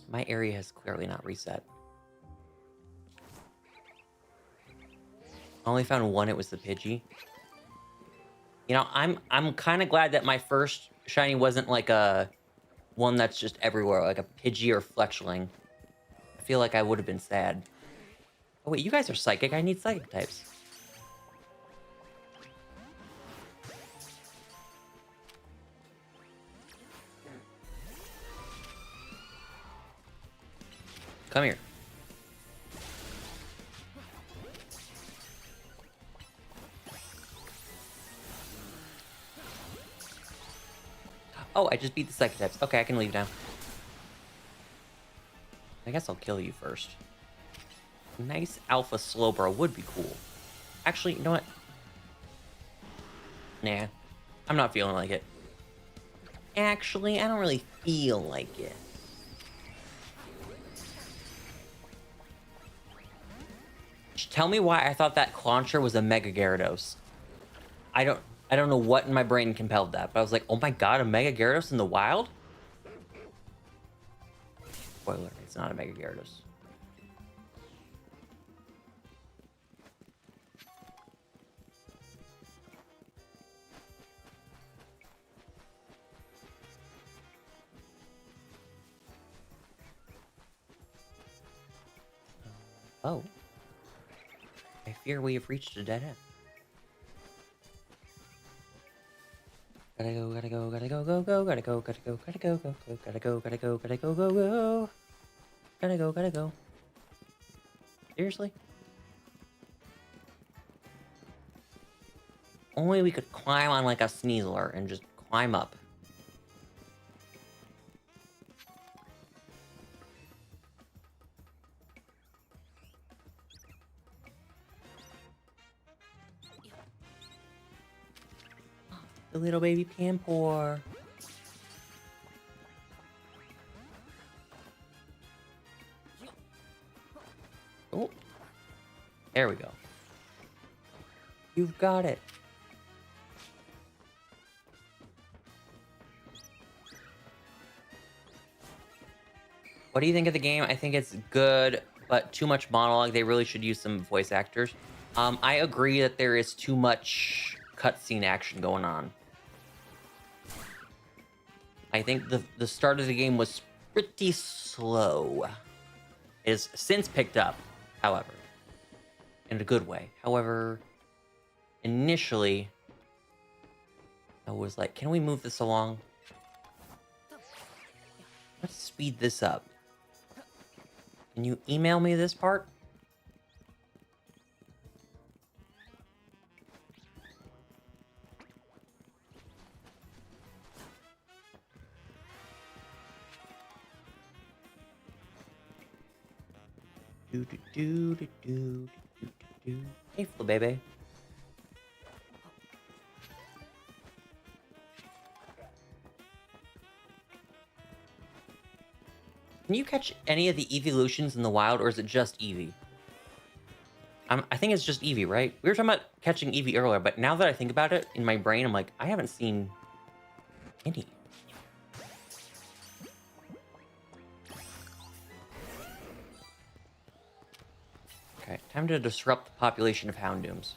A: My area has clearly not reset. I only found one, it was the Pidgey. You know, I'm kind of glad that my first shiny wasn't like a one that's just everywhere, like a Pidgey or Fletchling. I feel like I would have been sad. Oh wait, you guys are psychic. I need psychic types. Come here. Oh, I just beat the psychic types. Okay, I can leave now. I guess I'll kill you first. Nice Alpha Slowbro would be cool. Actually, you know what? Nah, I'm not feeling like it. Actually, I don't really feel like it. Tell me why I thought that Clauncher was a Mega Gyarados. I don't know what in my brain compelled that, but I was like, oh my god, a Mega Gyarados in the wild? Spoiler, it's not a Mega Gyarados. Oh. I fear we have reached a dead end. Gotta go, gotta go, gotta go, go, go, gotta go, gotta go, gotta go, go, go, gotta go, gotta go, gotta go, go, go. Gotta go, gotta go. Seriously? Only we could climb on like a Sneasler and just climb up. The little baby Pampor. Oh. There we go. You've got it. What do you think of the game? I think it's good, but too much monologue. They really should use some voice actors. I agree that there is too much cutscene action going on. I think the start of the game was pretty slow. It has since picked up, however, in a good way. However, initially, I was like, can we move this along? Let's speed this up. Can you email me this part? Do do do do do do do. Hey, Flo baby. Can you catch any of the evolutions in the wild, or is it just Eevee? I think it's just Eevee, right? We were talking about catching Eevee earlier, but now that I think about it, in my brain, I'm like, I haven't seen any. Okay, time to disrupt the population of Houndooms.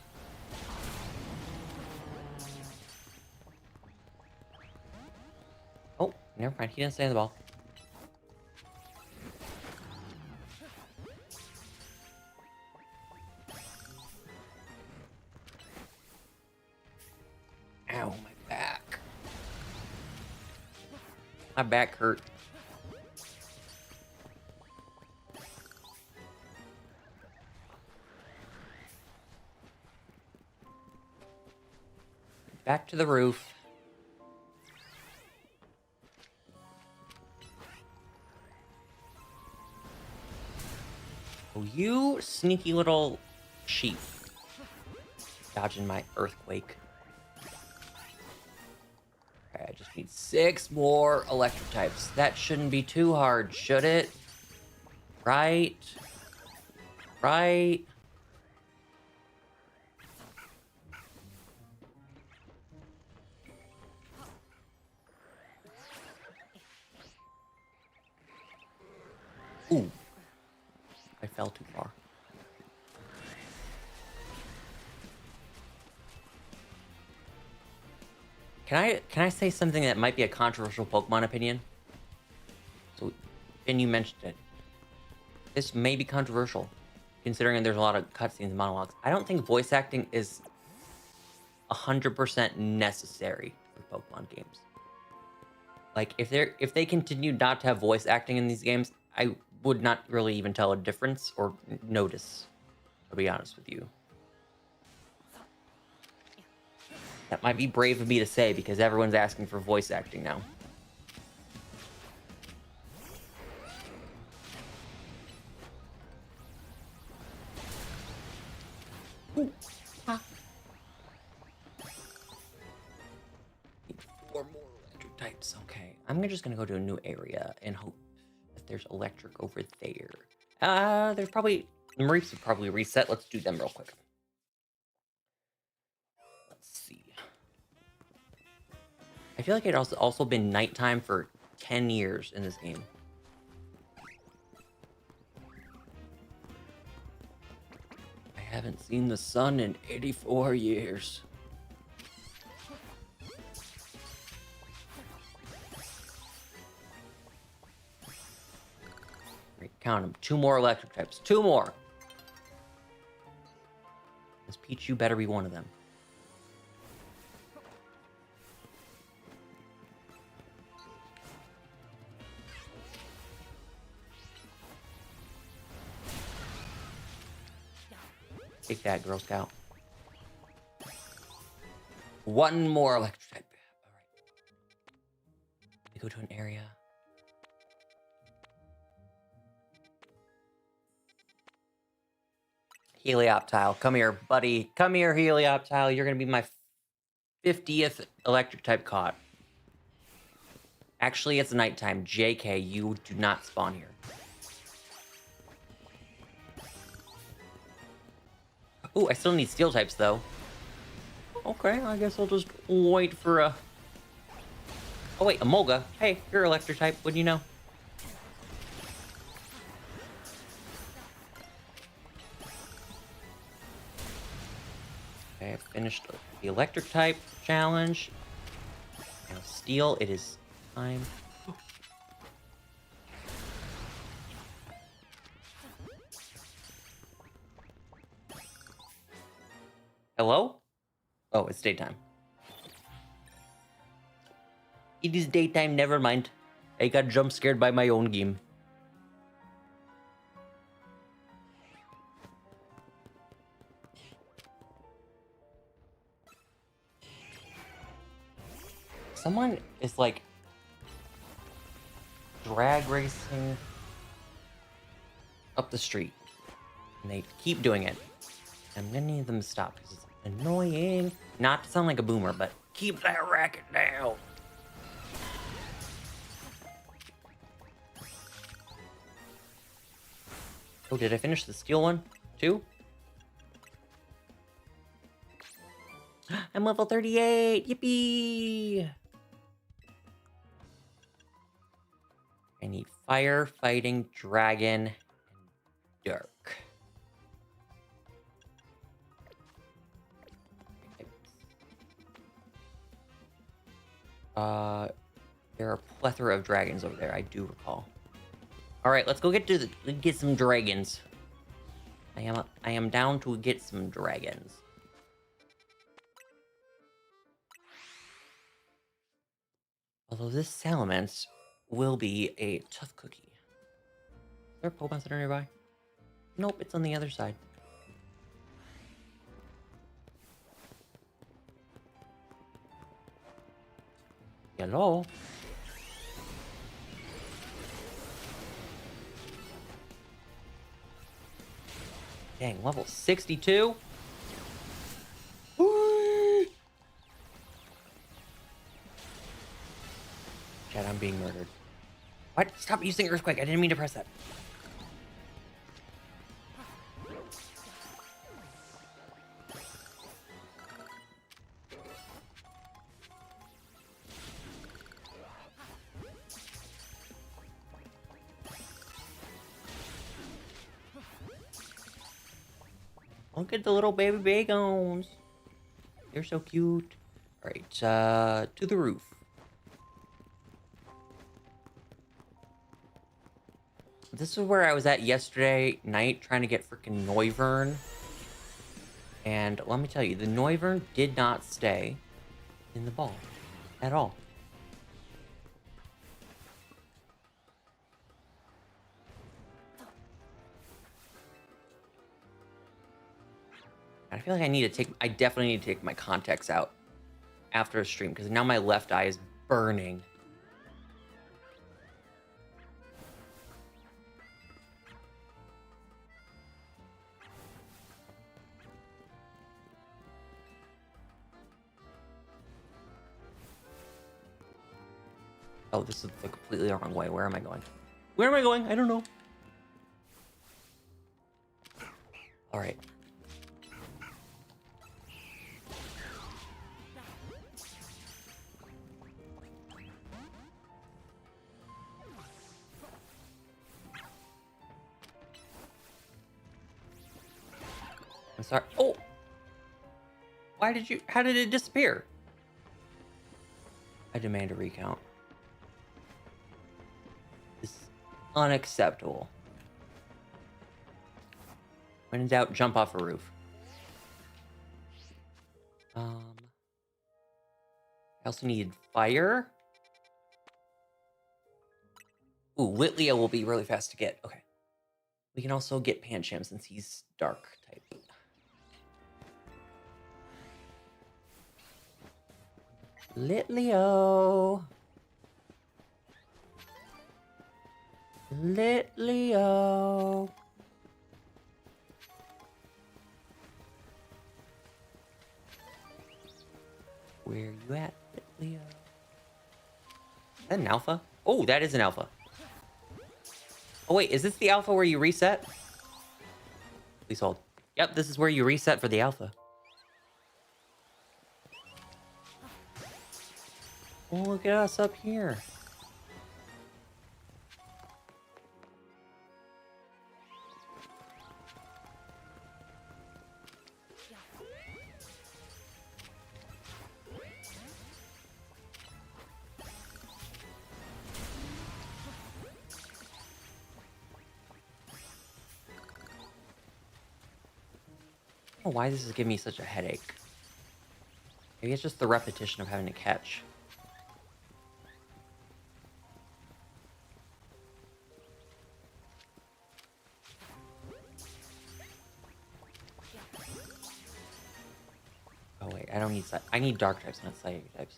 A: Oh, never mind. He didn't stay in the ball. Ow, my back. My back hurt. Back to the roof. Oh, you sneaky little sheep. Dodging my earthquake. Okay, I just need 6 more electric types. That shouldn't be too hard, should it? Right? Right? Ooh. I fell too far. Can I say something that might be a controversial Pokemon opinion? So, and you mentioned it. This may be controversial, considering there's a lot of cutscenes and monologues. I don't think voice acting is 100% necessary for Pokemon games. Like, if they continue not to have voice acting in these games, I would not really even tell a difference or notice, to be honest with you. That might be brave of me to say because everyone's asking for voice acting now. Ooh. Ah. 4 more electric types. Okay, I'm just gonna go to a new area and hope that there's electric over there. There's probably the Mareeps would probably reset. Let's do them real quick. Let's see. I feel like it also been nighttime for 10 years in this game. I haven't seen the sun in 84 years. Right, count them. 2 more electric types. 2 more. This Pichu better be one of them. Take that, Girl Scout. 1 more electric type. Alright. We go to an area. Helioptile, come here, buddy. Come here, Helioptile. You're gonna be my 50th electric type caught. Actually, it's nighttime. JK, you do not spawn here. Ooh, I still need steel types, though. Okay, I guess I'll just wait for a... Oh, wait, Emolga. Hey, you're electric type. Wouldn't you know? Okay, I finished the electric type challenge. Now steel, it is time. Hello? Oh, it's daytime. It is daytime, never mind. I got jump scared by my own game. Someone is like drag racing up the street. And they keep doing it. I'm gonna need them to stop because it's annoying. Not to sound like a boomer, but keep that racket down. Oh, did I finish the steel one too? I'm level 38. Yippee! I need fire, fighting, dragon, and dark. There are a plethora of dragons over there, I do recall. All right, let's go get some dragons. I am down to get some dragons. Although this salamence will be a tough cookie. Is there a Pokemon Center nearby? Nope, it's on the other side. Hello? Dang, level 62? Whee! Chad, I'm being murdered. What? Stop using Earthquake. I didn't mean to press that. Look at the little baby bagons. They're so cute. All right, to the roof. This is where I was at yesterday night trying to get freaking Noivern. And let me tell you, the Noivern did not stay in the ball at all. I feel like I definitely need to take my contacts out after a stream because now my left eye is burning. Oh, this is the completely wrong way. Where am I going? Where am I going? I don't know. All right. I'm sorry. Oh! How did it disappear? I demand a recount. This is unacceptable. When in doubt, jump off a roof. I also need fire. Ooh, Litleo will be really fast to get. Okay. We can also get Pancham since he's dark type. Litleo. Litleo. Where you at, Litleo? Is that an alpha? Oh, that is an alpha. Oh wait, is this the alpha where you reset? Please hold. Yep, this is where you reset for the alpha. Oh, look at us up here. don't know why this is giving me such a headache. Maybe it's just the repetition of having to catch. Oh wait, I don't need I need dark types, not psychic types.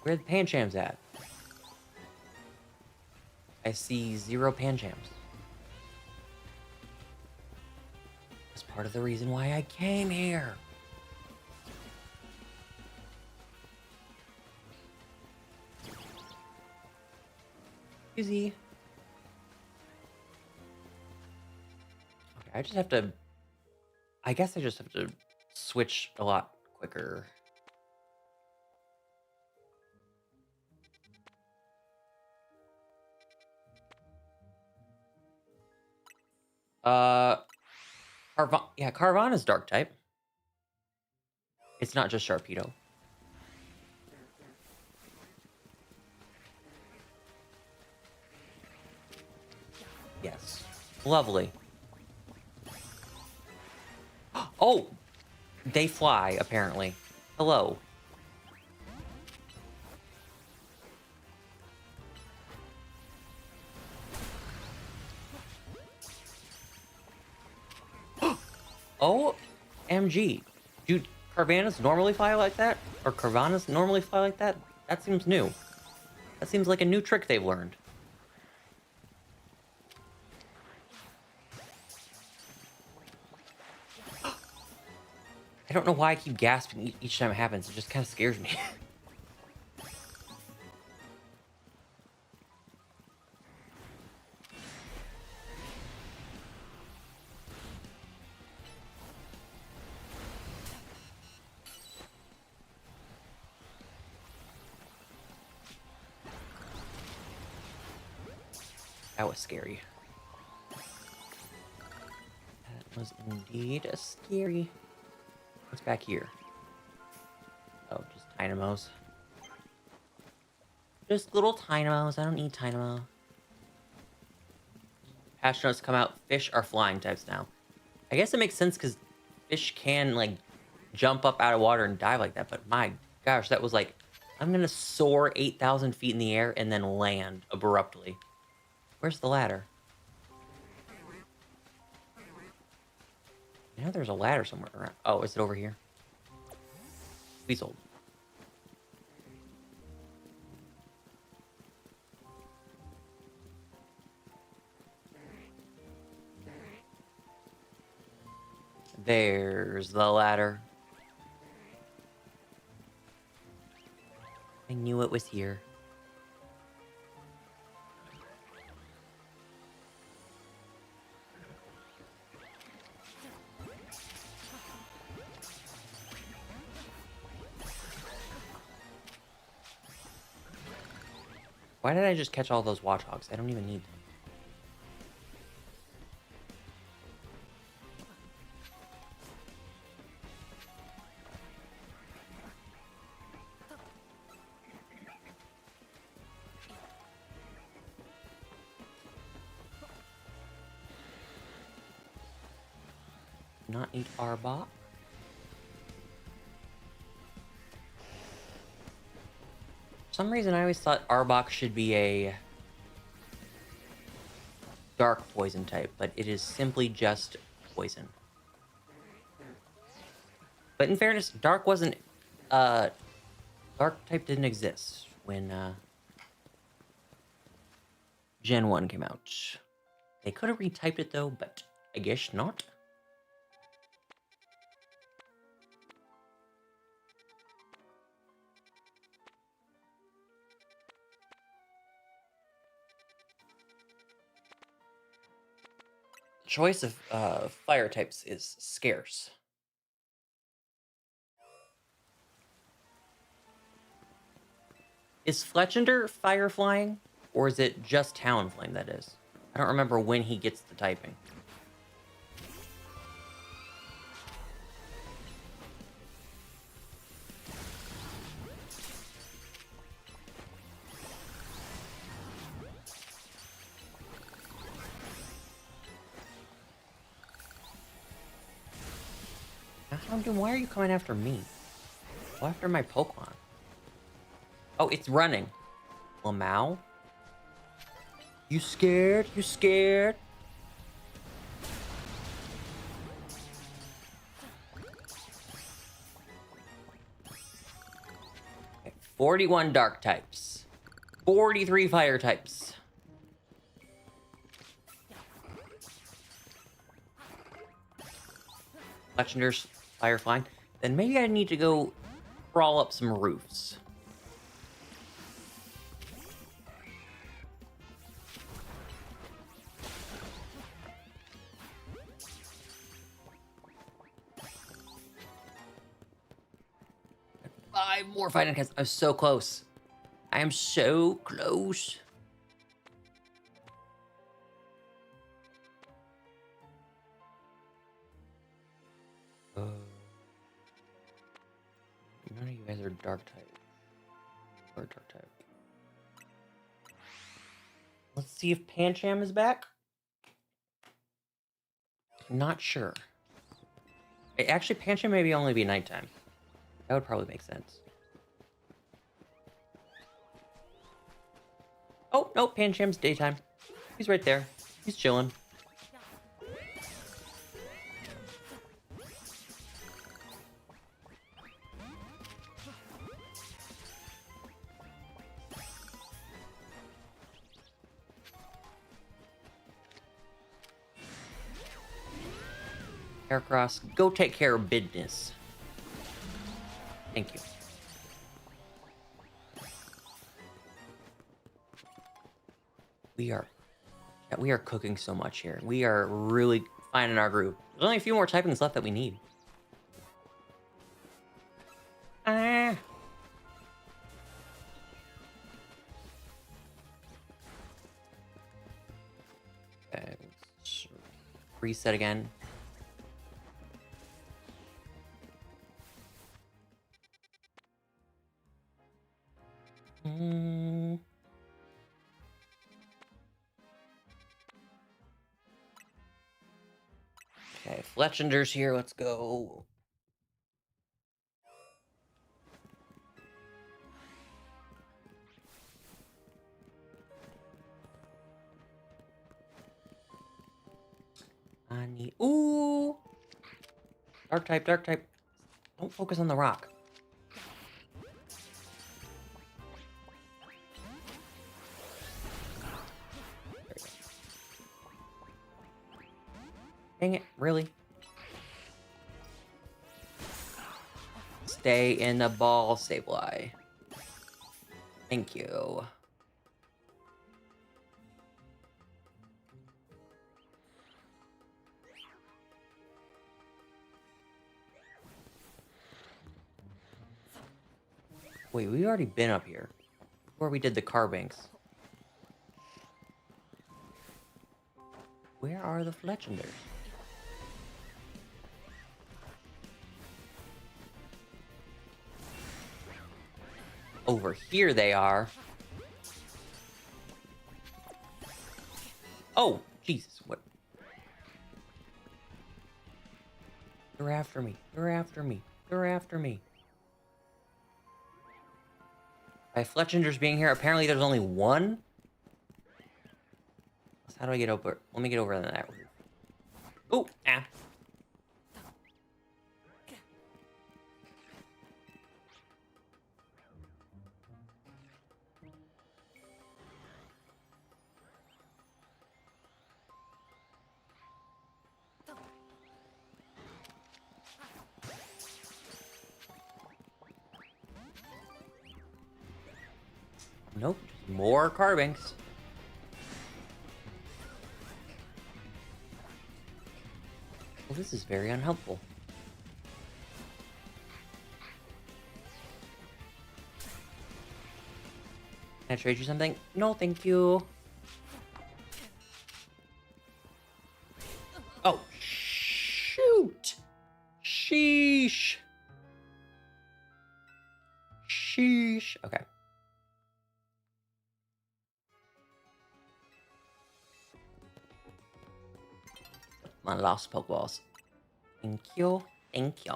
A: Where are the Panchams at? I see 0 Panchams. That's part of the reason why I came here. Easy. Okay, I just have to... I guess I just have to switch a lot quicker. Yeah, Carvana's dark type. It's not just Sharpedo. Yes. Lovely. Oh! They fly, apparently. Hello. OMG. Dude, Carvanas normally fly like that? Or Carvanas normally fly like that? That seems new. That seems like a new trick they've learned. I don't know why I keep gasping each time it happens. It just kind of scares me. That was scary. That was indeed scary. What's back here? Oh, just Dynamos. Just little Dynamos. I don't need Dynamo. Patch notes come out. Fish are flying types now. I guess it makes sense because fish can, like, jump up out of water and dive like that. But my gosh, that was like, I'm going to soar 8,000 feet in the air and then land abruptly. Where's the ladder? You know there's a ladder somewhere around. Oh, is it over here? Weasel. There's the ladder. I knew it was here. Why did I just catch all those Watchhogs? I don't even need them. Not need Arbok. For some reason, I always thought Arbok should be a dark poison type, but it is simply just poison. But in fairness, dark wasn't... dark type didn't exist when Gen 1 came out. They could have retyped it though, but I guess not. Choice of fire types is scarce. Is Fletchender fire flying? Or is it just Talonflame that is? I don't remember when he gets the typing. Dude, why are you coming after me? Go after my Pokemon. Oh, it's running. Lamau? You scared? You scared? Okay, 41 dark types. 43 fire types. Legendary's fire flying. Then maybe I need to go crawl up some roofs. Five more fighting cats. I'm so close. I am so close. None of you guys are dark type. Or dark type. Let's see if Pancham is back. Not sure. Actually, Pancham maybe only be nighttime. That would probably make sense. Oh, no, Pancham's daytime. He's right there. He's chilling. Aircross, go take care of business. Thank you. We are cooking so much here. We are really finding our groove. There's only a few more typings left that we need. Ah. Okay, let's reset again. Okay, Fletchender's here. Let's go. I need... Ooh! Dark type, dark type. Don't focus on the rock. Dang it, really? Stay in the ball, Sableye. Thank you. Wait, we've already been up here. Before we did the car banks. Where are the Fletchenders? Over here they are. Oh, Jesus, what? They're after me. They're after me. They're after me. By Fletchenders being here, apparently there's only one. So how do I get over? Let me get over that roof. Oh, ah. Nope, more carvings. Well, this is very unhelpful. Can I trade you something? No, thank you. Oh, shoot! Sheesh. Sheesh. Okay. My lost Pokeballs. Thank you. Thank you.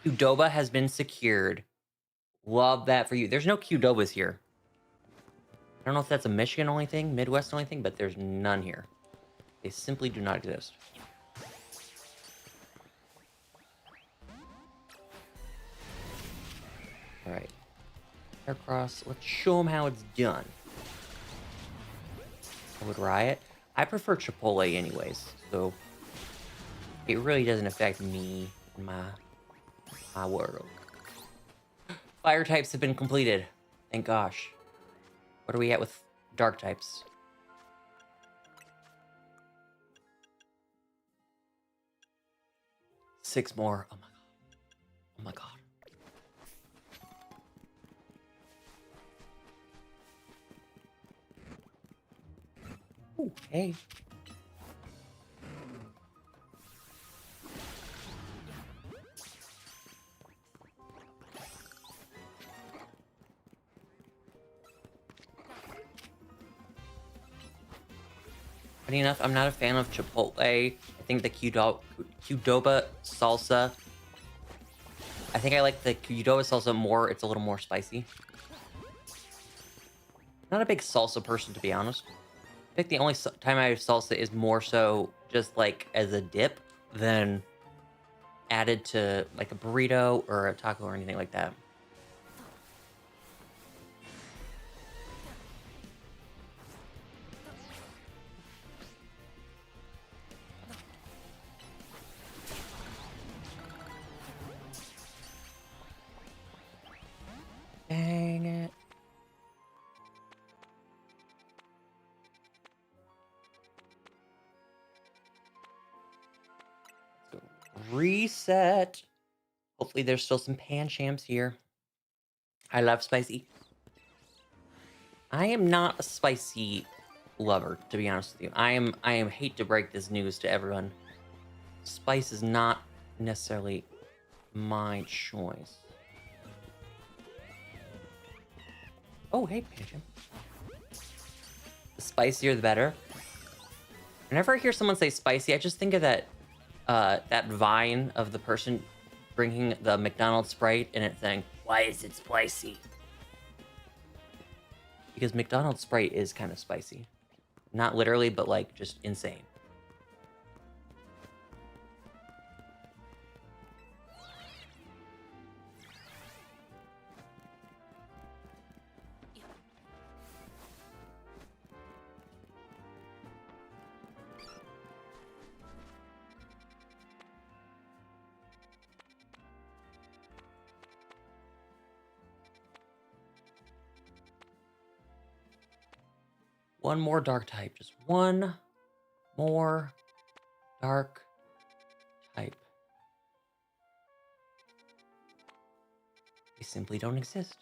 A: Qdoba has been secured. Love that for you. There's no Qdobas here. I don't know if that's a Michigan only thing, Midwest only thing, but there's none here. They simply do not exist. All right. Aircross. Let's show them how it's done. I would riot. I prefer Chipotle anyways, so it really doesn't affect me and my world. Fire types have been completed. Thank gosh. What are we at with dark types? Six more. Oh my god. Oh my god. Ooh, hey. Funny enough, I'm not a fan of Chipotle. I think the Qdoba salsa. I think I like the Qdoba salsa more. It's a little more spicy. Not a big salsa person, to be honest. I think the only time I have salsa is more so just like as a dip than added to like a burrito or a taco or anything like that. Dang it. Let's go. Reset. Hopefully there's still some pan champs here. I love spicy. I am not a spicy lover, to be honest with you. I am hate to break this news to everyone. Spice is not necessarily my choice. Oh, hey, Pigeon. The spicier, the better. Whenever I hear someone say spicy, I just think of that that vine of the person drinking the McDonald's Sprite and it saying, "Why is it spicy?" Because McDonald's Sprite is kind of spicy. Not literally, but like just insane. One more dark type. Just one more dark type. They simply don't exist.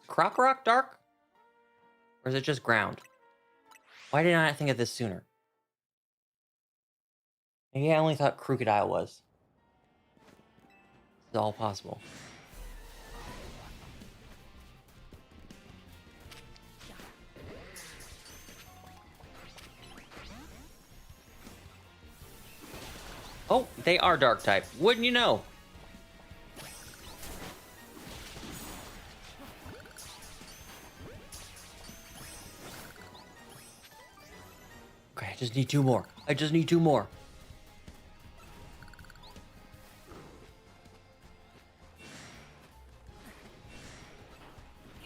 A: Croc Rock dark? Or is it just ground? Why did I not think of this sooner? Maybe I only thought Crocodile was. It's all possible. Oh, they are dark type. Wouldn't you know? Okay, I just need two more. I just need two more.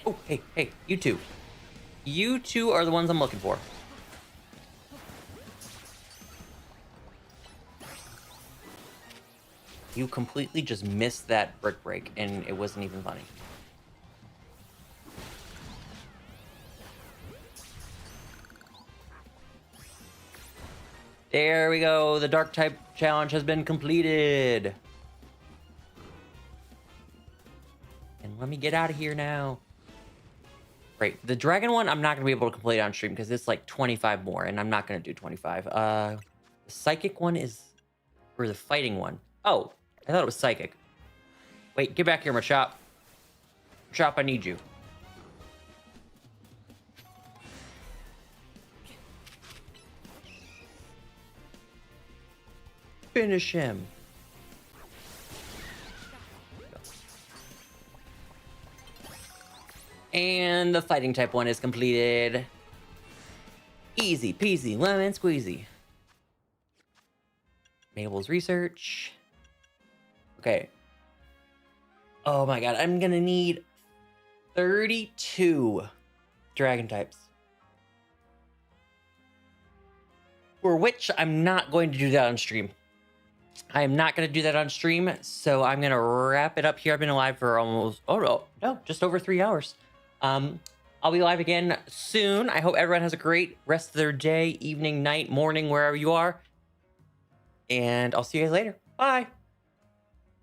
A: Oh, hey, you two. You two are the ones I'm looking for. You completely just missed that brick break, and it wasn't even funny. There we go. The dark type challenge has been completed. And let me get out of here now. Great. The dragon one, I'm not going to be able to complete on stream because it's like 25 more, and I'm not going to do 25. The psychic one is... Or the fighting one. Oh, I thought it was psychic. Wait, get back here, Machop. Machop, I need you. Finish him. And the fighting type one is completed. Easy peasy, lemon squeezy. Mabel's research. Okay. Oh my god, I'm gonna need 32 dragon types. For which I'm not going to do that on stream. I am not going to do that on stream, so I'm going to wrap it up here. I've been live for almost, no, just over 3 hours. I'll be live again soon. I hope everyone has a great rest of their day, evening, night, morning, wherever you are. And I'll see you guys later. Bye.